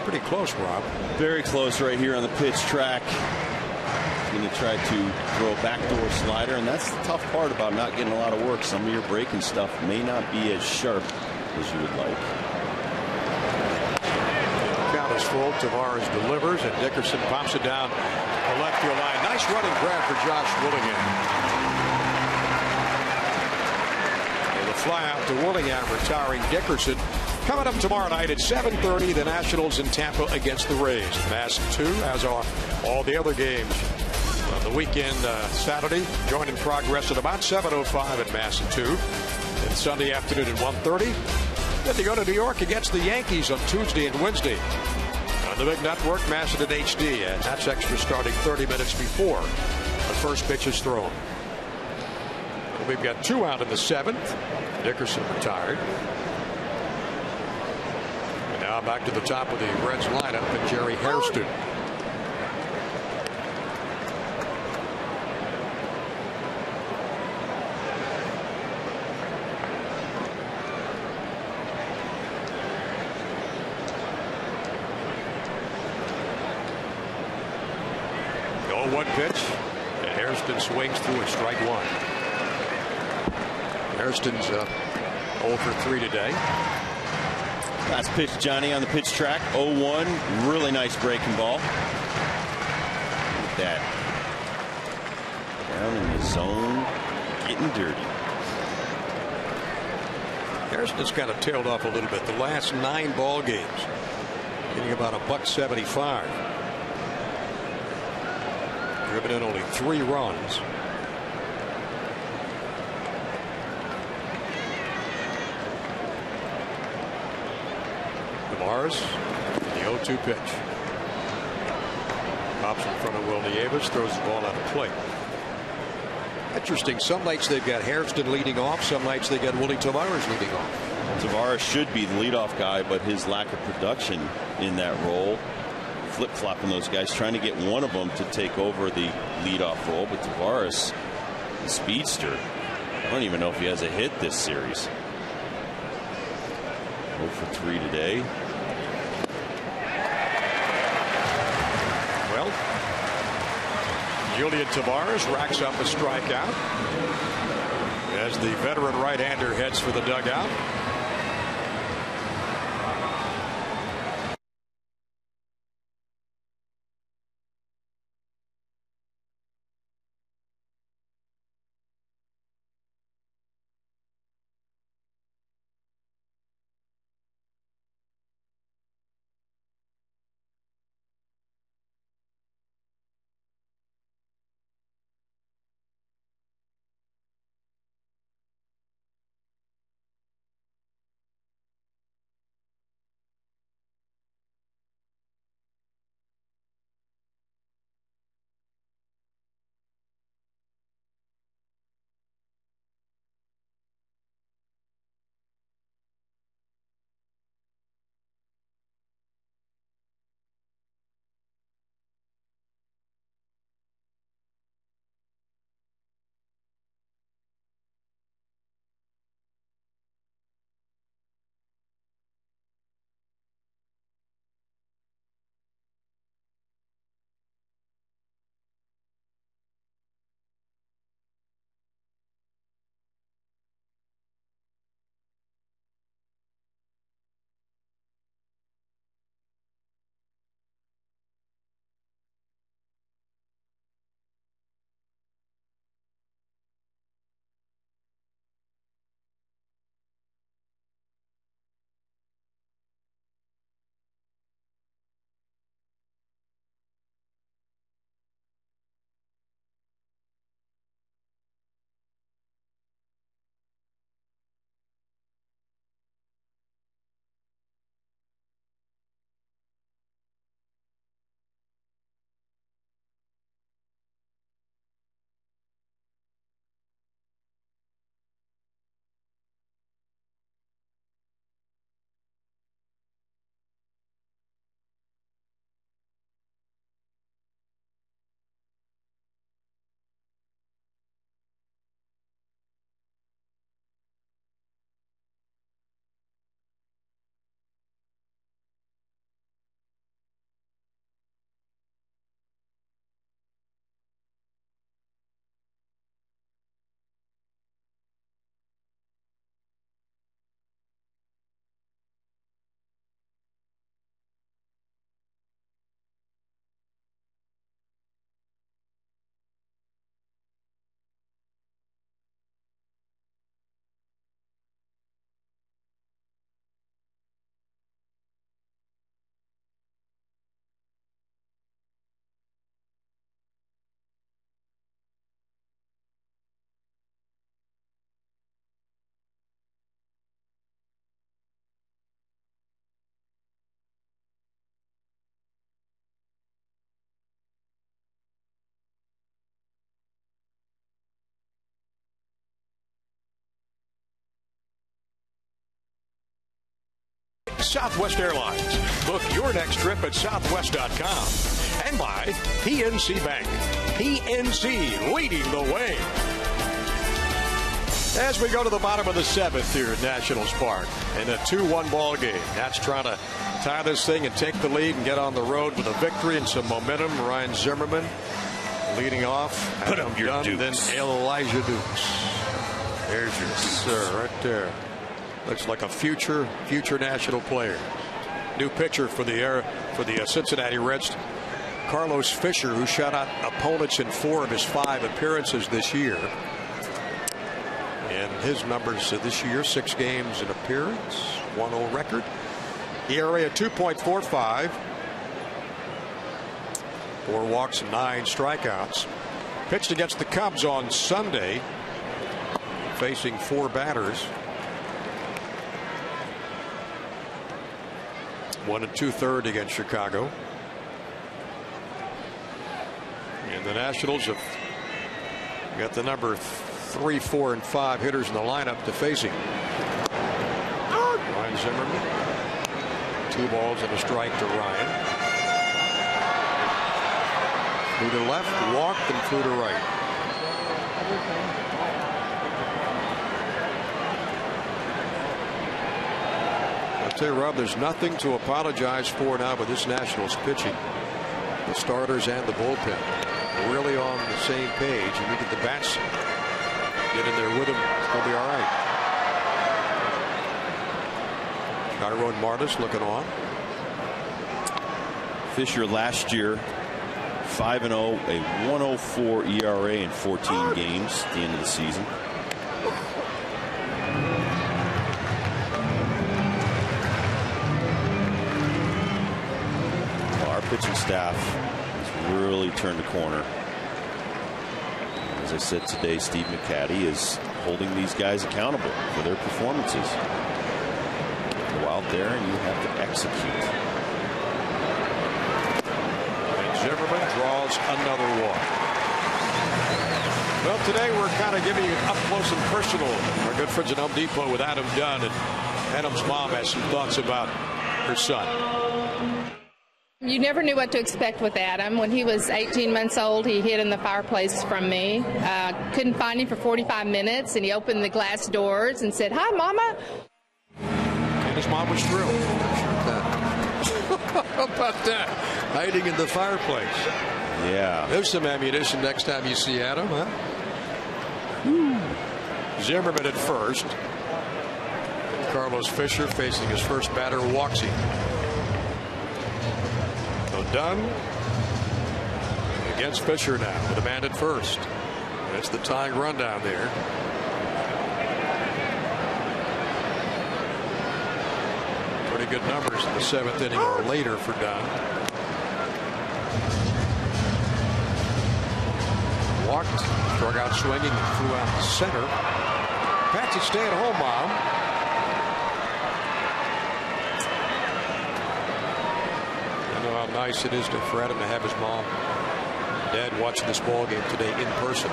Pretty close, Rob. Very close right here on the pitch track. He's going to try to throw a backdoor slider, and that's the tough part about not getting a lot of work. Some of your breaking stuff may not be as sharp as you would like. Count is full. Tavares delivers, and Dickerson pops it down the left field line. Nice running grab for Josh Willingham. Fly out to Willingham, retiring Dickerson. Coming up tomorrow night at 7:30, the Nationals in Tampa against the Rays. Mass 2, as are all the other games on the weekend. Saturday, join in progress at about 7:05 at Mass 2. And Sunday afternoon at 1:30. Then they go to New York against the Yankees on Tuesday and Wednesday. On the big network, Mass in HD, and that's extra starting 30 minutes before the first pitch is thrown. We've got 2 out in the 7th. Dickerson retired. And now back to the top of the Reds lineup and Jerry Hairston. The 0-1 pitch, and Hairston swings through and strike 1. Hairston's 0 for 3 today. Last pitch, Johnny, on the pitch track. 0-1. Really nice breaking ball. Look at that. Down in the zone. Getting dirty. Hairston's kind of tailed off a little bit. The last 9 ball games, getting about $1.75. Driven in only 3 runs. Mars, the 0-2 pitch. Pops in front of Will Nieves, throws the ball out of play. Interesting. Some nights they've got Hairston leading off. Some nights they got Willie Tavares leading off. Tavares should be the leadoff guy, but his lack of production in that role, flip-flopping those guys, trying to get one of them to take over the leadoff role. But Tavares, the speedster, I don't even know if he has a hit this series. 0 for 3 today. Well, Julian Tavares racks up a strikeout as the veteran right-hander heads for the dugout. Southwest Airlines. Book your next trip at southwest.com. And by PNC Bank. PNC leading the way. As we go to the bottom of the 7th here at Nationals Park in a 2-1 ball game. Nats trying to tie this thing and take the lead and get on the road with a victory and some momentum. Ryan Zimmerman leading off. Put up your Dukes. Then Elijah Dukes. There's your sir, right there. Looks like a future national player. New pitcher for the Cincinnati Reds, Carlos Fisher, who shut out opponents in 4 of his 5 appearances this year. And his numbers this year: 6 games in appearance, 1-0 record. ERA at 2.45. 4 walks and 9 strikeouts. Pitched against the Cubs on Sunday, facing 4 batters. 1 2/3 against Chicago. And the Nationals have got the number 3, 4, and 5 hitters in the lineup to face him. Ryan Zimmerman. 2 balls and a strike to Ryan. Flew to left, walked, and flew to right. I'll tell you, Rob, there's nothing to apologize for now with this Nationals pitching. The starters and the bullpen really on the same page, and we get the bats get in there with them. It's going to be all right. Tyrone Martis looking on. Fisher last year 5-0, a 1.04 ERA in 14 games at the end of the season. Well, our pitching staff has really turned the corner. As I said today, Steve McCaddy is holding these guys accountable for their performances. Go out there and you have to execute. Zimmerman draws another walk. Well, today we're kind of giving you up close and personal. Our good friends at Home Depot with Adam Dunn, and Adam's mom has some thoughts about her son. You never knew what to expect with Adam. When he was 18 months old, he hid in the fireplace from me. Couldn't find him for 45 minutes, and he opened the glass doors and said, "Hi, Mama." And his mom was thrilled. How about that? Hiding in the fireplace. Yeah. There's some ammunition next time you see Adam, huh? Zimmerman at first. Carlos Fisher facing his first batter, walks him. So Dunn against Fisher now with a man at first. That's the tying run down there. Pretty good numbers in the 7th inning or later for Dunn. Walked, struck out swinging, and flew out to center. Patsy stay-at-home mom. I know how nice it is for Adam to have his mom and dad watching this ball game today in person.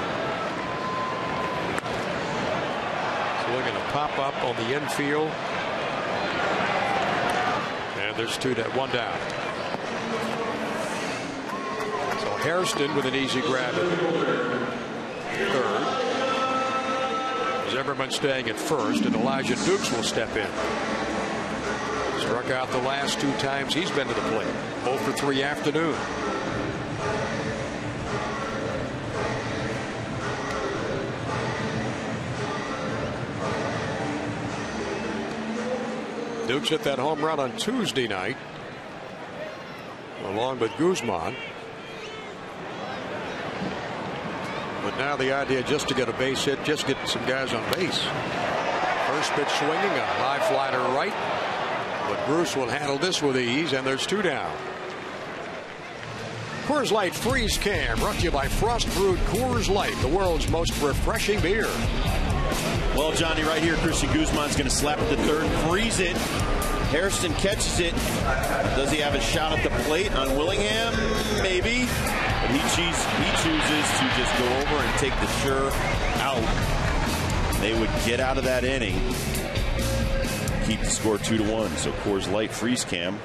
So they're going to pop up on the infield. And there's 1 down. So Hairston with an easy grab at third. Zimmerman staying at first, and Elijah Dukes will step in. Struck out the last 2 times he's been to the plate. 0 for 3 afternoon. Dukes hit that home run on Tuesday night, along with Guzman. But now the idea just to get a base hit, just get some guys on base. First pitch swinging, a high fly to right. But Bruce will handle this with ease, and there's 2 down. Coors Light Freeze Can, brought to you by Frost Brewed Coors Light, the world's most refreshing beer. Well, Johnny, right here, Christian Guzman's going to slap it to third, freeze it. Hairston catches it. Does he have a shot at the plate on Willingham? Maybe. But he chooses to just go over and take the sure out. They would get out of that inning keep the score 2-1. So Coors Light freeze cam.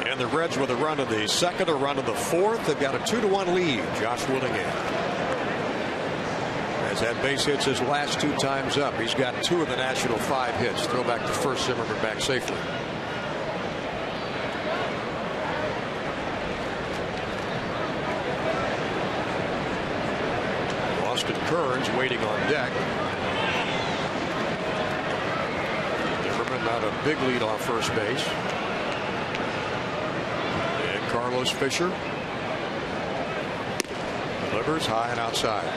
And the Reds with a run in the second, a run in the fourth. They've got a 2-1 lead. Josh Willingham has had base hits his last 2 times up. He's got 2 of the National 5 hits. Throw back to first, Zimmerman back safely. Austin Kearns waiting on deck. Zimmerman not a big lead off first base. And Carlos Fisher delivers high and outside.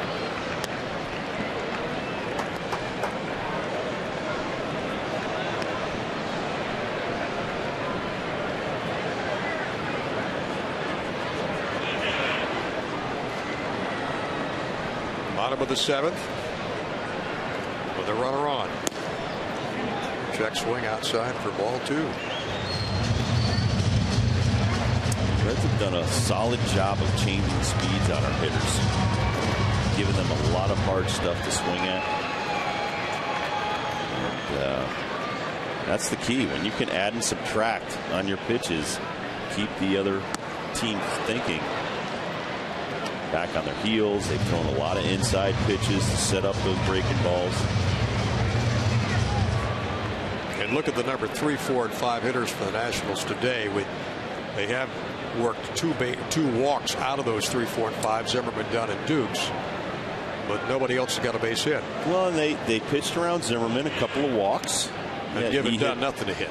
Bottom of the 7th with a runner on. Check swing outside for ball 2. Reds have done a solid job of changing speeds on our hitters, giving them a lot of hard stuff to swing at. And, that's the key. When you can add and subtract on your pitches, keep the other team thinking. Back on their heels. They've thrown a lot of inside pitches to set up those breaking balls. And look at the number 3, 4, and 5 hitters for the Nationals today. They have worked 2 walks out of those 3, 4, and 5. Zimmerman, Dunn, and Dukes. But nobody else has got a base hit. Well, and they pitched around Zimmerman, a couple of walks. And given Dunn nothing to hit.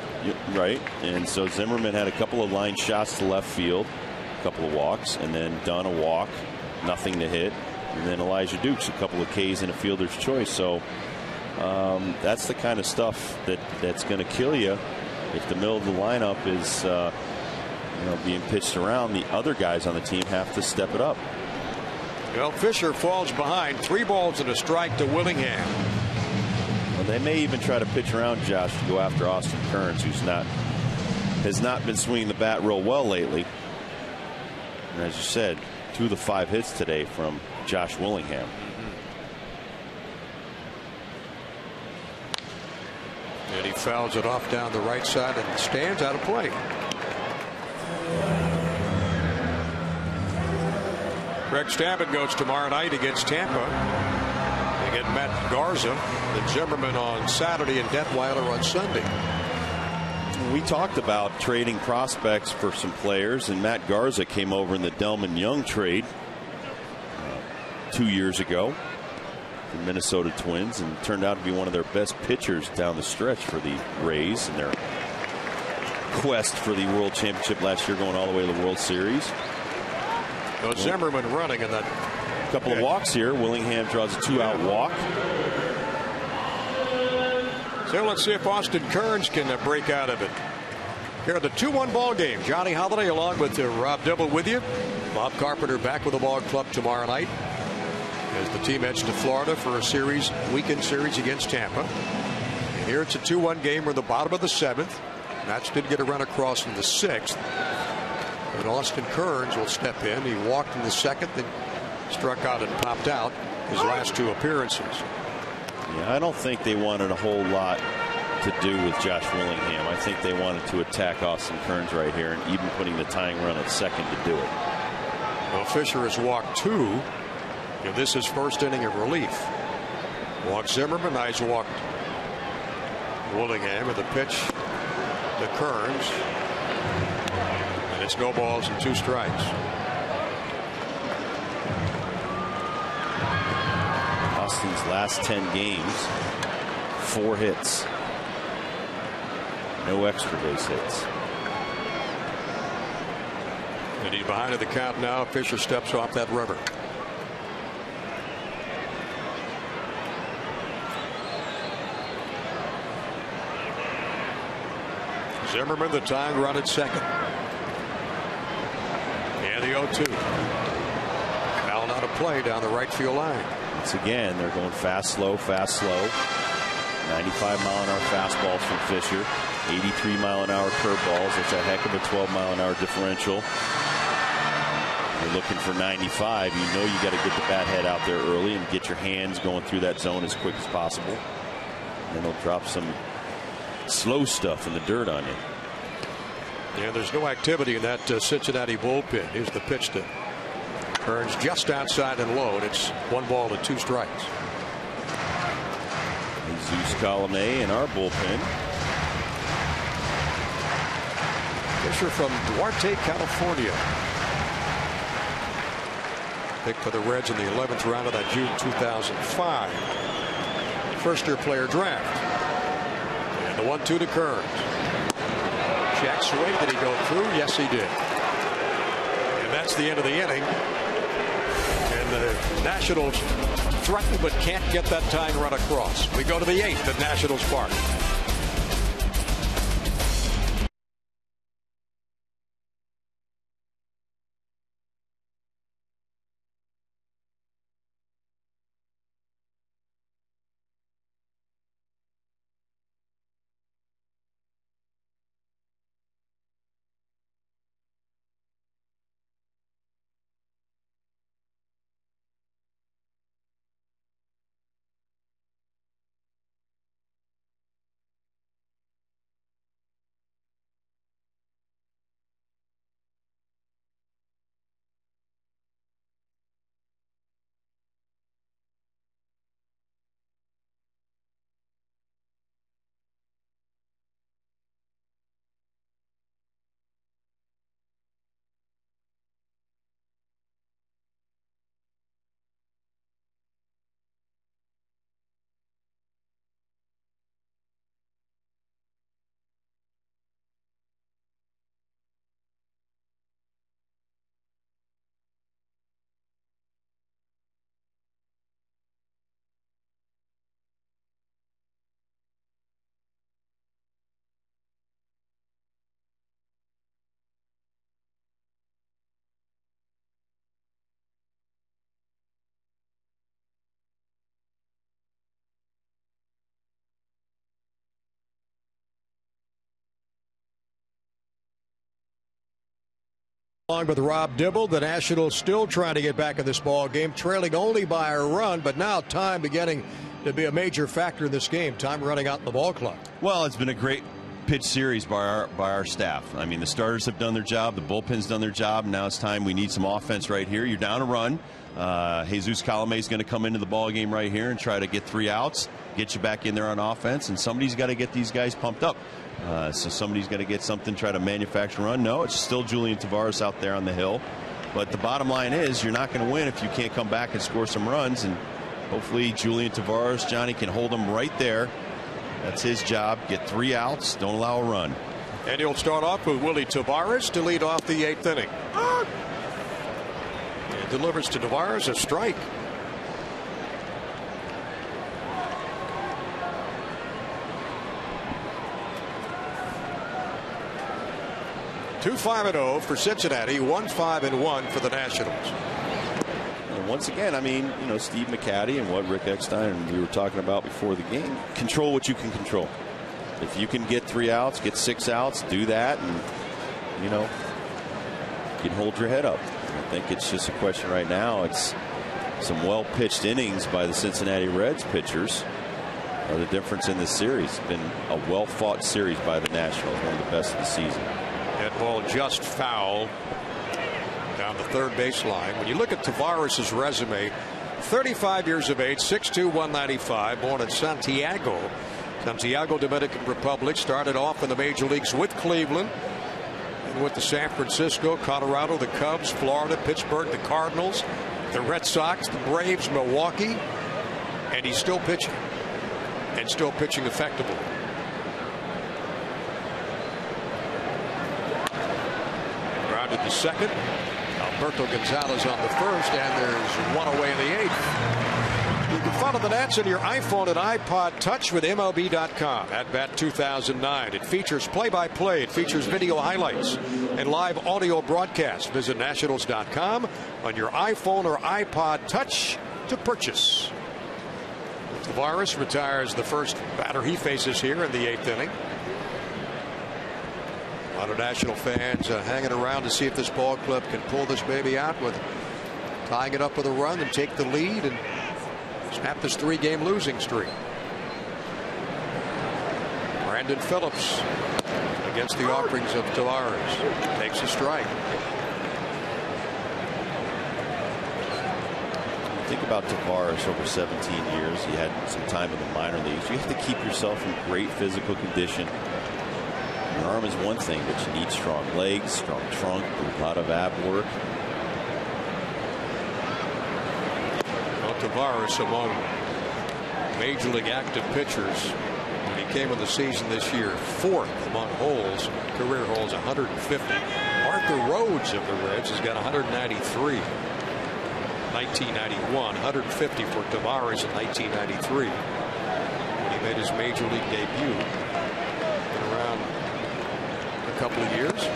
Right. And so Zimmerman had a couple of line shots to left field, a couple of walks, and then Dunn a walk. Nothing to hit, and then Elijah Dukes a couple of Ks and a fielder's choice. So that's the kind of stuff that's going to kill you if the middle of the lineup is being pitched around. The other guys on the team have to step it up. Well, Fisher falls behind. 3 balls and a strike to Willingham. Well, they may even try to pitch around Josh to go after Austin Kearns, who's has not been swinging the bat real well lately. And as you said, 2 of the 5 hits today from Josh Willingham. And he fouls it off down the right side and stands out of play. Greg Stabben goes tomorrow night against Tampa. They get Matt Garza and Zimmerman on Saturday and Detweiler on Sunday. We talked about trading prospects for some players, and Matt Garza came over in the Delman Young trade 2 years ago for Minnesota Twins, and turned out to be one of their best pitchers down the stretch for the Rays in their quest for the World Championship last year, going all the way to the World Series. So Zimmerman running in that. Couple of walks here. Willingham draws a 2-out walk. So let's see if Austin Kearns can break out of it. Here are the 2-1 ball game. Johnny Holiday along with Rob Dibble with you. Bob Carpenter back with the ball club tomorrow night as the team heads to Florida for a weekend series against Tampa. And here it's a 2-1 game. We're in the bottom of the 7th. Mats did get a run across in the 6th. And Austin Kearns will step in. He walked in the 2nd, then struck out and popped out his last 2 appearances. Yeah, I don't think they wanted a whole lot to do with Josh Willingham. I think they wanted to attack Austin Kearns right here, and even putting the tying run at 2nd to do it. Well, Fisher has walked 2. And this is first inning of relief. Walked Zimmerman. Now he's walked Willingham with a pitch to Kearns. And it's no balls and 2 strikes. Austin's last 10 games, 4 hits. No extra base hits. And he's behind in the count now. Fisher steps off that rubber. Zimmerman, the tying run at 2nd. And the 0-2. Foul out of play down the right field line. Once again, they're going fast, slow, fast, slow. 95-mile-an-hour fastballs from Fisher. 83-mile-an-hour curveballs. It's a heck of a 12-mile-an-hour differential. You're looking for 95. You know you got to get the bat head out there early and get your hands going through that zone as quick as possible. And they'll drop some slow stuff in the dirt on you. Yeah, there's no activity in that Cincinnati bullpen. Here's the pitch to Kearns, just outside and low, and it's 1 ball and 2 strikes. Jesus Colome in our bullpen. Fisher from Duarte, California. Picked for the Reds in the 11th round of that June 2005 first-year player draft. And the 1-2 to Kearns. Jack swing. Did he go through? Yes, he did. And that's the end of the inning. And the Nationals threaten but can't get that tying run across. We go to the 8th at Nationals Park. Along with Rob Dibble, the Nationals still trying to get back in this ball game, trailing only by a run, but now time beginning to be a major factor in this game. Time running out in the ball clock. Well, it's been a great pitch series by our staff. I mean, the starters have done their job, the bullpen's done their job. Now it's time we need some offense right here. You're down a run. Jesus Colome is going to come into the ball game right here and try to get 3 outs, get you back in there on offense, and somebody's got to get these guys pumped up. So somebody's got to get something, try to manufacture a run. No, it's still Julian Tavares out there on the hill. But the bottom line is you're not going to win if you can't come back and score some runs. And hopefully Julian Tavares, Johnny, can hold them right there. That's his job. Get 3 outs. Don't allow a run. And you'll start off with Willie Tavares to lead off the 8th inning. And delivers to Tavares a strike. Two 5-0 for Cincinnati, 1-5-1 for the Nationals. And once again, I mean, you know, Steve McCaddy and what Rick Eckstein and we were talking about before the game. Control what you can control. If you can get 3 outs, get 6 outs, do that, and you know, you can hold your head up. I think it's just a question right now. It's some well-pitched innings by the Cincinnati Reds pitchers are the difference in this series. It's been a well-fought series by the Nationals, one of the best of the season. That ball just foul down the third baseline. When you look at Tavares' resume, 35 years of age, 6'2", 195, born in Santiago, Dominican Republic. Started off in the major leagues with Cleveland and with the San Francisco, Colorado, the Cubs, Florida, Pittsburgh, the Cardinals, the Red Sox, the Braves, Milwaukee, and he's still pitching and still pitching effectively. Grounded to second. Alberto Gonzalez on the first, and there's one away in the 8th. You can follow the Nats on your iPhone and iPod Touch with MLB.com. At Bat 2009. It features play-by-play. It features video highlights and live audio broadcasts. Visit Nationals.com on your iPhone or iPod Touch to purchase. Tavares retires the first batter he faces here in the 8th inning. A lot of National fans hanging around to see if this ball club can pull this baby out with tying it up with a run and take the lead and snap this 3-game losing streak. Brandon Phillips against the offerings of Tavares takes a strike. Think about Tavares over 17 years. He had some time in the minor leagues. You have to keep yourself in great physical condition. Your arm is one thing, but you need strong legs, strong trunk, a lot of ab work. Well, Tavares among major league active pitchers when he came in the season this year, 4th among holes, career holes, 150. Arthur Rhodes of the Reds has got 193. 1991, 150 for Tavares in 1993 when he made his major league debut. Been around a couple of years.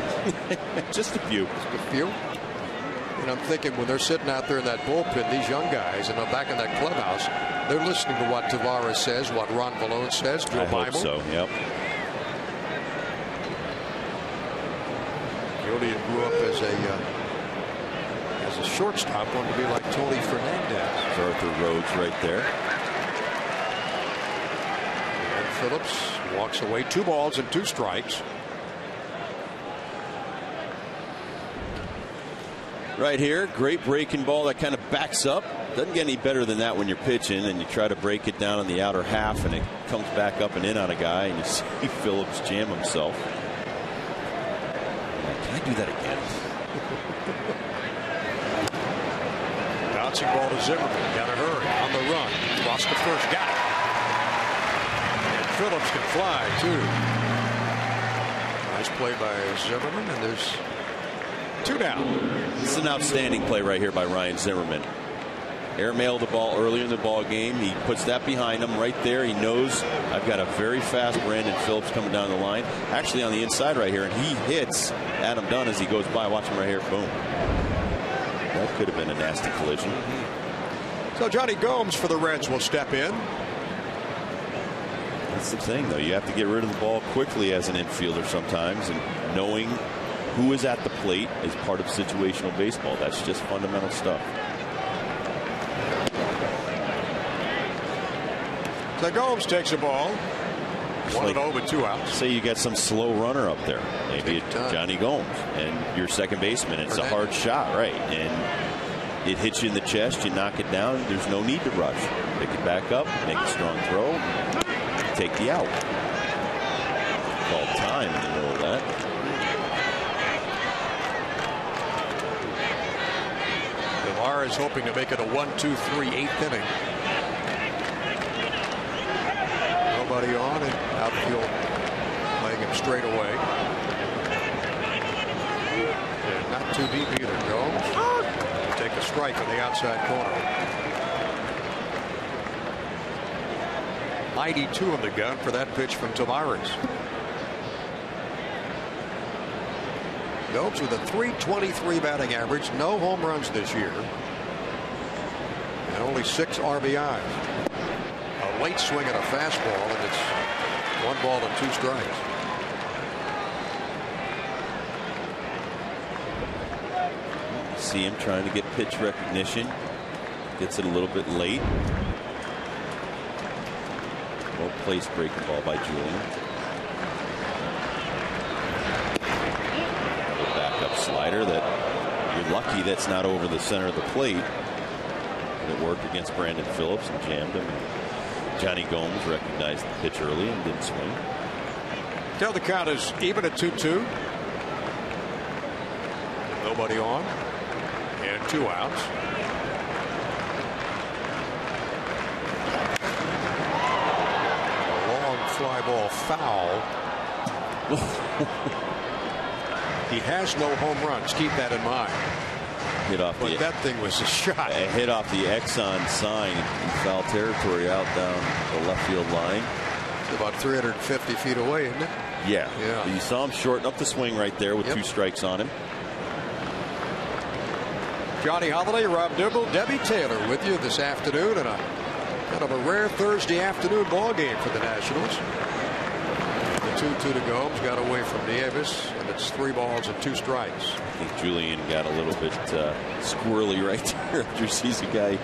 Just a few. Just a few. And I'm thinking when they're sitting out there in that bullpen, these young guys, and I'm back in that clubhouse, they're listening to what Tavares says, what Ron Valone says, Joe Bible. So, yep. Julian grew up as a shortstop, wanted to be like Tony Fernandez. Arthur Rhodes right there. And Phillips walks away. 2 balls and 2 strikes. Right here, great breaking ball that kind of backs up. Doesn't get any better than that when you're pitching, and you try to break it down in the outer half, and it comes back up and in on a guy, and you see Phillips jam himself. Can I do that again? Bouncing ball to Zimmerman. Got to hurry on the run. Lost the first. Got it. And Phillips can fly too. Nice play by Zimmerman, and there's 2 down. This is an outstanding play right here by Ryan Zimmerman. Airmailed the ball earlier in the ball game. He puts that behind him right there. He knows I've got a very fast Brandon Phillips coming down the line. Actually on the inside right here, and he hits Adam Dunn as he goes by. Watch him right here. Boom. That could have been a nasty collision. So Johnny Gomes for the Reds will step in. That's the thing, though. You have to get rid of the ball quickly as an infielder sometimes, and knowing who is at the plate is part of situational baseball. That's just fundamental stuff. So Gomes takes a ball. 1-0 with 2 outs. Say you got some slow runner up there, maybe it's Johnny Gomes, and your second baseman. It's a hard shot, right? And it hits you in the chest. You knock it down. There's no need to rush. Pick it back up, make a strong throw, take the out. Called time in the middle of that. Tavares hoping to make it a 1-2-3 8th inning. Nobody on, and outfield playing him straight away. And not too deep either. Gomes take a strike on the outside corner. 92 in the gun for that pitch from Tavares. Gomes with a .323 batting average, no home runs this year, and only 6 RBIs. A late swing at a fastball, and it's 1 ball and 2 strikes. See him trying to get pitch recognition. Gets it a little bit late. Well placed breaking ball by Julian. Backup slider that you're lucky that's not over the center of the plate. It worked against Brandon Phillips and jammed him. Johnny Gomes recognized the pitch early and didn't swing. Now the count is even at 2-2. Nobody on. And 2 outs. A long fly ball foul. He has no home runs. Keep that in mind. Hit off but that thing was a shot. A hit off the Exxon sign in foul territory out down the left field line. It's about 350 feet away, isn't it? Yeah. Yeah. You saw him shorten up the swing right there with 2 strikes on him. Johnny Holiday, Rob Dibble, Debbie Taylor with you this afternoon, and a kind of a rare Thursday afternoon ball game for the Nationals. The 2-2 to Gomes. Got away from Nieves, and it's 3 balls and 2 strikes. I think Julian got a little bit squirrely right there after he sees a guy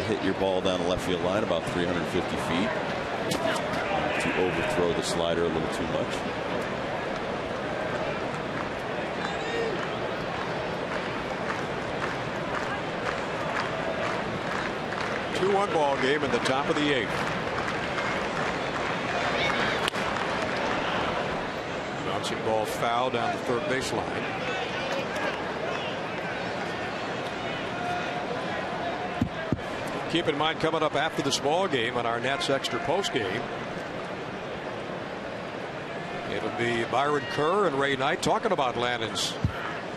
hit your ball down the left field line about 350 feet. To overthrow the slider a little too much. Two-one ball game in the top of the 8th. Bouncing ball foul down the third baseline. Keep in mind, coming up after this ball game on our Nats Extra post game, it'll be Byron Kerr and Ray Knight talking about Lannon's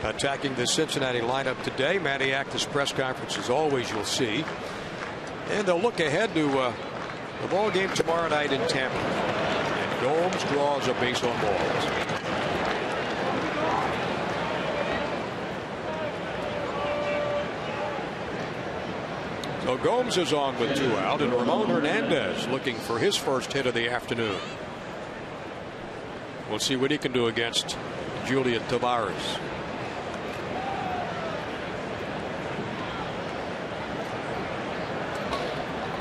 attacking the Cincinnati lineup today. Maniac, this press conference as always, you'll see. And they'll look ahead to the ball game tomorrow night in Tampa. And Gomes draws a base on balls. So Gomes is on with 2 out, and Ramon Hernandez looking for his first hit of the afternoon. We'll see what he can do against Julian Tavares.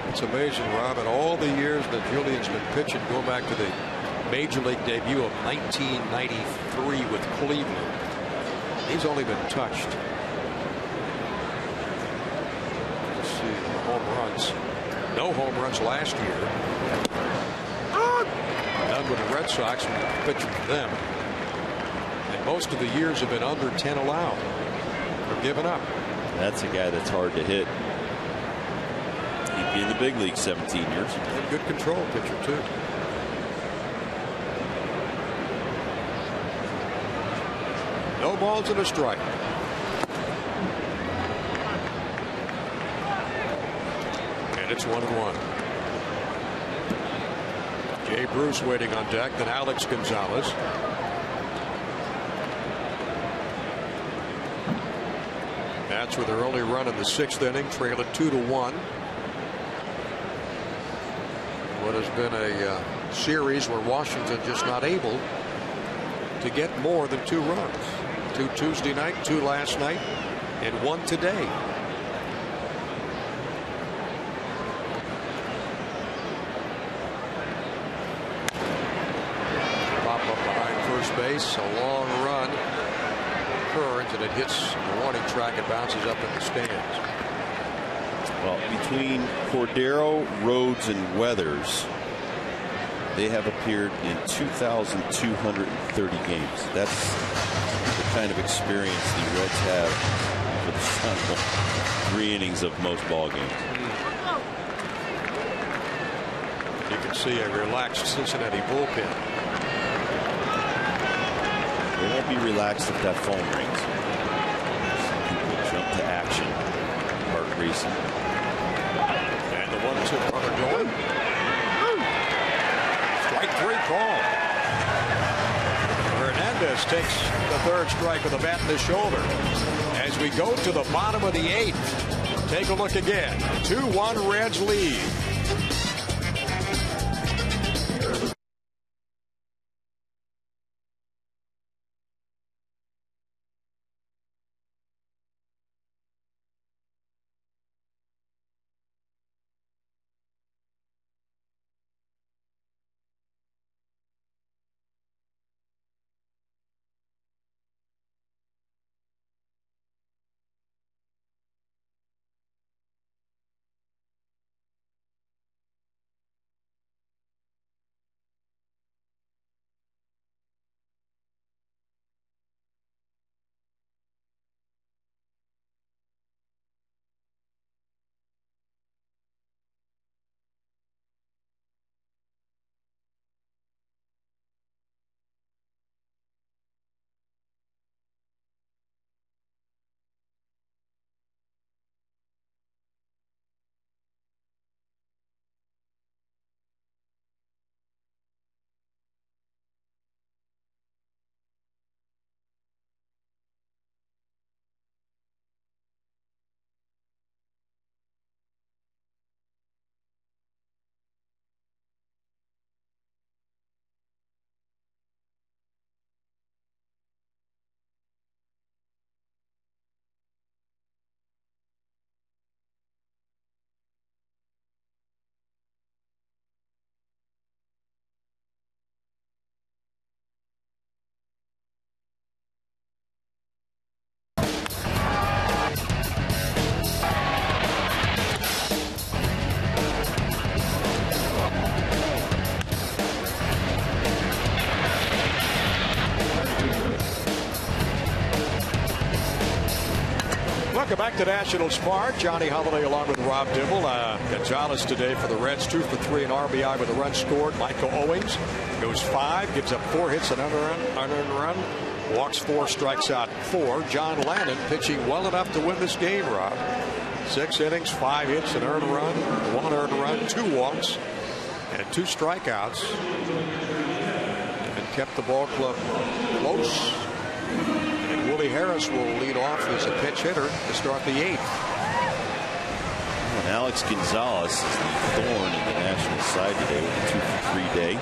It's amazing, Rob, in all the years that Julian's been pitching, going back to the major league debut of 1993 with Cleveland, he's only been touched. Let's see, home runs. No home runs last year. None with the Red Sox when he pitched for them. And most of the years have been under 10 allowed or given up. That's a guy that's hard to hit. He'd be in the big league 17 years. And good control pitcher, too. No balls and a strike. And it's 1-1. Jay Bruce waiting on deck, then Alex Gonzalez. Nats with their only run in the 6th inning, trail it 2-1. What has been a series where Washington just not able to get more than 2 runs. 2 Tuesday night, 2 last night, and 1 today. Pop up behind first base, a long run occurs, and it hits the warning track and bounces up in the stands. Well, between Cordero, Rhodes, and Weathers, they have appeared in 2,230 games. That's the kind of experience the Reds have for the final 3 innings of most ball games. You can see a relaxed Cincinnati bullpen. They won't be relaxed if that phone rings. People jump to action, heart racing. And the 1-2 runner going. Strike 3 call. Hernandez takes the 3rd strike with a bat in the shoulder. As we go to the bottom of the 8th, take a look again. 2-1 Reds lead. Welcome back to Nationals Park. Johnny Holiday along with Rob Dibble. Gonzalez today for the Reds, 2 for 3 in RBI with a run scored. Michael Owings goes 5, gives up 4 hits and unearned run, walks 4, strikes out 4. John Lannon pitching well enough to win this game, Rob. 6 innings, 5 hits, an earned run, 1 earned run, 2 walks, and 2 strikeouts, and kept the ball club close. And Willie Harris will lead off as a pinch hitter to start the 8th. And Alex Gonzalez is the thorn in the National side today with a 2 for 3 day.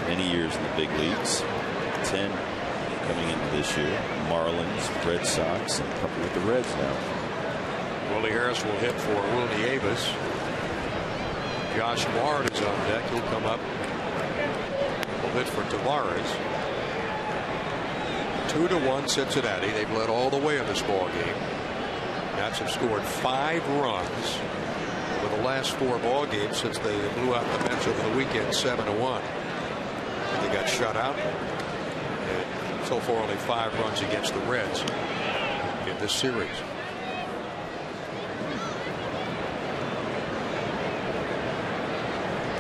Many years in the big leagues. 10 coming into this year. Marlins, Red Sox, and a couple with the Reds now. Willie Harris will hit for Willie Avis. Josh Bard is on deck. He'll come up. Will hit for Tavares. 2-1 Cincinnati. They've led all the way in this ball game. Nats have scored 5 runs over the last 4 ball games since they blew out the Mets over the weekend, 7-1. They got shut out. And so far, only 5 runs against the Reds in this series.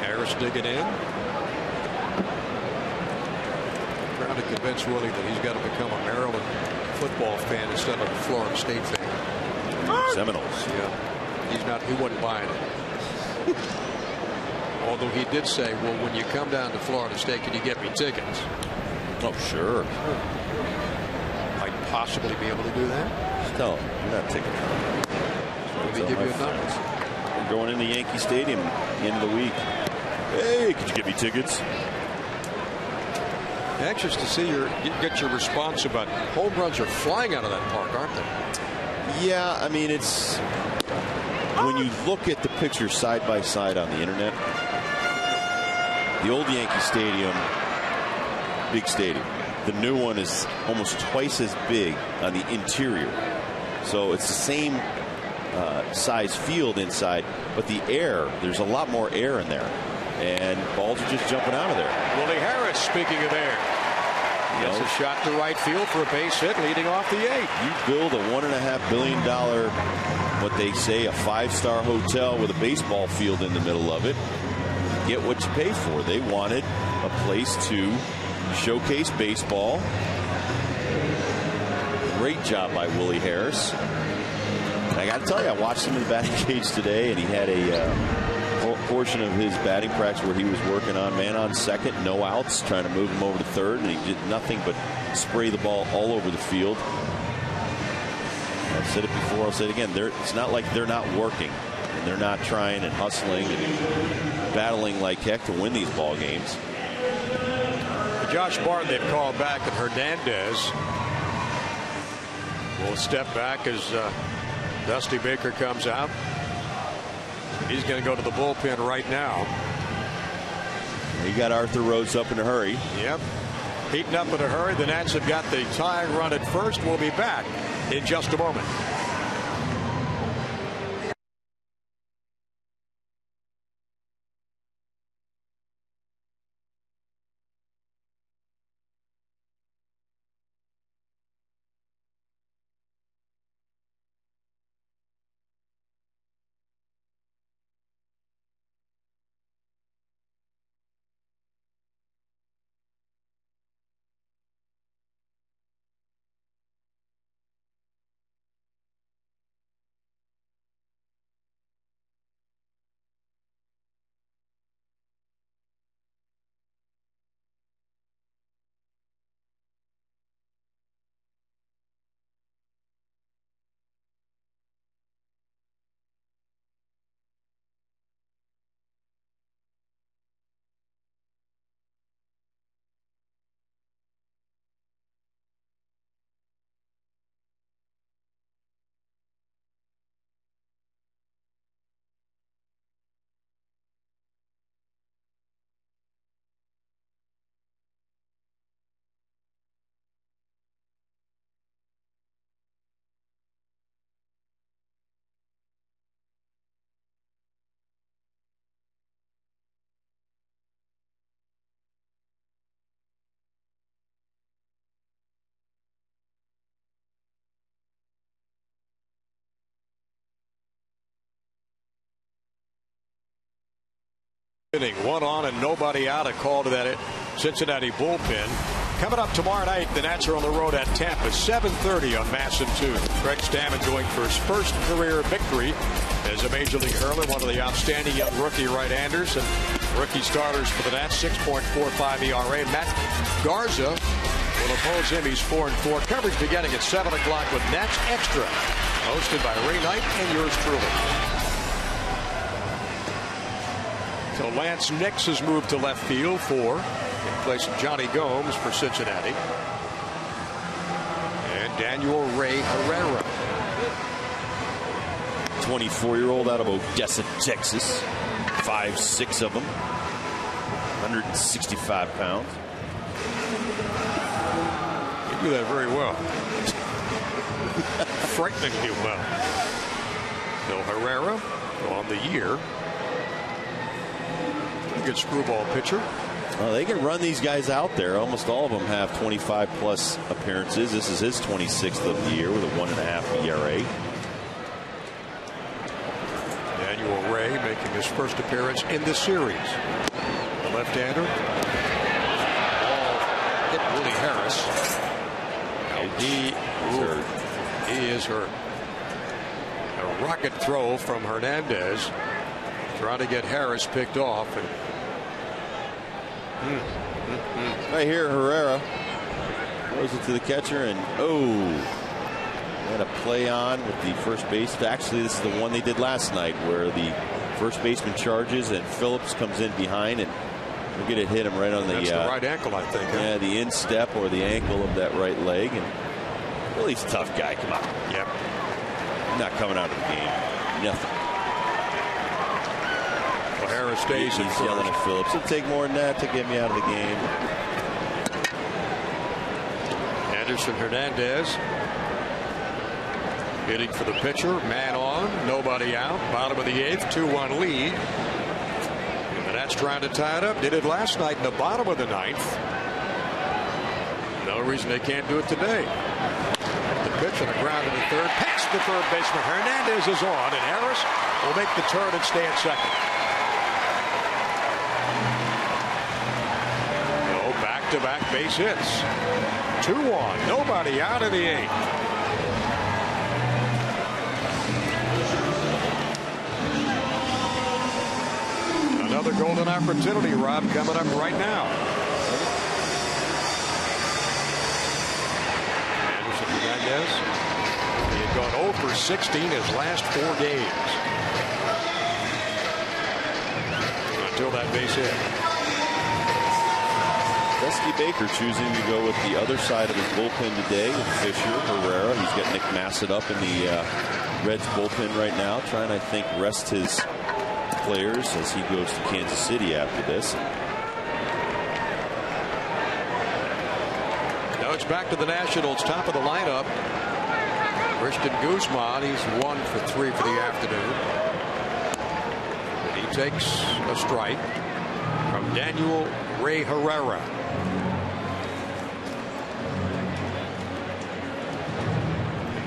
Harris digging in. Trying to convince Willie that he's got to become a Maryland football fan instead of a Florida State fan. Seminoles. Yeah, he's not. He wasn't buying it. Although he did say, "Well, when you come down to Florida State, can you get me tickets?" Oh, sure. Might possibly be able to do that. Just tell him you're not taking it. Let me give you a number. We're going into Yankee Stadium end of the week. Hey, could you get me tickets? Anxious to see get your response about home runs are flying out of that park, aren't they? Yeah, I mean, it's when you look at the pictures side by side on the internet. The old Yankee Stadium, big stadium. The new one is almost twice as big on the interior. So it's the same size field inside, but the air, there's a lot more air in there. And balls are just jumping out of there. Willie Harris, speaking of air, gets a shot to right field for a base hit leading off the 8th. You build a $1.5 billion, what they say, a 5-star hotel with a baseball field in the middle of it. Get what you pay for. They wanted a place to showcase baseball. Great job by Willie Harris. And I got to tell you, I watched him in the batting cage today, and he had a portion of his batting practice where he was working on man on second, no outs, trying to move him over to third, and he did nothing but spray the ball all over the field. I've said it before, I'll say it again. It's not like they're not working, and they're not trying and hustling and battling like heck to win these ball games. Josh Bard they've called back, and Hernandez will step back as Dusty Baker comes out. He's going to go to the bullpen right now. He got Arthur Rhodes up in a hurry. Yep. Heating up in a hurry. The Nats have got the tying run at first. We'll be back in just a moment. Inning, 1 on and nobody out. A call to that Cincinnati bullpen. Coming up tomorrow night, the Nats are on the road at Tampa, 7:30 on Masson 2. Craig Stammen going for his first career victory as a Major League hurler, one of the outstanding young rookie right-handers and rookie starters for the Nats, 6.45 ERA. Matt Garza will oppose him. He's 4-4. Coverage beginning at 7 o'clock with Nats Extra, hosted by Ray Knight and yours truly. So Lance Nix has moved to left field in place of Johnny Gomes for Cincinnati. And Daniel Ray Herrera, 24-year-old out of Odessa, Texas. 5'6" of them, 165 pounds. You do that very well. Frighteningly well. Bill Herrera on the year. Good screwball pitcher. Well, they can run these guys out there. Almost all of them have 25-plus appearances. This is his 26th of the year with a 1.5 ERA. Daniel Ray making his first appearance in the series. The left-hander. Ball hit Willie Harris. And he is hurt. A rocket throw from Hernandez. Trying to get Harris picked off. And right here, Herrera throws it to the catcher, and had a play on with the first base. Actually, this is the one they did last night, where the first baseman charges and Phillips comes in behind, and we'll get it hit him right on the right ankle, I think. Yeah, the instep or the ankle of that right leg. And Willie's a tough guy. Come on. Yep. Not coming out of the game. Nothing. Harris stays. He's yelling at Phillips. It'll take more than that to get me out of the game. Anderson Hernandez hitting for the pitcher. Man on, nobody out. Bottom of the 8th, 2-1 lead. And the Nats trying to tie it up. Did it last night in the bottom of the 9th. No reason they can't do it today. The pitch on the ground in the 3rd. Past the 3rd baseman. Hernandez is on, and Harris will make the turn and stay at 2nd. Back-to-back base hits. 2-1. Nobody out of the 8th. Another golden opportunity, Rob, coming up right now. Anderson Hernandez. He had gone 0 for 16 his last 4 games. Until that base hit. Dusty Baker choosing to go with the other side of his bullpen today with Fisher, Herrera. He's got Nick Massett up in the Reds bullpen right now, trying, I think, rest his players as he goes to Kansas City after this. Now it's back to the Nationals, top of the lineup. Christian Guzman, he's 1 for 3 for the afternoon. And he takes a strike from Daniel Ray Herrera.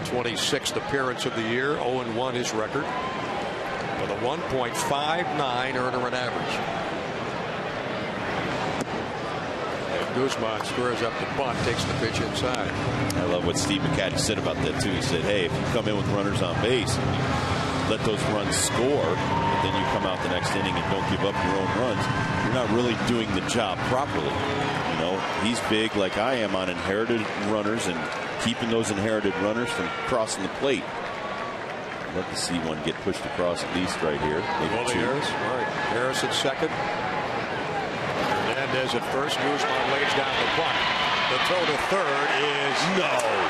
Twenty-sixth appearance of the year, 0-1 his record, with a 1.59 earner run average. And Guzman squares up the bunt, takes the pitch inside. I love what Steve McCatty said about that too. He said, hey, if you come in with runners on base, let those runs score, but then you come out the next inning and don't give up your own runs, you're not really doing the job properly. You know, he's big like I am on inherited runners and keeping those inherited runners from crossing the plate. I'd love to see one get pushed across at least right here. Maybe 2. Harris. All right. Harris at 2nd. Hernandez at 1st. Guzman lays down the bunt. The throw to 3rd is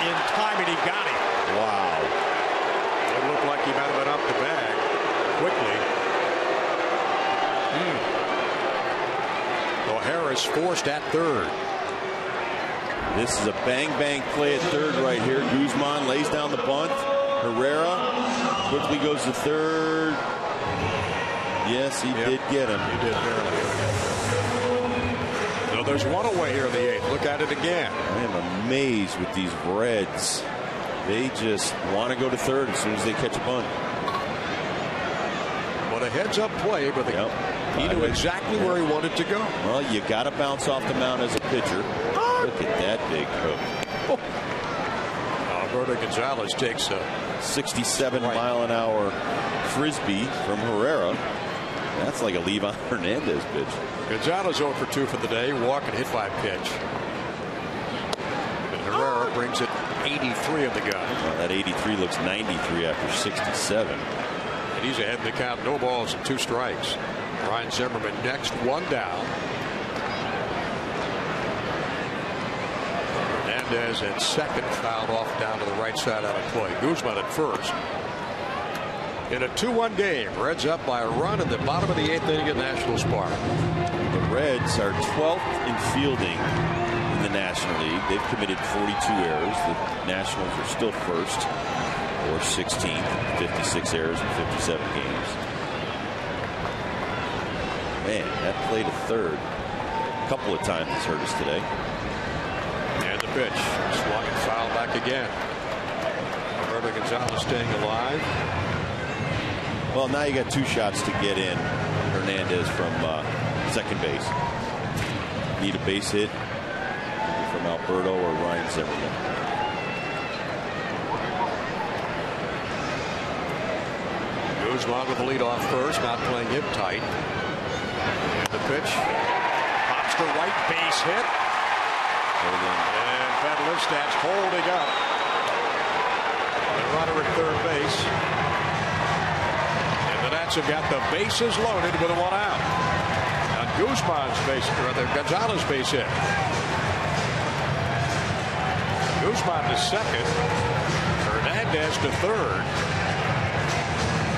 in time, and he got him. Wow. It looked like he might have been up the bag quickly. Well, Harris forced at 3rd. This is a bang-bang play at 3rd right here. Guzman lays down the bunt. Herrera quickly goes to 3rd. Yes, he did get him. He did barely. So there's one away here in the 8th. Look at it again. I am amazed with these Reds. They just want to go to 3rd as soon as they catch a bunt. with a heads-up play, but he knew exactly where he wanted to go. Well, you got to bounce off the mound as a pitcher. Look at that big hook. Alberto Gonzalez takes a 67-mile-an-hour frisbee from Herrera. That's like a Levi Hernandez pitch. Gonzalez 0 for 2 for the day. Walk and hit by pitch. And Herrera brings it 83 in the gun. Well, that 83 looks 93 after 67. And he's ahead in the count. No balls and 2 strikes. Ryan Zimmerman next, 1 down. Hernandez at second, fouled off down to the right side out of play. Guzman at first. In a 2-1 game, Reds up by a run in the bottom of the 8th inning at Nationals Park. The Reds are 12th in fielding in the National League. They've committed 42 errors. The Nationals are still first, or 16th, 56 errors in 57 games. Man, that play to third a couple of times has hurt us today. And the pitch, swung and fouled back again. Roberto Gonzalez staying alive. Well, now you got 2 shots to get in. Hernandez from second base. Need a base hit from Alberto or Ryan Zimmerman. Guzman with the lead off first, not playing him tight. And the pitch pops to right, base hit. And Fadlistad's holding up. The runner at third base. The Nats have got the bases loaded with a 1 out. On Guzman's base, or the Gonzalez base hit. Guzman to second. Hernandez to third.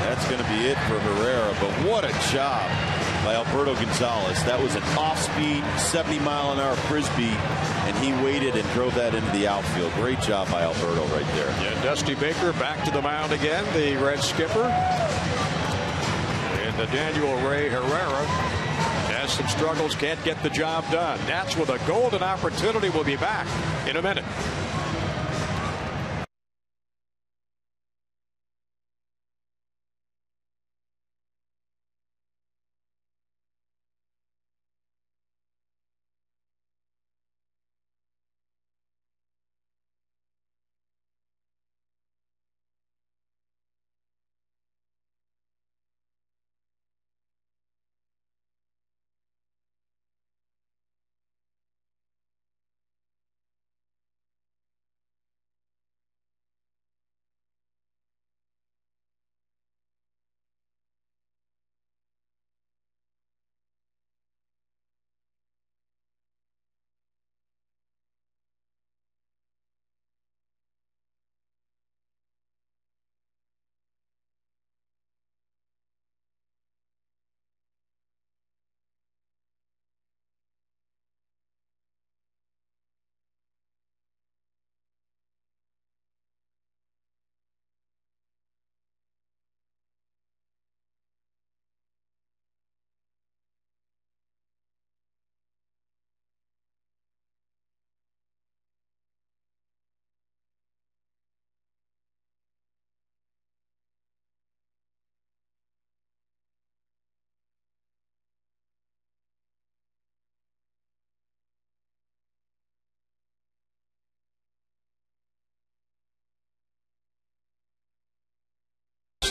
That's going to be it for Herrera, but what a job by Alberto Gonzalez. That was an off-speed 70-mile-an-hour frisbee, and he waited and drove that into the outfield. Great job by Alberto right there. Yeah, Dusty Baker back to the mound again, the Red skipper. The Daniel Ray Herrera has some struggles, can't get the job done. Nats with a golden opportunity. Will be back in a minute.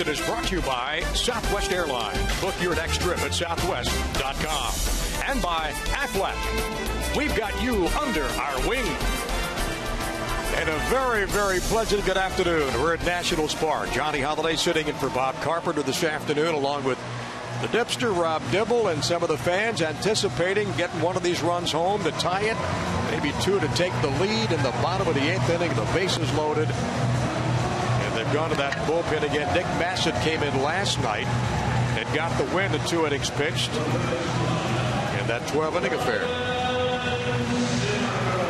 It is brought to you by Southwest Airlines. Book your next trip at southwest.com. And by Aflac. We've got you under our wing. And a very, very pleasant good afternoon. We're at Nationals Park. Johnny Holiday sitting in for Bob Carpenter this afternoon, along with the Dipster, Rob Dibble, and some of the fans anticipating getting one of these runs home to tie it. Maybe 2 to take the lead in the bottom of the 8th inning. The bases loaded. They've gone to that bullpen again. Nick Bassett came in last night and got the win in 2 innings pitched in that 12-inning affair.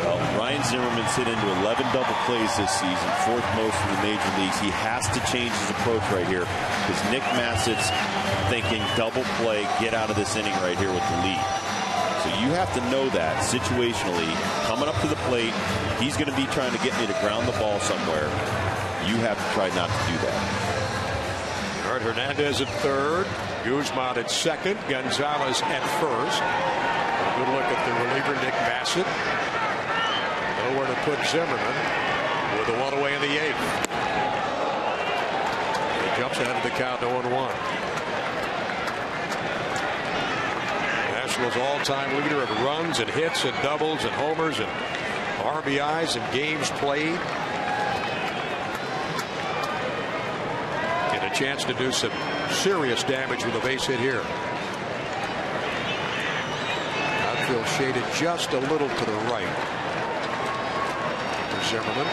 Well, Ryan Zimmerman's hit into 11 double plays this season, 4th most in the major leagues. He has to change his approach right here because Nick Bassett's thinking double play, get out of this inning right here with the lead. So you have to know that situationally, coming up to the plate, he's going to be trying to get me to ground the ball somewhere. You have to try not to do that. All right, Hernandez at third, Guzman at second, Gonzalez at first. A good look at the reliever, Nick Bassett. Nowhere to put Zimmerman with the one away in the eighth. He jumps ahead of the count, 0-1. Nationals all-time leader of runs and hits and doubles and homers and RBIs and games played. And a chance to do some serious damage with a base hit here. Outfield shaded just a little to the right. Zimmerman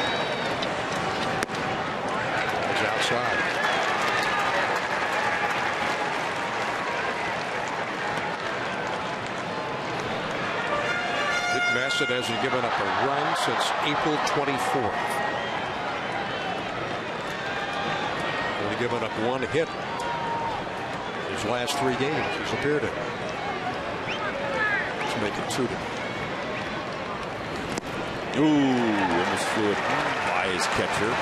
is outside. Nick Bassett hasn't given up a run since April 24th. Only given up one hit his last 3 games he's appeared in. Let's make it 2-2. Ooh, almost threw it by his catcher.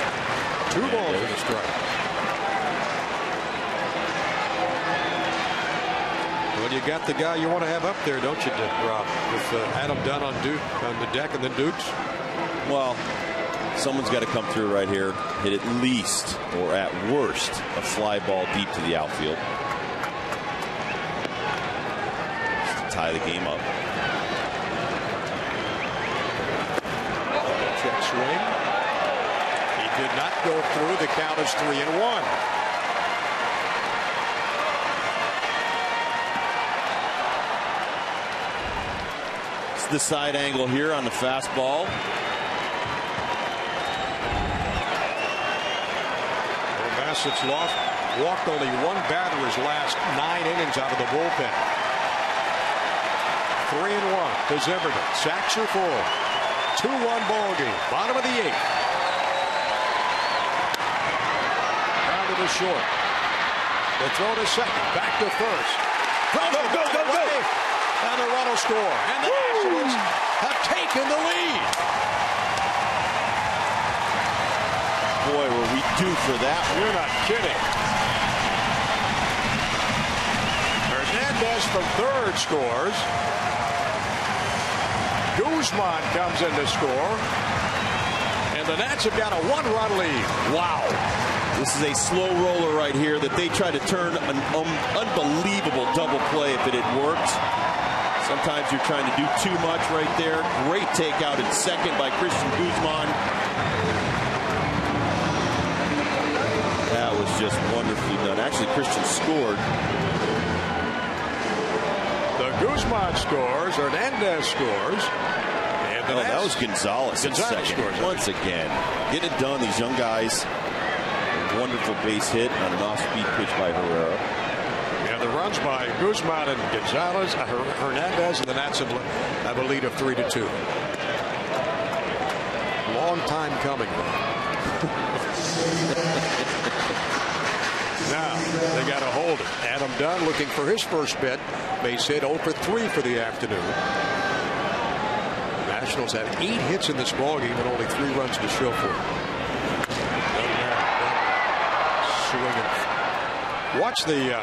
2 balls and a strike. Well, you got the guy you want to have up there, don't you, Rob? With Adam Dunn on the deck and then Dukes. Well, someone's got to come through right here, hit at least, or at worst, a fly ball deep to the outfield. Just to tie the game up. Check swing. He did not go through. The count is 3-1. It's the side angle here on the fastball. Bassett's walked only one batter his last 9 innings out of the bullpen. 3-1 to Zimmerman. Sacks are full. 2-1 ball game. Bottom of the 8th. Down to the short. The throw to second. Back to first. Go. And the run will score. And the Nationals have taken the lead. Boy, were we due for that. You're not kidding. Hernandez from third scores. Guzman comes in to score. And the Nats have got a 1-run lead. Wow. This is a slow roller right here that they try to turn an unbelievable double play if it had worked. Sometimes you're trying to do too much right there. Great takeout in second by Christian Guzman. That was just wonderfully done. Actually, Christian scored. The Guzman scores. Hernandez scores. And that was Gonzalez in second. Scores, once again. Get it done. These young guys. Wonderful base hit on an off-speed pitch by Herrera. And the runs by Guzman and Gonzalez, Hernandez, and the Nats have a lead of 3-2. Long time coming. Now they got to hold it. Adam Dunn looking for his first base hit, 0 for 3 for the afternoon. Nationals have 8 hits in this ballgame and only 3 runs to show for it. Watch the.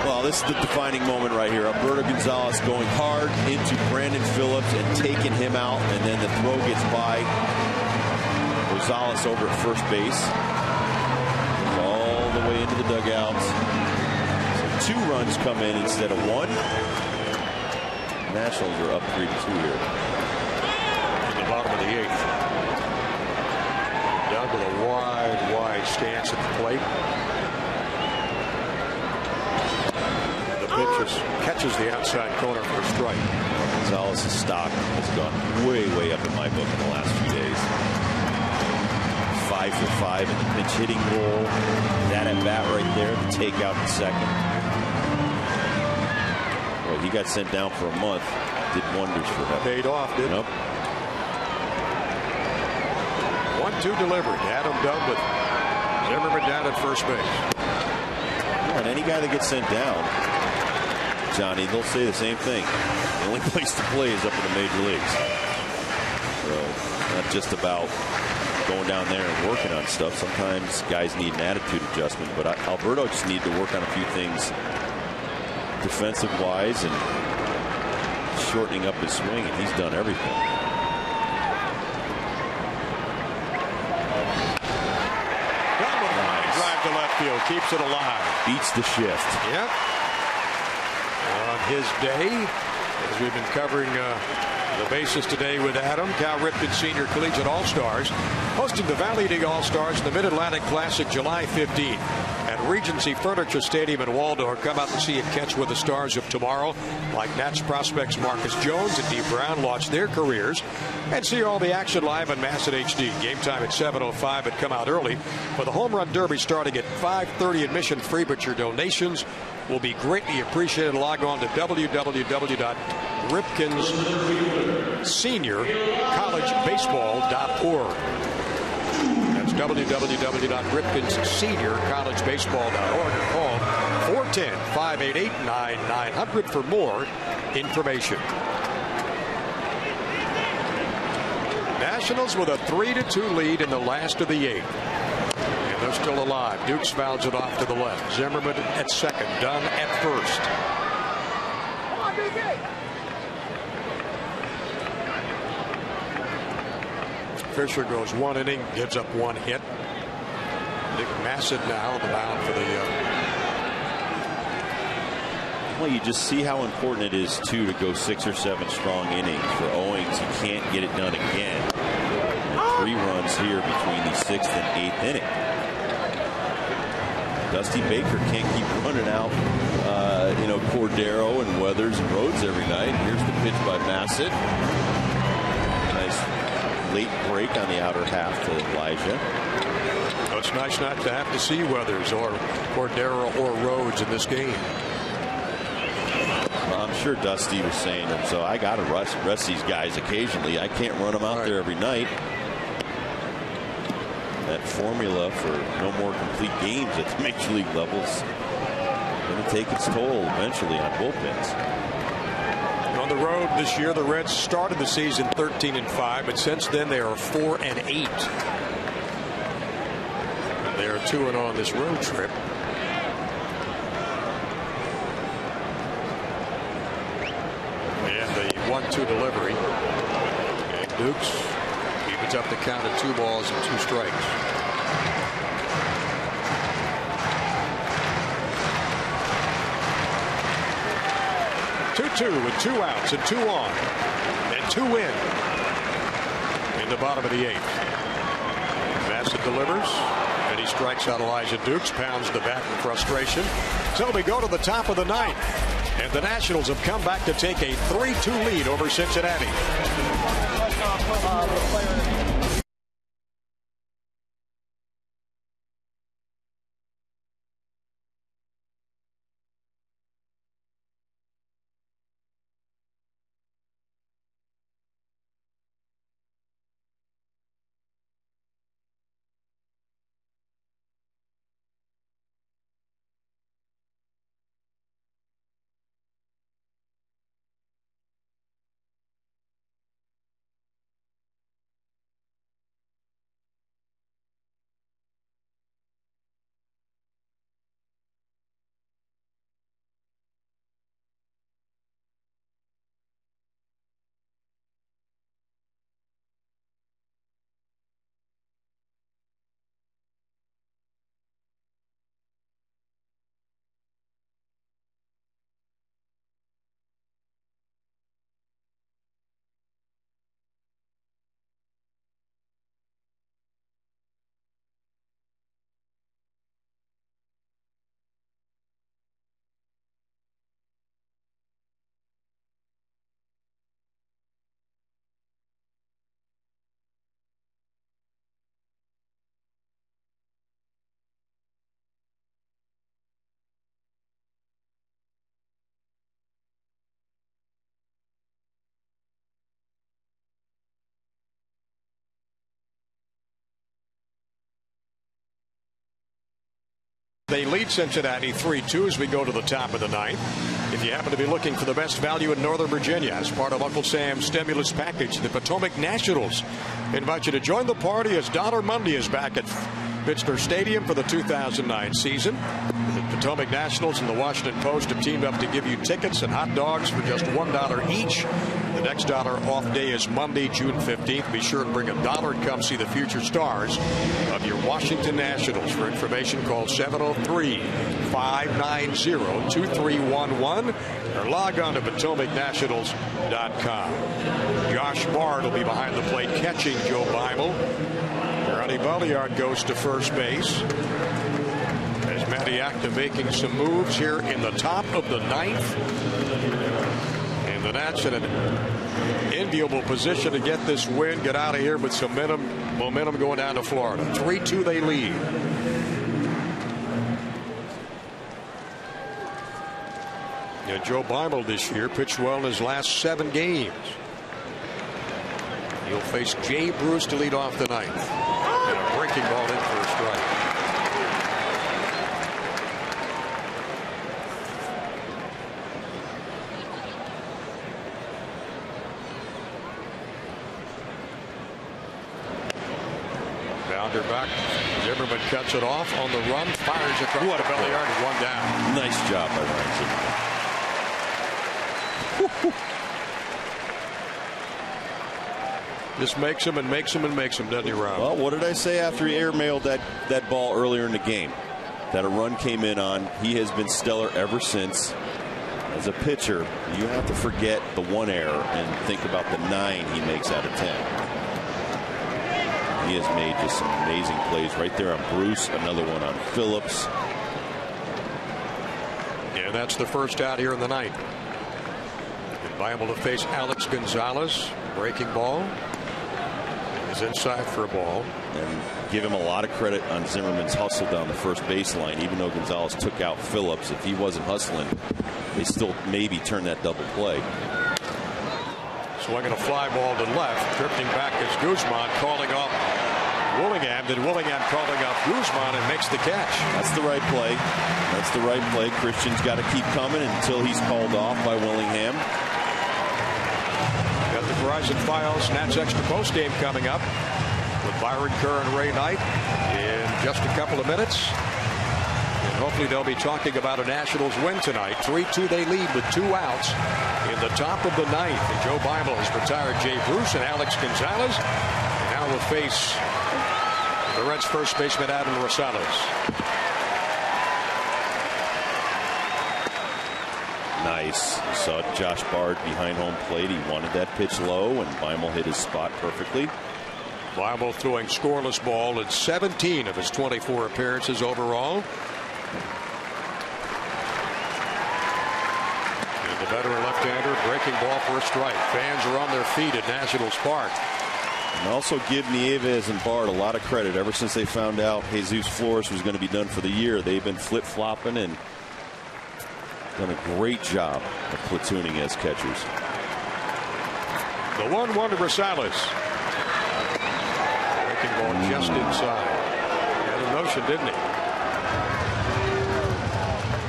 Well, this is the defining moment right here. Alberto Gonzalez going hard into Brandon Phillips and taking him out, and then the throw gets by Gonzalez over at first base. All the way into the dugouts. So 2 runs come in instead of 1. Nationals are up 3-2 here. In the bottom of the 8th. Down with a wide stance at the plate. Pitches, catches the outside corner for a strike. Gonzalez's stock has gone way up in my book in the last few days. 5 for 5 in the pinch hitting role. That at bat right there, the takeout in second. Well, he got sent down for a month. Did wonders for him. Paid off, didn't it? 1-2 delivery. Adam Dunn with Zimmerman down at first base. And any guy that gets sent down, Johnny, they'll say the same thing. The only place to play is up in the major leagues. So it's not just about going down there and working on stuff. Sometimes guys need an attitude adjustment, but Alberto just needed to work on a few things defensive-wise and shortening up his swing, and he's done everything. Drive to left field, keeps it alive. Beats the shift. Yep. On his day, as we've been covering the bases today with Adam, Cal Ripken Senior Collegiate All-Stars, hosting the Valley League All-Stars in the Mid-Atlantic Classic July 15th at Regency Furniture Stadium in Waldorf. Come out and see it catch with the stars of tomorrow, like Nats prospects Marcus Jones and Dee Brown, launch their careers, and see all the action live on Mass at HD. Game time at 7:05, but come out early for the Home Run Derby starting at 5:30, admission free, but your donations will be greatly appreciated. Log on to www.ripkenseniorcollegebaseball.org. That's www.ripkenseniorcollegebaseball.org, or call 410-588-9900 for more information. Nationals with a 3-2 lead in the last of the 8th. And they're still alive. Dukes fouls it off to the left. Zimmerman at second. Dunn at first. Fisher goes 1 inning, gives up 1 hit. Nick Massett now on the mound for the. Well, you just see how important it is, too, to go 6 or 7 strong innings. For Owings, he can't get it done again. And 3 runs here between the 6th and 8th inning. Dusty Baker can't keep running out, Cordero and Weathers and Rhodes every night. Here's the pitch by Massett. Nice late break on the outer half to Elijah. Oh, it's nice not to have to see Weathers or Cordero or Rhodes in this game. Well, I'm sure Dusty was saying to him, so I got to rest these guys occasionally. I can't run them out there every night. That formula for no more complete games at the major league levels going to take its toll eventually on bullpens. On the road this year, the Reds started the season 13-5, but since then they are 4-8. They are 2-0 on this road trip. And the 1-2 delivery. And Dukes evens up the count at 2 balls and 2 strikes. With 2 outs and 2 on and 2 in the bottom of the 8th. Bassett delivers and he strikes out Elijah Dukes, pounds the bat in frustration. So we go to the top of the 9th, and the Nationals have come back to take a 3-2 lead over Cincinnati. They lead Cincinnati 3-2 as we go to the top of the 9th. If you happen to be looking for the best value in Northern Virginia as part of Uncle Sam's stimulus package, the Potomac Nationals invite you to join the party as Dollar Monday is back at Pittsburgh Stadium for the 2009 season. The Potomac Nationals and the Washington Post have teamed up to give you tickets and hot dogs for just $1 each. The next dollar off day is Monday, June 15th. Be sure to bring $1 and come see the future stars of your Washington Nationals. For information, call 703-590-2311 or log on to PotomacNationals.com. Josh Bard will be behind the plate catching Joe Beimel. Ronnie Balliard goes to first base. As Matty Acta making some moves here in the top of the ninth. And the Nats in an enviable position to get this win, get out of here with some momentum going down to Florida. 3-2 they lead. And Joe Beimel this year pitched well in his last 7 games. He'll face Jay Bruce to lead off the ninth. And a breaking ball in for a strike. Bounder back. Zimmerman cuts it off on the run. Fires across the belly yard. 1 down. Nice job by Ryan Zimmerman. Just makes him and makes him and makes him, doesn't he, Rob? Well, what did I say after he airmailed that ball earlier in the game? That a run came in on. He has been stellar ever since. As a pitcher, you have to forget the 1 error and think about the 9 he makes out of 10. He has made just some amazing plays right there on Bruce. Another one on Phillips. Yeah, that's the first out here in the ninth. Beimel to face Alex Gonzalez. Breaking ball. He's inside for a ball. And give him a lot of credit on Zimmerman's hustle down the first baseline. Even though Gonzalez took out Phillips, if he wasn't hustling, they still maybe turn that double play. Swinging a fly ball to left. Drifting back is Guzman, calling off Willingham. Then Willingham calling off Guzman and makes the catch. That's the right play. That's the right play. Christian's got to keep coming until he's called off by Willingham. Got the Verizon Files Nats Extra Post game coming up with Byron Kerr and Ray Knight in just a couple of minutes. And hopefully they'll be talking about a Nationals win tonight. 3-2 they lead with 2 outs in the top of the ninth. And Joe Beimel has retired Jay Bruce and Alex Gonzalez. And now will face the Reds first baseman Adam Rosales. Nice. You saw Josh Bard behind home plate. He wanted that pitch low, and Beimel hit his spot perfectly. Beimel throwing scoreless ball in 17 of his 24 appearances overall. And the veteran left-hander breaking ball for a strike. Fans are on their feet at Nationals Park. And also give Nieves and Bard a lot of credit. Ever since they found out Jesus Flores was going to be done for the year, they've been flip-flopping and done a great job of platooning as catchers. The 1-1 to Rosales. Breaking ball just inside. Had a notion, didn't he?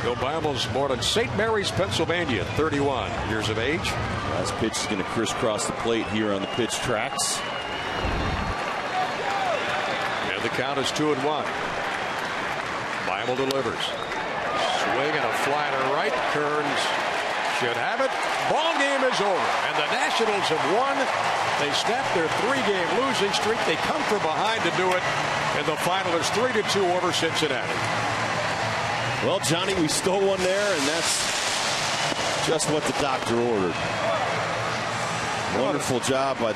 Joe Beimel's born in St. Mary's, Pennsylvania, 31 years of age. Last pitch is going to crisscross the plate here on the pitch tracks. And the count is 2-1. Beimel delivers. Swing and a fly to right. Kearns should have it. Ball game is over, and the Nationals have won. They snapped their 3-game losing streak. They come from behind to do it, and the final is 3-2 over Cincinnati. Well, Johnny, we stole one there, and that's just what the doctor ordered. Wonderful job by